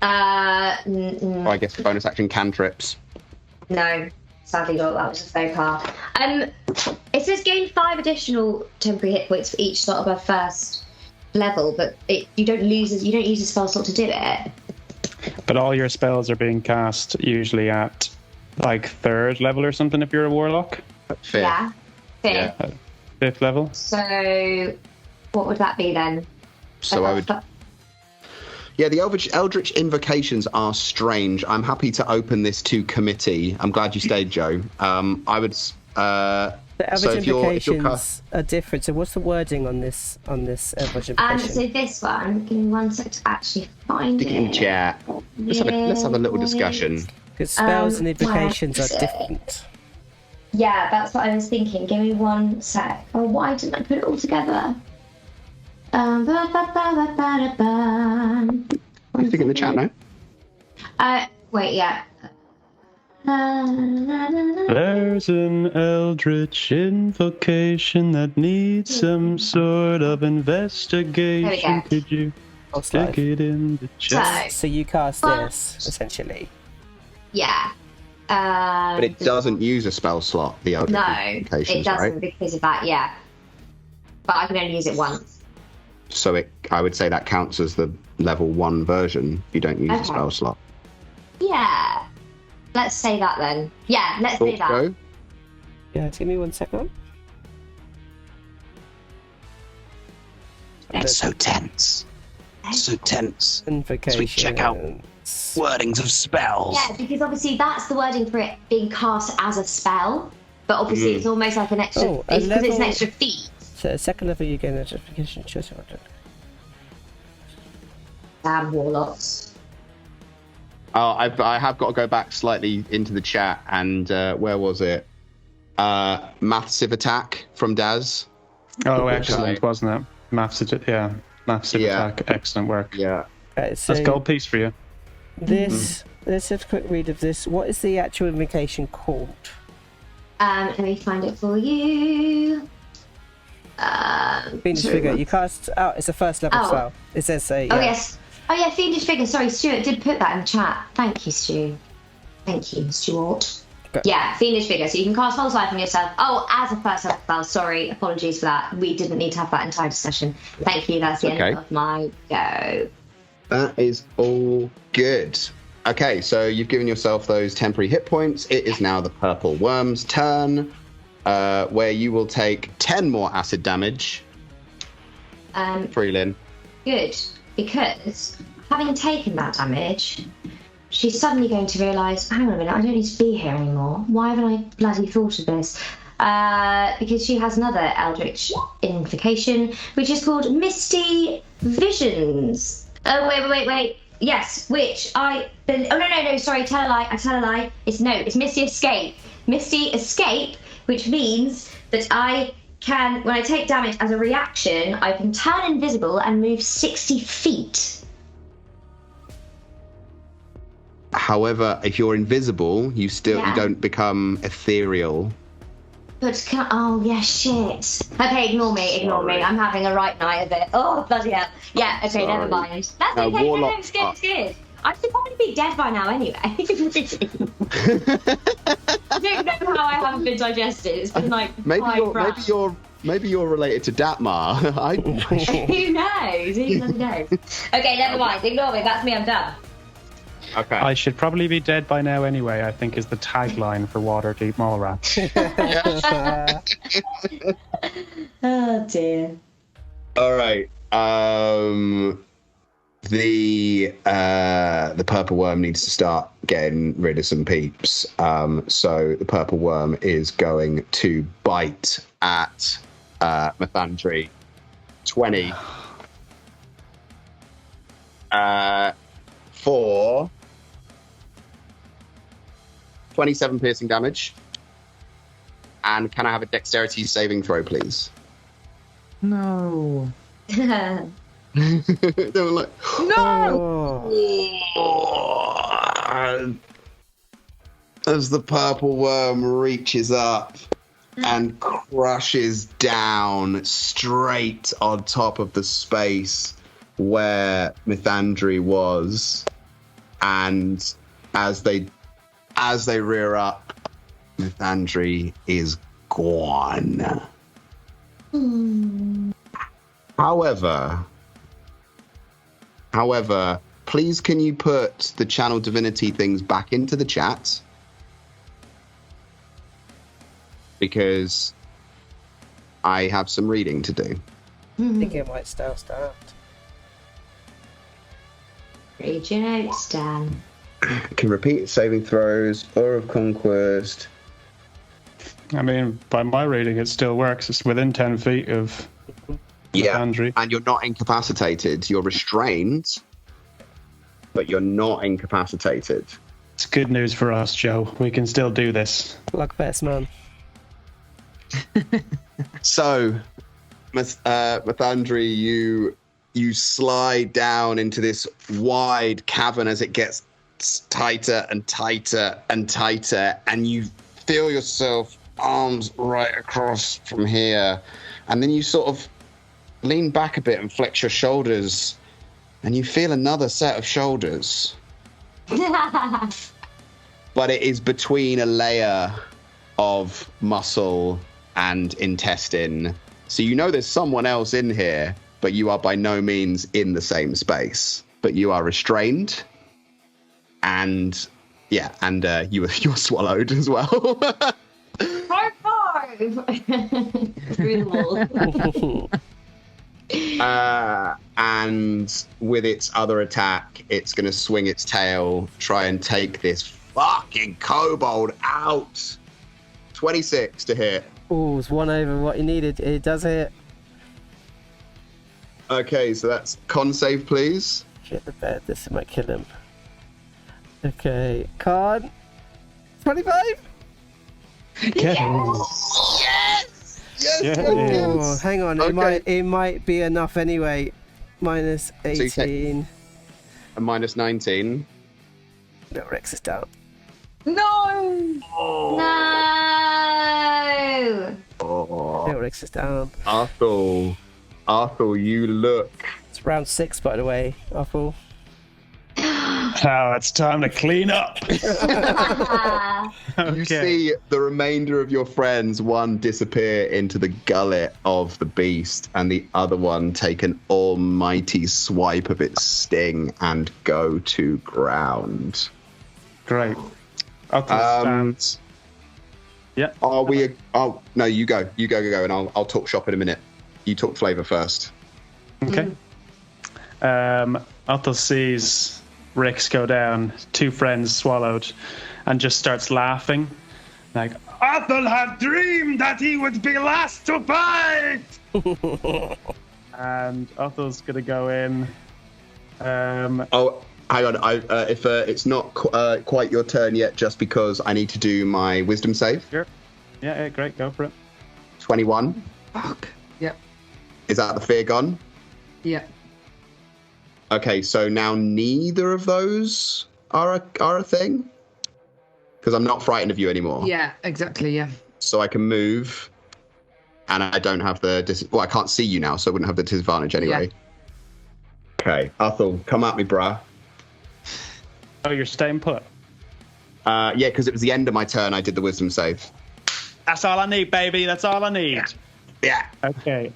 S2: I guess bonus action cantrips.
S1: No, sadly not. That was just very far. It says gain 5 additional temporary hit points for each slot above first level, but you don't use a spell slot to do it.
S5: But all your spells are being cast usually at like 3rd level or something if you're a warlock.
S2: 5th.
S1: Yeah, 5th.
S2: Yeah.
S5: 5th level.
S1: So, what would that be then?
S2: So I would. Yeah, the Eldritch invocations are strange. I'm happy to open this to committee. I'm glad you stayed, Joe. I would.
S4: The Eldritch invocations are different. So what's the wording on this Eldritch invocation?
S1: So this one, give me one sec to actually find
S2: Stick it in the chat. Let's have a little discussion.
S4: Because spells and invocations are different.
S1: Yeah, that's what I was thinking. Give me one sec. Oh, why didn't I put it all together?
S2: Stick it in the chat now.
S1: Wait, yeah.
S5: There's an eldritch invocation that needs some sort of investigation. Could you stick it in the chat?
S4: So you cast this, essentially.
S1: Yeah.
S2: But it doesn't use a spell slot, the Eldritch invocations,
S1: it doesn't
S2: right?
S1: because of that, yeah. But I can only use it once.
S2: So I would say that counts as the level 1 version. You don't use a spell slot.
S1: Yeah. Let's say that then. Yeah, let's say that.
S2: Go?
S4: Yeah, give me 1 second.
S6: It's so tense. So tense.
S4: Invocation.
S6: As we check out wordings of spells.
S1: Yeah, because obviously that's the wording for it being cast as a spell. But obviously it's almost like an extra... it's because it's an extra feat.
S4: So second level you gain identification. Choose your object.
S1: Damn warlocks.
S2: Oh, I have got to go back slightly into the chat, and where was it? Massive attack from Daz.
S5: Oh, excellent, wasn't it? Massive attack. Excellent work.
S2: Yeah.
S4: Okay, so
S5: That's gold piece for you.
S4: This. Let's have a quick read of this. What is the actual invocation called?
S1: Let me find it for you.
S4: Fiendish Figure. You cast out. It's a first level spell. It says so. Yeah.
S1: Oh yes. Oh yeah, Fiendish Figure. Sorry, Stuart did put that in the chat. Thank you, Stu. Thank you, Stuart.
S4: Okay.
S1: Yeah, Fiendish Figure. So you can cast False Life on yourself. Oh, as a first level spell. Sorry, apologies for that. We didn't need to have that entire session. Thank you. That's the end of my go.
S2: That is all good. Okay, so you've given yourself those temporary hit points. It is now the purple worm's turn, where you will take 10 more acid damage. Freelin.
S1: good, because having taken that damage, she's suddenly going to realise, hang on a minute, I don't need to be here anymore. Why haven't I bloody thought of this? Because she has another eldritch invocation, which is called Misty Visions. Oh, wait. Yes, which I... Oh, no, sorry, tell a lie. It's Misty Escape. Misty Escape, which means that I can, when I take damage as a reaction, I can turn invisible and move 60 feet.
S2: However, if you're invisible, you don't become ethereal.
S1: But oh yeah, shit. Okay, ignore me. I'm having a right night of it. Oh, bloody hell. Yeah, okay, never mind. That's okay, no, it's good. I should probably be dead by now anyway. I don't know how I haven't been digested. It's been like
S2: maybe you're related to Datmar.
S1: Who knows? Who bloody knows? Okay, never mind. Ignore me. That's me. I'm done.
S2: Okay.
S5: I should probably be dead by now anyway, I think is the tagline for Waterdeep Mallrats.
S1: Oh dear.
S2: All right. The purple worm needs to start getting rid of some peeps. So the purple worm is going to bite at Mathandri. 20. For 27 piercing damage. And can I have a dexterity saving throw, please?
S3: No.
S2: They were like,
S3: No!
S2: As the purple worm reaches up and crushes down straight on top of the space where Mathandri was, and as they rear up, Mathandri is gone. However, please can you put the channel divinity things back into the chat? Because I have some reading to do.
S4: I think it might still start.
S1: Read your notes, Dan.
S2: Can repeat saving throws, Aura of Conquest.
S5: I mean, by my reading, it still works. It's within 10 feet of Mathandri.
S2: And you're not incapacitated. You're restrained, but you're not incapacitated.
S5: It's good news for us, Joe. We can still do this.
S4: Luck best, man.
S2: So, Mathandri, you slide down into this wide cavern as it gets tighter and tighter and tighter, and you feel yourself arms right across from here, and then you sort of lean back a bit and flex your shoulders, and you feel another set of shoulders. But it is between a layer of muscle and intestine. So you know there's someone else in here, but you are by no means in the same space. But you are restrained, and you're swallowed as well.
S1: High five! Through the wall.
S2: And with its other attack, it's going to swing its tail, try and take this fucking kobold out. 26 to hit.
S4: Ooh, it's one over what you needed. It does hit.
S2: Okay, so that's con save, please.
S4: Shit the bed. This might kill him. Okay, con. 25.
S5: Yes!
S4: Oh, hang on.
S2: Okay.
S4: It might be enough anyway. Minus 18.
S2: A minus 19.
S4: No, Rex is down.
S3: No!
S1: No!
S2: Oh.
S4: No, Rex is down.
S2: Arthur, you look.
S4: It's round 6, by the way, Arthur.
S5: Now it's time to clean up.
S2: You see the remainder of your friends, one disappear into the gullet of the beast, and the other one take an almighty swipe of its sting and go to ground.
S5: Great. Okay, stand. Yeah.
S2: Are we? Oh no, you go, and I'll talk shop in a minute. You talk flavor first.
S5: Okay. Othel sees Rix go down, 2 friends swallowed, and just starts laughing. Like, Othel had dreamed that he would be last to fight! And Othel's going to go in.
S2: Oh, hang on. If it's not quite your turn yet, just because I need to do my wisdom save.
S5: Sure. Yeah, great. Go for it.
S2: 21.
S3: Fuck. Yep.
S2: Is that the fear gone?
S3: Yep.
S2: Okay, so now neither of those are a thing? Because I'm not frightened of you anymore.
S3: Yeah, exactly, yeah.
S2: So I can move, and I don't have the... Well, I can't see you now, so I wouldn't have the disadvantage anyway.
S3: Yeah.
S2: Okay, Athel, come at me, bruh.
S5: Oh, you're staying put?
S2: Yeah, because it was the end of my turn I did the wisdom save.
S5: That's all I need, baby. That's all I need.
S2: Yeah.
S5: Okay.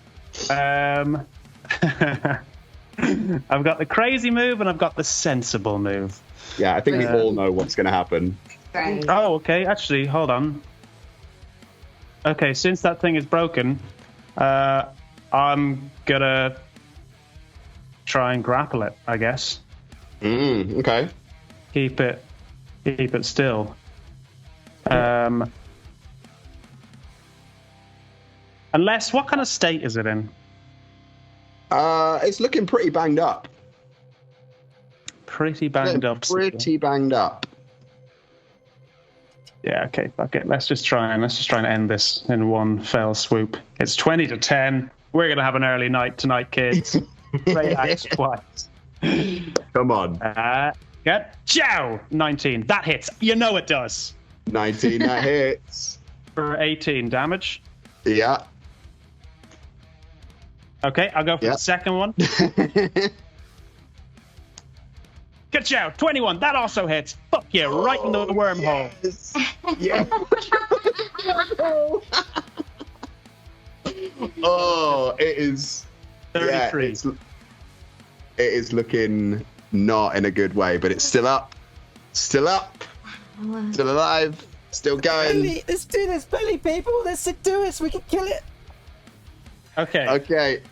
S5: I've got the crazy move and I've got the sensible move.
S2: Yeah, I think we all know what's going to happen.
S1: Right.
S5: Oh, okay. Actually, hold on. Okay, since that thing is broken, I'm gonna try and grapple it, I guess.
S2: Okay.
S5: Keep it still. Unless, what kind of state is it in?
S2: It's looking pretty banged up.
S5: Pretty banged up.
S2: Pretty banged up.
S5: Yeah, okay, fuck it. Let's just try and end this in one fell swoop. It's 20-10. We're gonna have an early night tonight, kids. Great axe twice.
S2: Come on.
S5: Good. Ciao! 19. That hits. You know it does.
S2: 19, that hits.
S5: For 18 damage.
S2: Yeah.
S5: Okay, I'll go for the second one. Good shout. 21. That also hits. Fuck you, right in the wormhole.
S2: Yes. Oh, it is.
S5: 33.
S2: Yeah, it is looking not in a good way, but it's still up. Still up. Still alive. Still going.
S4: Belly, let's do this, belly people. Let's do this. We can kill it.
S5: Okay.
S2: Okay.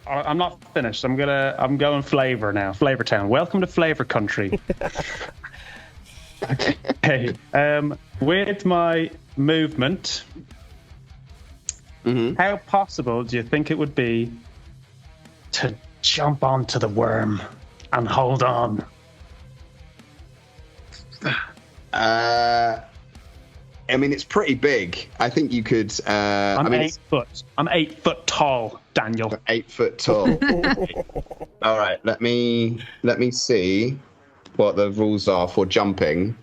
S5: I'm not finished. I'm going flavor now. Flavor Town. Welcome to Flavor Country. Okay. With my movement, how possible do you think it would be to jump onto the worm and hold on?
S2: I mean, it's pretty big. I think you could.
S5: I'm 8 foot. I'm 8 foot tall, Daniel.
S2: 8 foot tall. All right. Let me see what the rules are for jumping,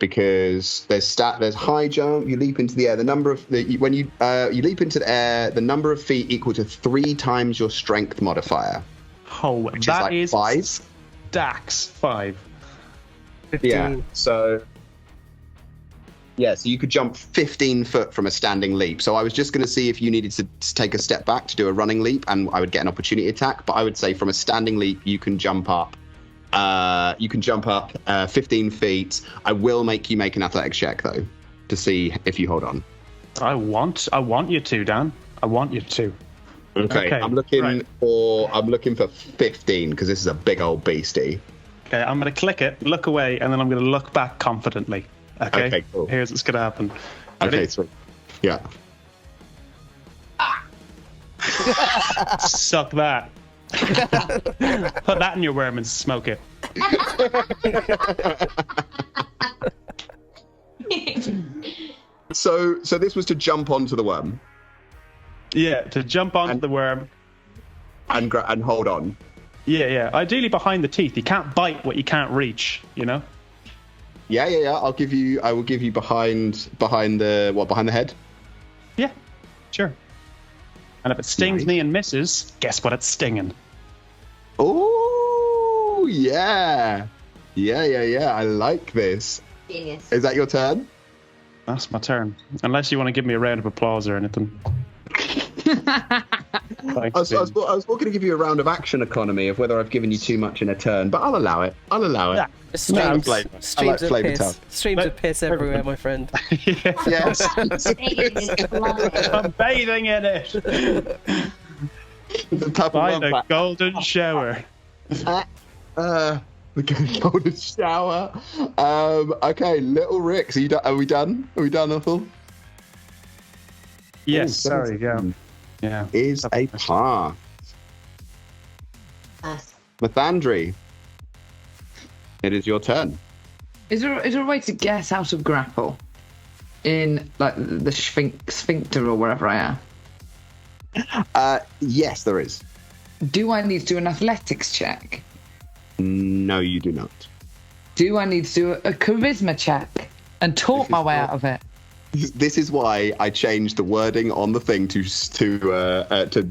S2: because there's high jump. You leap into the air. The number of when you leap into the air, the number of feet equal to 3 times your strength modifier.
S5: Oh,
S2: which
S5: that
S2: is like 5.
S5: Stacks 5.
S4: 15.
S2: Yeah. So you could jump 15 foot from a standing leap. So I was just going to see if you needed to take a step back to do a running leap, and I would get an opportunity attack. But I would say from a standing leap, you can jump up. 15 feet. I will make you make an athletics check though, to see if you hold on.
S5: I want you to, Dan. I want you to.
S2: Okay. I'm looking for 15 because this is a big old beastie.
S5: Okay, I'm going to click it, look away, and then I'm going to look back confidently. Okay,
S2: cool.
S5: Here's what's going to happen. Ready?
S2: Okay, sweet. Yeah.
S5: Suck that. Put that in your worm and smoke it.
S2: So this was to jump onto the worm.
S5: Yeah, to jump onto the worm
S2: and hold on.
S5: Yeah. Ideally behind the teeth. You can't bite what you can't reach. You know.
S2: Yeah. I will give you behind the head.
S5: Yeah, sure. And if it stings me and misses, guess what? It's stinging.
S2: Oh yeah. I like this.
S1: Genius.
S2: Is that your turn?
S5: That's my turn. Unless you want to give me a round of applause or anything.
S2: I was going to give you a round of action economy of whether I've given you too much in a turn, but I'll allow it.
S5: Yeah.
S4: Streams
S2: flavor
S4: of piss. Streams of piss everywhere, my friend.
S2: Yes.
S5: I'm bathing in it.
S2: The type
S5: By
S2: of
S5: the
S2: worm
S5: golden shower.
S2: the golden shower. Okay, little Ricks, are we done? Are we done, Ethel?
S5: Yes,
S2: Ooh,
S5: sorry, yeah.
S2: 17
S5: Yeah.
S2: Is a pass.
S1: Nice.
S2: Mathandri, it is your turn.
S3: Is there a way to get out of grapple in like the sphincter or wherever I am?
S2: Yes, there is.
S3: Do I need to do an athletics check?
S2: No, you do not.
S3: Do I need to do a charisma check and talk my way out of it?
S2: This is why I changed the wording on the thing to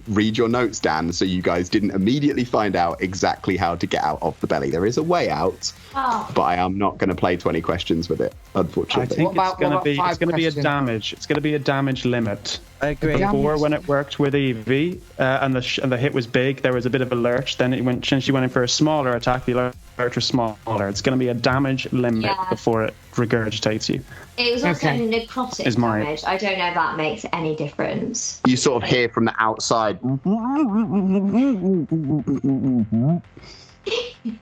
S2: read your notes, Dan, so you guys didn't immediately find out exactly how to get out of the belly. There is a way out, but I am not going to play 20 questions with it,
S5: I
S2: unfortunately.
S5: think it's going to be a
S3: questions?
S5: damage. It's going to be a damage limit.
S4: I agree.
S5: Before, when it worked with Evie, and the hit was big, there was a bit of a lurch. Then since she went in for a smaller attack, the lurch was smaller. It's going to be a damage limit before it regurgitates you.
S1: It was also necrotic
S5: Is mine.
S1: damage. I don't know if that makes any difference.
S2: You sort of hear from the outside.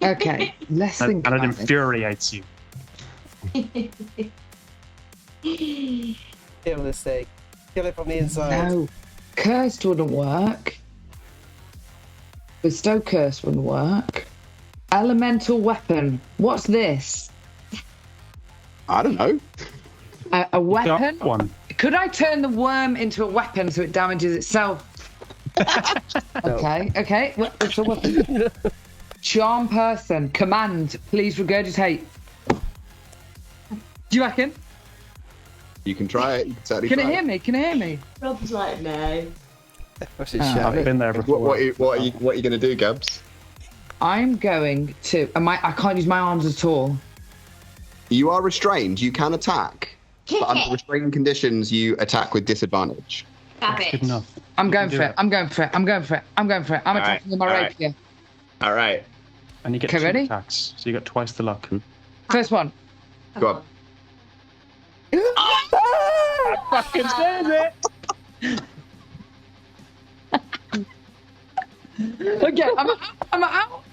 S3: Okay, let's think
S5: And it
S3: about this.
S5: infuriates you.
S4: Kill this thing. Kill it from the inside.
S3: No, cursed wouldn't work. Bestow curse wouldn't work. Elemental weapon. What's this?
S2: I don't know.
S3: A weapon?
S5: Got one.
S3: Could I turn the worm into a weapon so it damages itself? Okay. What's a weapon? Charm person. Command. Please regurgitate. Do you reckon?
S2: You can try it. You can certainly
S3: Can
S2: try
S3: it hear me? Can it hear me?
S1: Rob's like, no.
S4: What's his
S3: Oh,
S4: shout?
S5: I've been there before.
S2: What are you going to do, Gabs?
S3: I'm going to. I can't use my arms at all.
S2: You are restrained. You can attack.
S1: Kick
S2: But under
S1: it.
S2: restraining conditions, you attack with disadvantage.
S1: Stab it.
S5: Good enough.
S3: I'm going
S5: do
S3: for
S5: it.
S3: it. I'm going for it. I'm attacking with my
S2: alright.
S3: rapier.
S2: All right.
S5: And you get
S3: Okay,
S5: 2
S3: ready?
S5: attacks, so you got twice the luck.
S3: First one.
S2: Go on.
S5: Fucking says it!
S3: Okay, I'm out.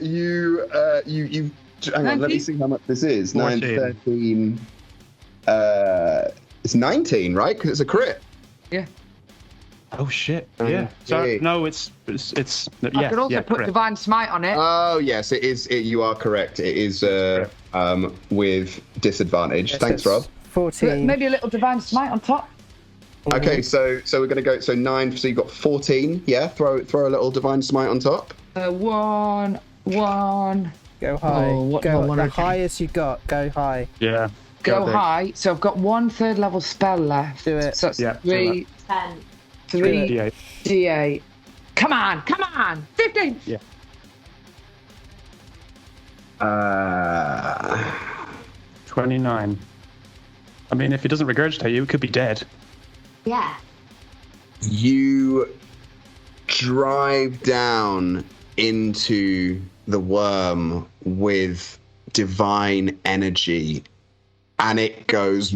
S2: You hang on, let me
S3: 19?
S2: see how much this is. 9,
S5: 14.
S2: 13. It's 19, right? Because it's a crit.
S3: Yeah.
S5: Oh shit! Yeah. So
S2: Okay.
S5: no, it's yeah.
S3: I could also
S5: yeah,
S3: put
S5: correct.
S3: divine smite on it.
S2: Oh, yes, it is. You are correct. It is with disadvantage.
S4: Yes,
S2: Thanks,
S4: it's
S2: Rob.
S4: 14.
S3: Maybe a little divine smite on top.
S2: Okay, so we're going to go. So 9, so you got 14. Yeah, throw a little divine smite on top.
S3: One.
S4: Go high.
S3: Oh, what
S4: go
S3: level
S4: the
S3: are you?
S4: highest you got. Go high.
S5: Yeah.
S3: Go
S5: big.
S3: high. So I've got 1 3rd level spell left.
S4: Do it.
S3: So it's
S5: Yeah, do
S1: 10.
S3: 3
S5: D8.
S3: D8. Come on. 15.
S5: Yeah. 29. I mean, if he doesn't regurgitate you, it could be dead.
S1: Yeah.
S2: You drive down into the worm with divine energy, and it goes.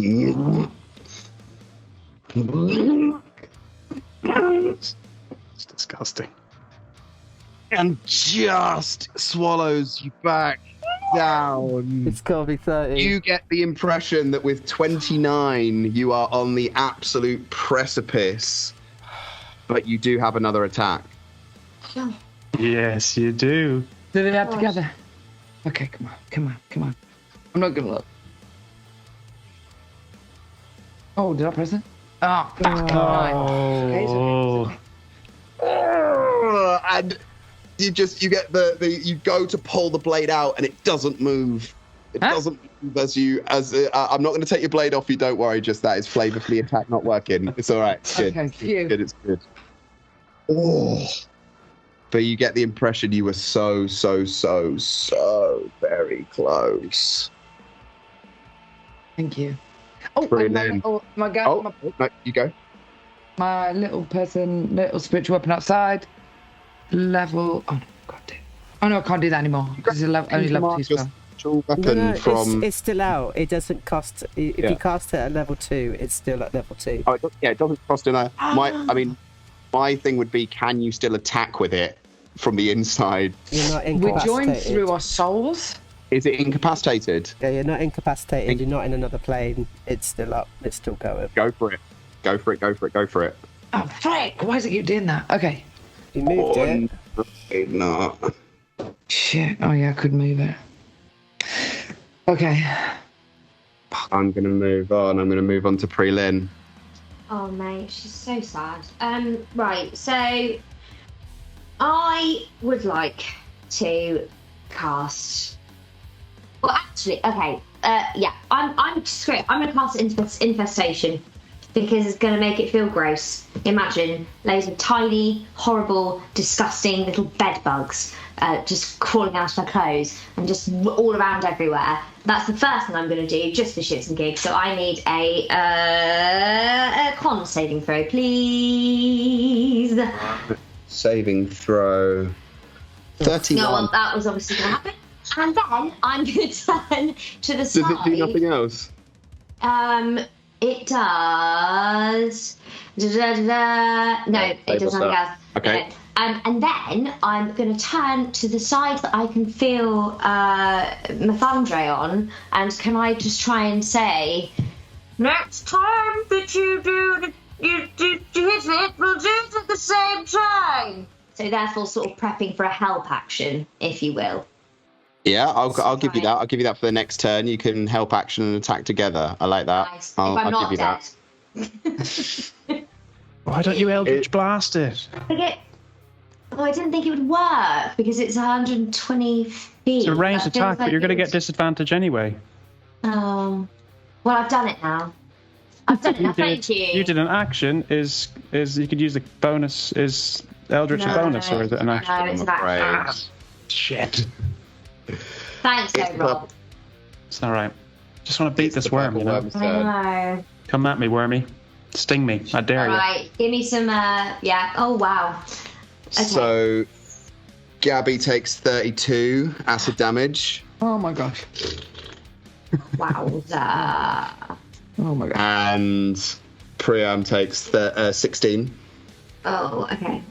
S5: It's disgusting.
S2: And just swallows you back down.
S4: It's got to be 30.
S2: You get the impression that with 29, you are on the absolute precipice, but you do have another attack.
S5: Yes, you do.
S3: Do they add together? Okay, come on. I'm not gonna look. Oh, did I press it? Oh, fuck.
S5: Oh.
S2: And you get you go to pull the blade out, and it doesn't move. It
S3: Huh?
S2: doesn't move I'm not going to take your blade off you. Don't worry. Just that is flavor for the attack not working. It's all right. It's good.
S3: Okay, phew.
S2: It's good. Oh. But you get the impression you were so very close.
S3: Thank you. Oh,
S2: Brilliant.
S3: and my guy,
S2: Oh, no, you go.
S3: my little spiritual weapon outside. Level. Oh, no, can't do. Oh no, I can't do that anymore because it's only level 2 spell.
S2: Weapon
S4: No,
S2: from.
S4: it's still out. It doesn't cost. If
S2: Yeah.
S4: you cast it at level 2, it's still at level 2.
S2: Oh, it doesn't cost enough. I mean, My thing would be, can you still attack with it from the inside?
S4: You're not
S3: We're
S4: incapacitated.
S3: joined through our souls.
S2: Is it incapacitated?
S4: Yeah, you're not incapacitated. You're not in another plane. It's still up. It's still going.
S2: Go for it. Go for it. Go for it. Go for it.
S3: Oh, frick! Why is it you doing that? Okay.
S4: You moved it.
S2: No.
S3: Shit. Oh, yeah, I could move it. Okay.
S2: I'm going to move on. I'm going to move on to Pre-Lin.
S1: Oh, mate, she's so sad. Right, so I would like to cast. Well, actually, okay. Yeah, I'm screw it. I'm gonna cast infestation because it's gonna make it feel gross. Imagine loads of tiny, horrible, disgusting little bed bugs just crawling out of her clothes and just all around everywhere. That's the first thing I'm going to do, just for shits and gigs. So I need a con saving throw, please.
S2: Saving throw. 31.
S1: No, well, that was obviously going to happen. And then I'm going to turn to the side.
S2: Does it do nothing else?
S1: It does. No, it does nothing else.
S2: Okay.
S1: No. And then I'm going to turn to the side that I can feel Methandre on, and can I just try and say, next time that you hit it, we'll do it at the same time. So therefore sort of prepping for a help action, if you will.
S2: Yeah, I'll give you that. I'll give you that for the next turn. You can help action and attack together. I like that.
S1: Nice.
S2: I'll
S1: if I'm not
S2: give you
S1: dead.
S5: Why don't you Eldritch Blast it?
S1: I didn't think it would work because it's 120 feet.
S5: It's a ranged
S1: That feels
S5: attack, but you're going to get disadvantage anyway.
S1: Well, I've done it now. I've done it now. Thank you.
S5: You did an action. Is you could use the bonus. Is Eldritch a bonus or is it an action?
S1: No, it's an action.
S5: Shit.
S1: Thanks, though, Rob.
S5: It's all right. Just want to beat this worm, you know.
S1: I know.
S5: Come at me, wormy. Sting me. I dare you.
S1: All right, give me some. Yeah. Oh wow. Okay.
S2: So, Gabby takes 32 acid damage.
S3: Oh my gosh.
S1: Wowza.
S3: Oh my gosh.
S2: And Priam takes 16.
S1: Oh, okay.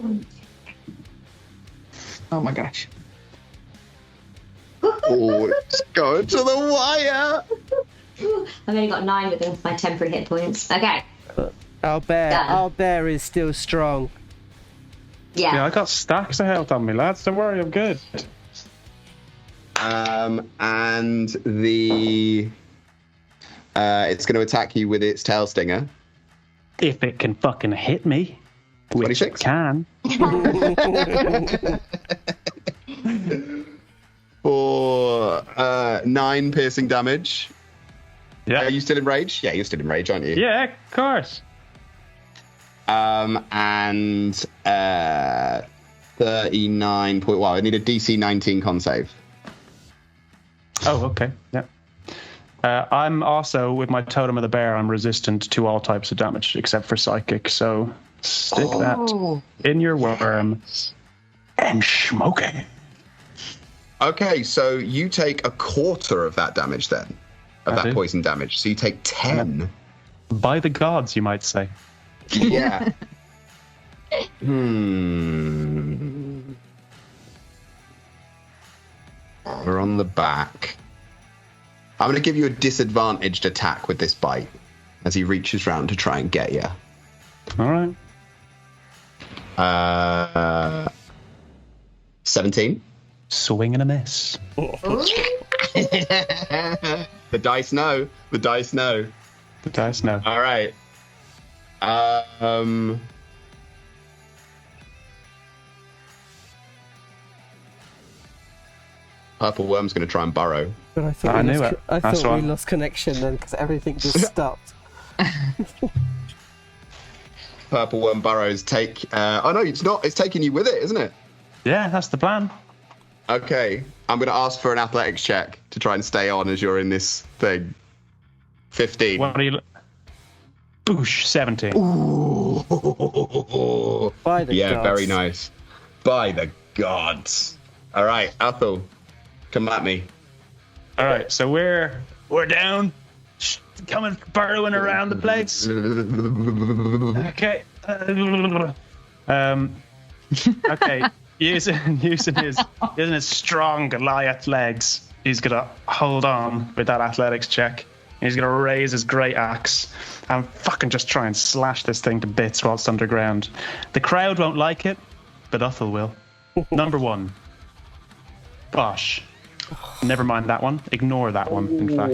S3: Oh my gosh.
S2: Oh, it's going to the wire.
S1: I've only got 9 with my temporary hit points. Okay.
S4: Our bear is still strong.
S5: Yeah, I got stacks of health on me, lads. Don't worry, I'm good.
S2: And the it's going to attack you with its tail stinger.
S5: If it can fucking hit me, which
S2: 26?
S5: it can.
S2: For 9 piercing damage.
S5: Yeah.
S2: Are you still in rage? Yeah, you're still in rage, aren't you?
S5: Yeah, of course.
S2: And 39 point. Wow, I need a DC 19 con save.
S5: Oh, okay. Yeah. I'm also, with my Totem of the Bear, I'm resistant to all types of damage except for psychic, so stick that in your worm and smoke it.
S2: Okay, so you take a quarter of that damage then, of that poison damage. So you take 10.
S5: By the gods, you might say.
S2: Yeah. We're on the back. I'm going to give you a disadvantaged attack with this bite as he reaches round to try and get you.
S5: All
S2: right. 17.
S5: Swing and a miss.
S2: The dice know. The dice know.
S5: The dice know.
S2: All right. Purple Worm's going to try and burrow.
S4: But I thought we lost connection then because everything just stopped.
S2: Purple Worm burrows. Oh no, it's not. It's taking you with it, isn't it?
S5: Yeah, that's the plan.
S2: Okay, I'm going to ask for an athletics check to try and stay on as you're in this thing. 15.
S5: What are you? Boosh, 17.
S2: Ooh.
S4: By the gods.
S2: Very nice. By the gods. All right, Athel, come at me.
S5: All right, so we're down, coming burrowing around the place. Okay. Okay, using his strong Goliath legs, he's gonna hold on with that athletics check. He's gonna raise his great axe and fucking just try and slash this thing to bits while it's underground. The crowd won't like it, but Uthel will. Number 1. Bosh. Never mind that one. Ignore that one, in fact.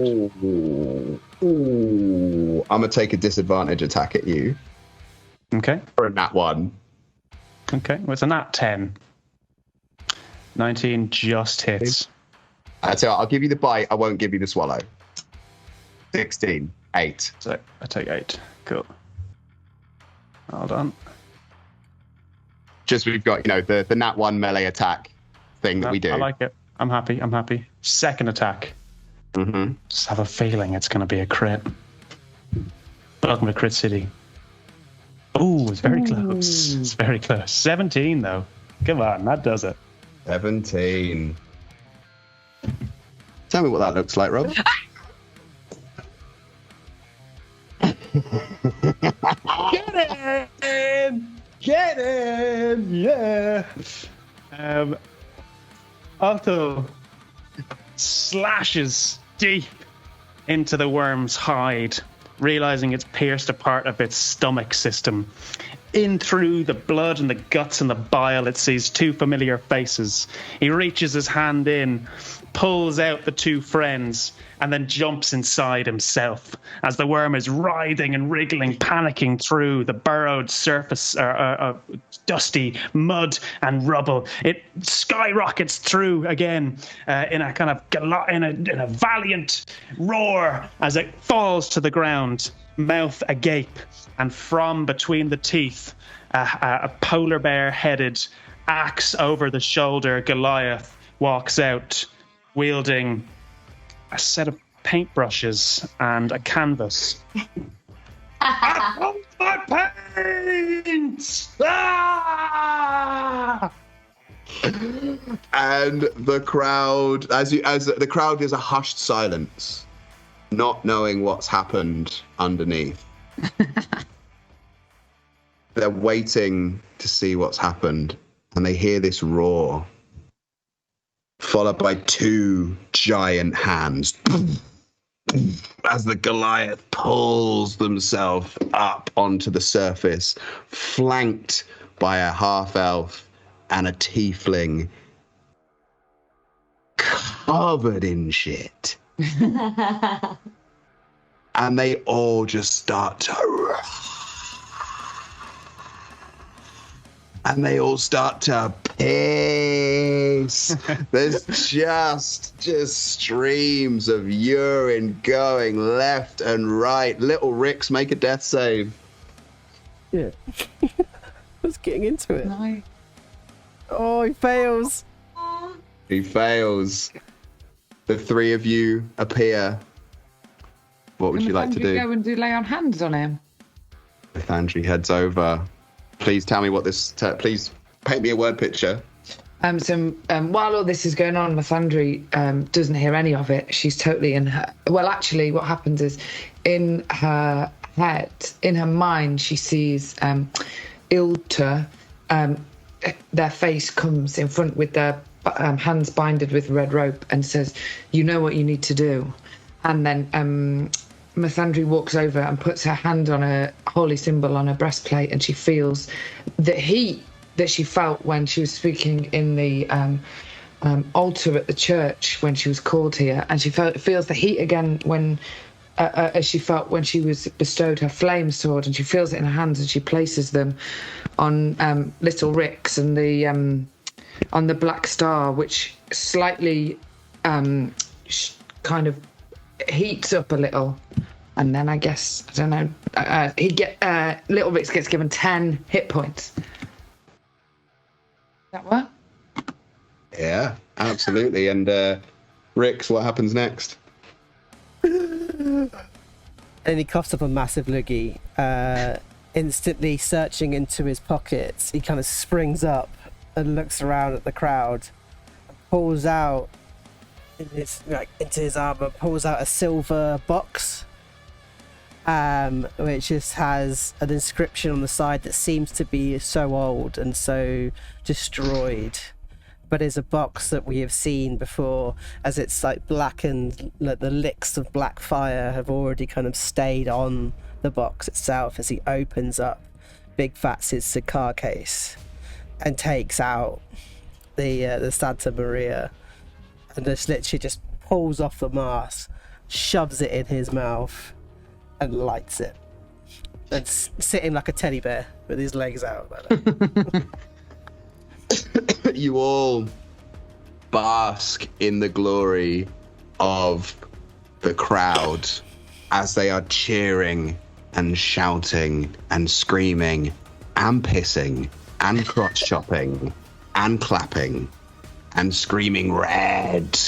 S2: Ooh. I'm going to take a disadvantage attack at you.
S5: Okay.
S2: For a nat 1.
S5: Okay, well, it's a nat 10. 19 just hits.
S2: So I'll give you the bite. I won't give you the swallow. 16. 8.
S5: So I take 8. Cool. Hold on.
S2: Just we've got, the nat 1 melee attack thing that we do.
S5: I like it. I'm happy. Second attack.
S2: Mm-hmm.
S5: Just have a feeling it's going to be a crit. Welcome to Crit City. Oh, it's very close. It's very close. 17, though. Come on, that does it.
S2: 17. Tell me what that looks like, Rob.
S5: Get him! Get him! Yeah! Otto slashes deep into the worm's hide, realizing it's pierced a part of its stomach system. In through the blood and the guts and the bile, it sees 2 familiar faces. He reaches his hand in, pulls out the 2 friends, and then jumps inside himself as the worm is writhing and wriggling, panicking through the burrowed surface, dusty mud and rubble. It skyrockets through again in a kind of in a valiant roar as it falls to the ground, mouth agape, and from between the teeth, a polar bear-headed, axe over the shoulder Goliath walks out, wielding a set of paintbrushes and a canvas. I want my paint! Ah!
S2: And the crowd, as the crowd is a hushed silence, not knowing what's happened underneath. They're waiting to see what's happened, and they hear this roar, followed by 2 giant hands as the Goliath pulls themselves up onto the surface, flanked by a half-elf and a tiefling covered in shit. And they all just start to... And they all start to piss. There's just streams of urine going left and right. Little Ricks, make a death save.
S4: Yeah. I was getting into it.
S3: No.
S4: Oh, he fails.
S2: He fails. The 3 of you appear. What would you like to do?
S3: Go and lay on hands on him.
S2: Andrew heads over. Please tell me what this... please paint me a word picture.
S3: While all this is going on, Mathandri doesn't hear any of it. She's totally in her... Well, actually, what happens is in her head, in her mind, she sees Ilta. Their face comes in front with their hands binded with red rope and says, "You know what you need to do." And then Mathandri walks over and puts her hand on a holy symbol on her breastplate, and she feels the heat that she felt when she was speaking in the altar at the church when she was called here, and she feels the heat again when as she felt when she was bestowed her flame sword, and she feels it in her hands, and she places them on little Ricks and the on the black star, which slightly kind of heats up a little. And then I guess, I don't know, Little Ricks gets given 10 hit points. That what?
S2: Yeah, absolutely. And Ricks, what happens next?
S4: And he coughs up a massive loogie, instantly searching into his pockets. He kind of springs up and looks around at the crowd, and pulls out into his armor, pulls out a silver box, which just has an inscription on the side that seems to be so old and so destroyed, but is a box that we have seen before, as it's like blackened. Like the licks of black fire have already kind of stayed on the box itself as he opens up Big Fats' cigar case and takes out the Santa Maria, and just literally just pulls off the mask, shoves it in his mouth, and lights it. And sitting like a teddy bear with his legs out like that.
S2: You all bask in the glory of the crowd as they are cheering and shouting and screaming and pissing and crotch chopping and clapping and screaming red.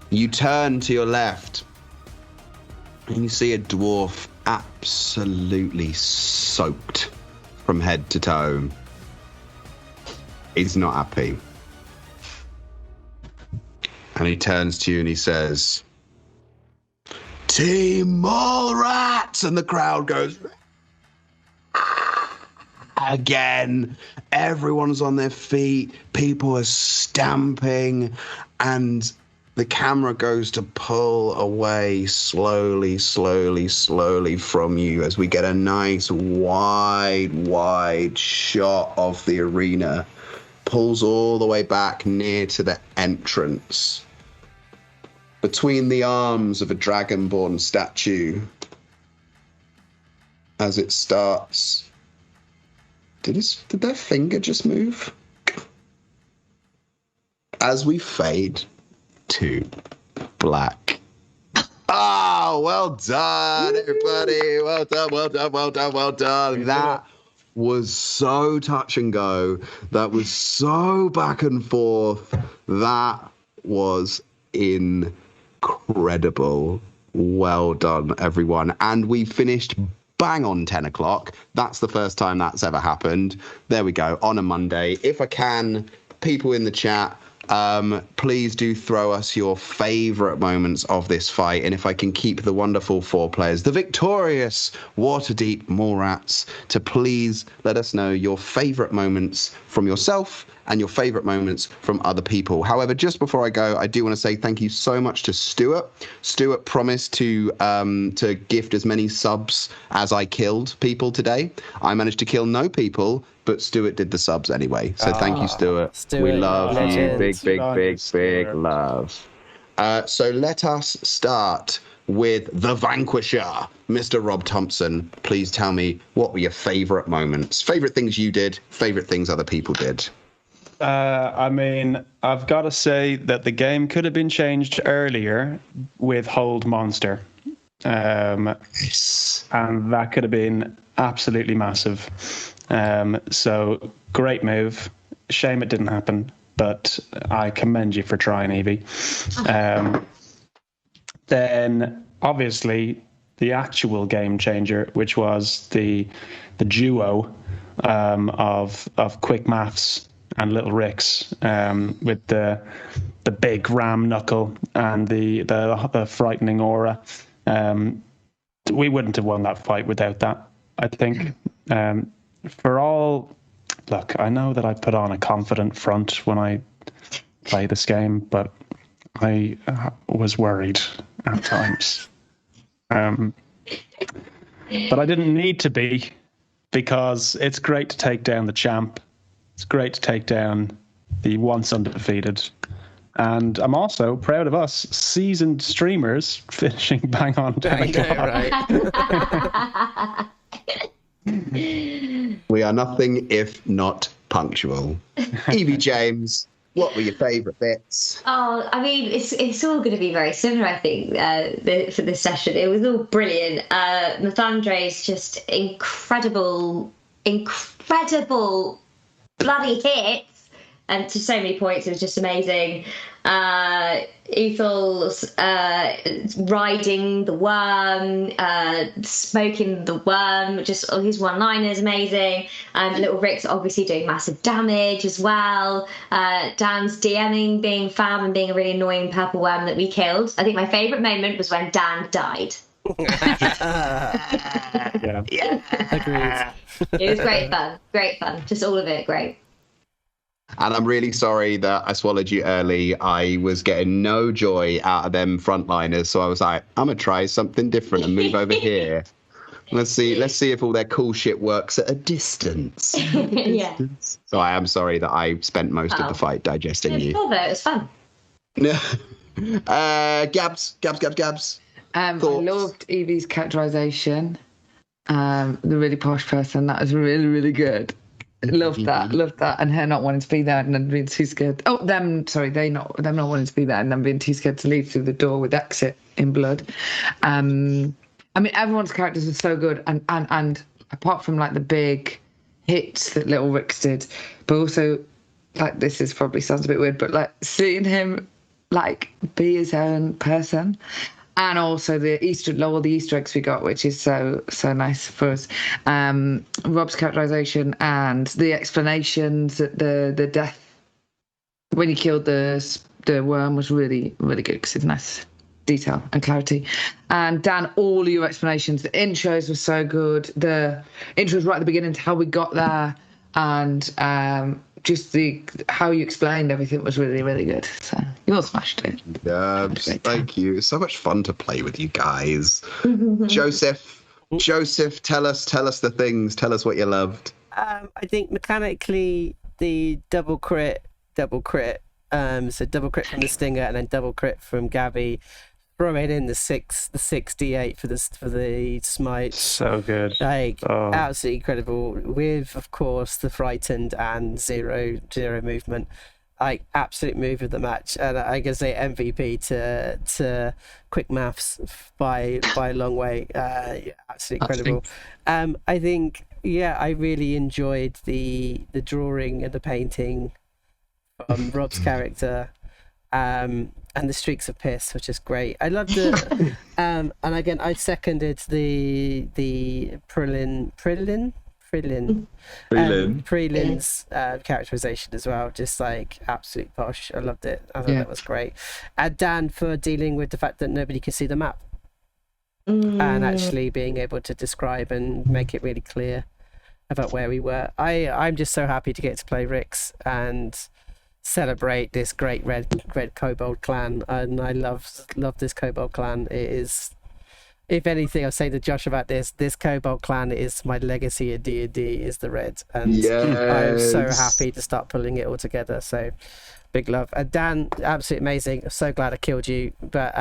S2: You turn to your left and you see a dwarf absolutely soaked from head to toe. He's not happy. And he turns to you and he says, "Team Mallrats!" And the crowd goes again. Everyone's on their feet. People are stamping. And the camera goes to pull away slowly from you as we get a nice wide shot of the arena. Pulls all the way back near to the entrance. Between the arms of a dragonborn statue. As it starts. Did their finger just move? As we fade to black. Oh, well done, everybody. Well done. That was so touch and go. That was so back and forth. That was incredible. Well done, everyone. And we finished bang on 10 o'clock. That's the first time that's ever happened. There we go, on a Monday. If I can, people in the chat, please do throw us your favourite moments of this fight, and if I can keep the wonderful four players, the victorious Waterdeep Mallrats, to please let us know your favourite moments from yourself and your favourite moments from other people. However, just before I go, I do want to say thank you so much to Stuart. Stuart promised to gift as many subs as I killed people today. I managed to kill no people, but Stuart did the subs anyway. So thank you, Stuart. We love you. Big love. So let us start with the Vanquisher, Mr. Rob Thompson. Please tell me, what were your favourite moments? Favourite things you did, favourite things other people did?
S5: I mean, I've got to say that the game could have been changed earlier with Hold Monster.
S2: Yes.
S5: And that could have been absolutely massive. So great move. Shame it didn't happen, but I commend you for trying, Evie. Then obviously the actual game changer, which was the duo of Quick Maths and Little Ricks, with the big ram knuckle and the frightening aura. We wouldn't have won that fight without that, I think. Look, I know that I put on a confident front when I play this game, but I was worried at times. But I didn't need to be, because it's great to take down the champ. It's great to take down the once undefeated. And I'm also proud of us seasoned streamers finishing bang on 10 o'clock.
S4: Right.
S2: We are nothing if not punctual. Evie James, what were your favourite bits?
S1: Oh, I mean, it's all going to be very similar, I think, for this session. It was all brilliant. Nathandre's just incredible bloody hits, and to so many points. It was just amazing. Ethel's riding the worm, smoking the worm, just all his one-liners amazing. Little Rick's obviously doing massive damage as well. Dan's DMing, being fab, and being a really annoying purple worm that we killed. I think my favourite moment was when Dan died.
S5: Yeah.
S4: Agreed.
S1: It was great fun. Great fun. Just all of it, great.
S2: And I'm really sorry that I swallowed you early. I was getting no joy out of them frontliners, so I was like, I'm gonna try something different and move over here. Let's see if all their cool shit works at a distance.
S1: Yeah.
S2: So I am sorry that I spent most of the fight digesting you.
S1: Although it was fun.
S2: Gabs.
S3: I loved Evie's characterization. The really posh person. That was really, really good. Loved that. And her not wanting to be there and then being too scared. Oh, them not wanting to be there and then being too scared to leave through the door with exit in blood. I mean, everyone's characters were so good, and apart from like the big hits that Little Rix did, but also like this is probably sounds a bit weird, but like seeing him like be his own person. And also the Easter eggs we got, which is so nice for us. Rob's characterization and the explanations that the death when he killed the worm was really, really good because it's nice detail and clarity. And Dan, all your explanations, the intros were so good. The intros right at the beginning to how we got there, and just how you explained everything was really, really good. So you all smashed it.
S2: Yeah, thank you. It's so much fun to play with you guys. Joseph, tell us the things. Tell us what you loved.
S4: I think mechanically the double crit. So double crit from the Stinger and then double crit from Gabby. Throwing in the 6d8 for the smite. So good. Absolutely incredible. With, of course, the frightened and zero movement. Absolute move of the match. And I can say MVP to quick maths by a long way. Absolutely incredible. I think, I really enjoyed the drawing and the painting from Rob's character. And the streaks of piss, which is great. I loved it. And again, I seconded the Prelin's characterization as well. Just like absolute posh. I loved it. I thought that was great. And Dan for dealing with the fact that nobody could see the map and actually being able to describe and make it really clear about where we were. I'm just so happy to get to play Rix and celebrate this great red kobold clan, and I love this kobold clan. It is, if anything, I'll say to Josh about this kobold clan is my legacy of D&D, is the red, and I'm so happy to start pulling it all together. So big love. And Dan, absolutely amazing. I'm so glad I killed you, but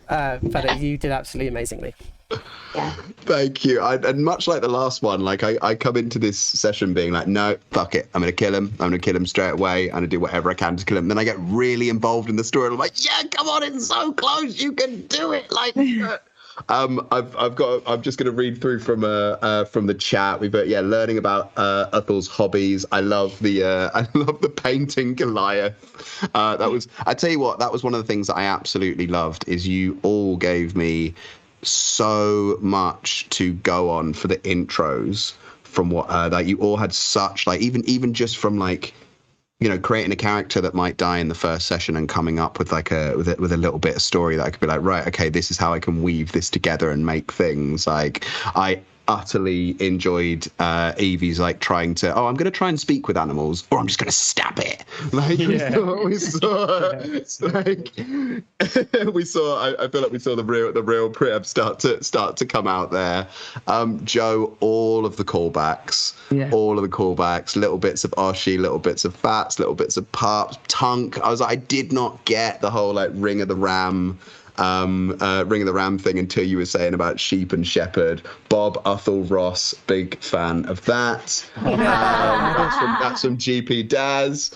S4: but you did absolutely amazingly.
S1: Yeah.
S2: Thank you. And much like the last one, like I come into this session being like, no, fuck it, I'm gonna kill him straight away. I'm gonna do whatever I can to kill him. Then I get really involved in the story and I'm like, yeah, come on, it's so close, you can do it. Like I'm just gonna read through from the chat. We've got learning about Ethel's hobbies. I love the painting Goliath. I tell you what, that was one of the things that I absolutely loved, is you all gave me so much to go on for the intros from what that you all had such like even just from like, you know, creating a character that might die in the first session and coming up with like with a little bit of story that I could be like, right, okay, this is how I can weave this together and make things. Like I utterly enjoyed Evie's like trying to, I'm going to try and speak with animals, or I'm just going to stab it. Like we saw I feel like we saw the real Priam start to come out there. Joe, all of the callbacks, little bits of Oshi, little bits of Fats, little bits of Parps, Tunk. I was like, I did not get the whole like Ring of the Ram thing until you were saying about sheep and shepherd. Bob Uthel Ross, big fan of that. That's from GP Daz.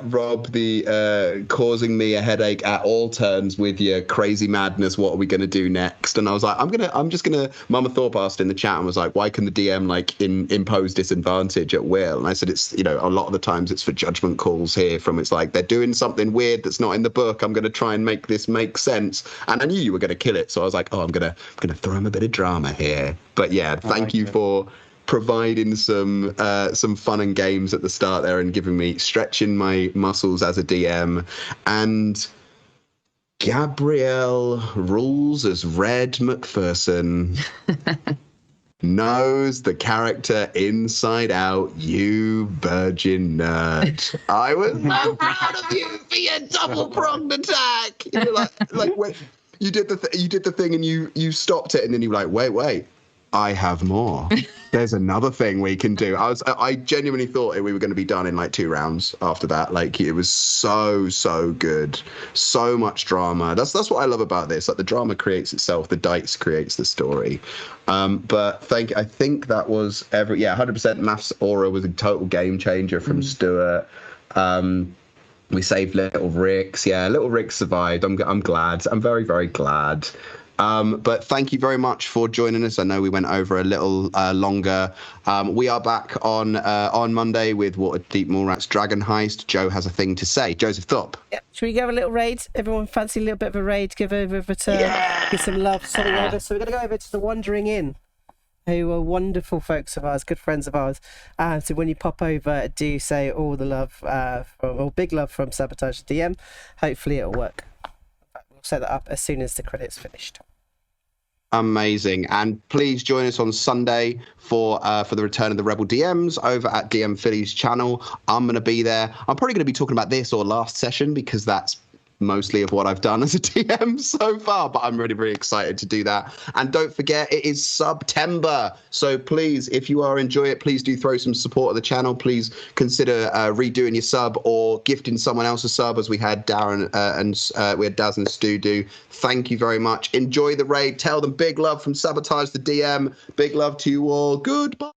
S2: Rob, the causing me a headache at all turns with your crazy madness. What are we going to do next? And I was like, I'm just gonna. Mama Thorpe asked in the chat and was like, why can the DM like impose disadvantage at will? And I said, it's, you know, a lot of the times it's for judgment calls here. From it's like they're doing something weird that's not in the book. I'm going to try and make this make sense. And I knew you were going to kill it, so I was like, I'm gonna throw him a bit of drama here. But yeah, thank you for providing some fun and games at the start there and stretching my muscles as a DM. And Gabrielle rules as Red McPherson. Knows the character inside out, you virgin nerd. I was so proud of you for your double-pronged attack. You were like when you did the thing and you stopped it and then you were like, wait, I have more. There's another thing we can do. I genuinely thought we were going to be done in like 2 rounds after that. Like it was so good, so much drama. That's what I love about this. Like the drama creates itself, the dice creates the story. But I think that was 100%. Math's aura was a total game changer from Stuart. We saved Little Rix. Yeah, Little Rix survived. I'm glad. I'm very, very glad. But thank you very much for joining us. I know we went over a little longer. We are back on Monday with Waterdeep Mallrats Dragon Heist. Joe has a thing to say. Joseph Thorpe.
S4: Yeah. Should we go a little raid? Everyone fancy a little bit of a raid? Give over to give some love, something over. So we're going to go over to the Wandering Inn, who are wonderful folks of ours, good friends of ours. So when you pop over, do say all the love big love from Sabotage the DM. Hopefully it'll work. We'll set that up as soon as the credits finished.
S2: Amazing. And please join us on Sunday for the return of the Rebel DMs over at DM Philly's channel. I'm going to be there. I'm probably going to be talking about this or last session because that's mostly of what I've done as a DM so far, but I'm really, really excited to do that. And don't forget, it is September. So please, if you are enjoying it, please do throw some support at the channel. Please consider redoing your sub or gifting someone else a sub, as we had Darren and we had Daz and Stu do. Thank you very much. Enjoy the raid. Tell them big love from Sabotage the DM. Big love to you all. Goodbye.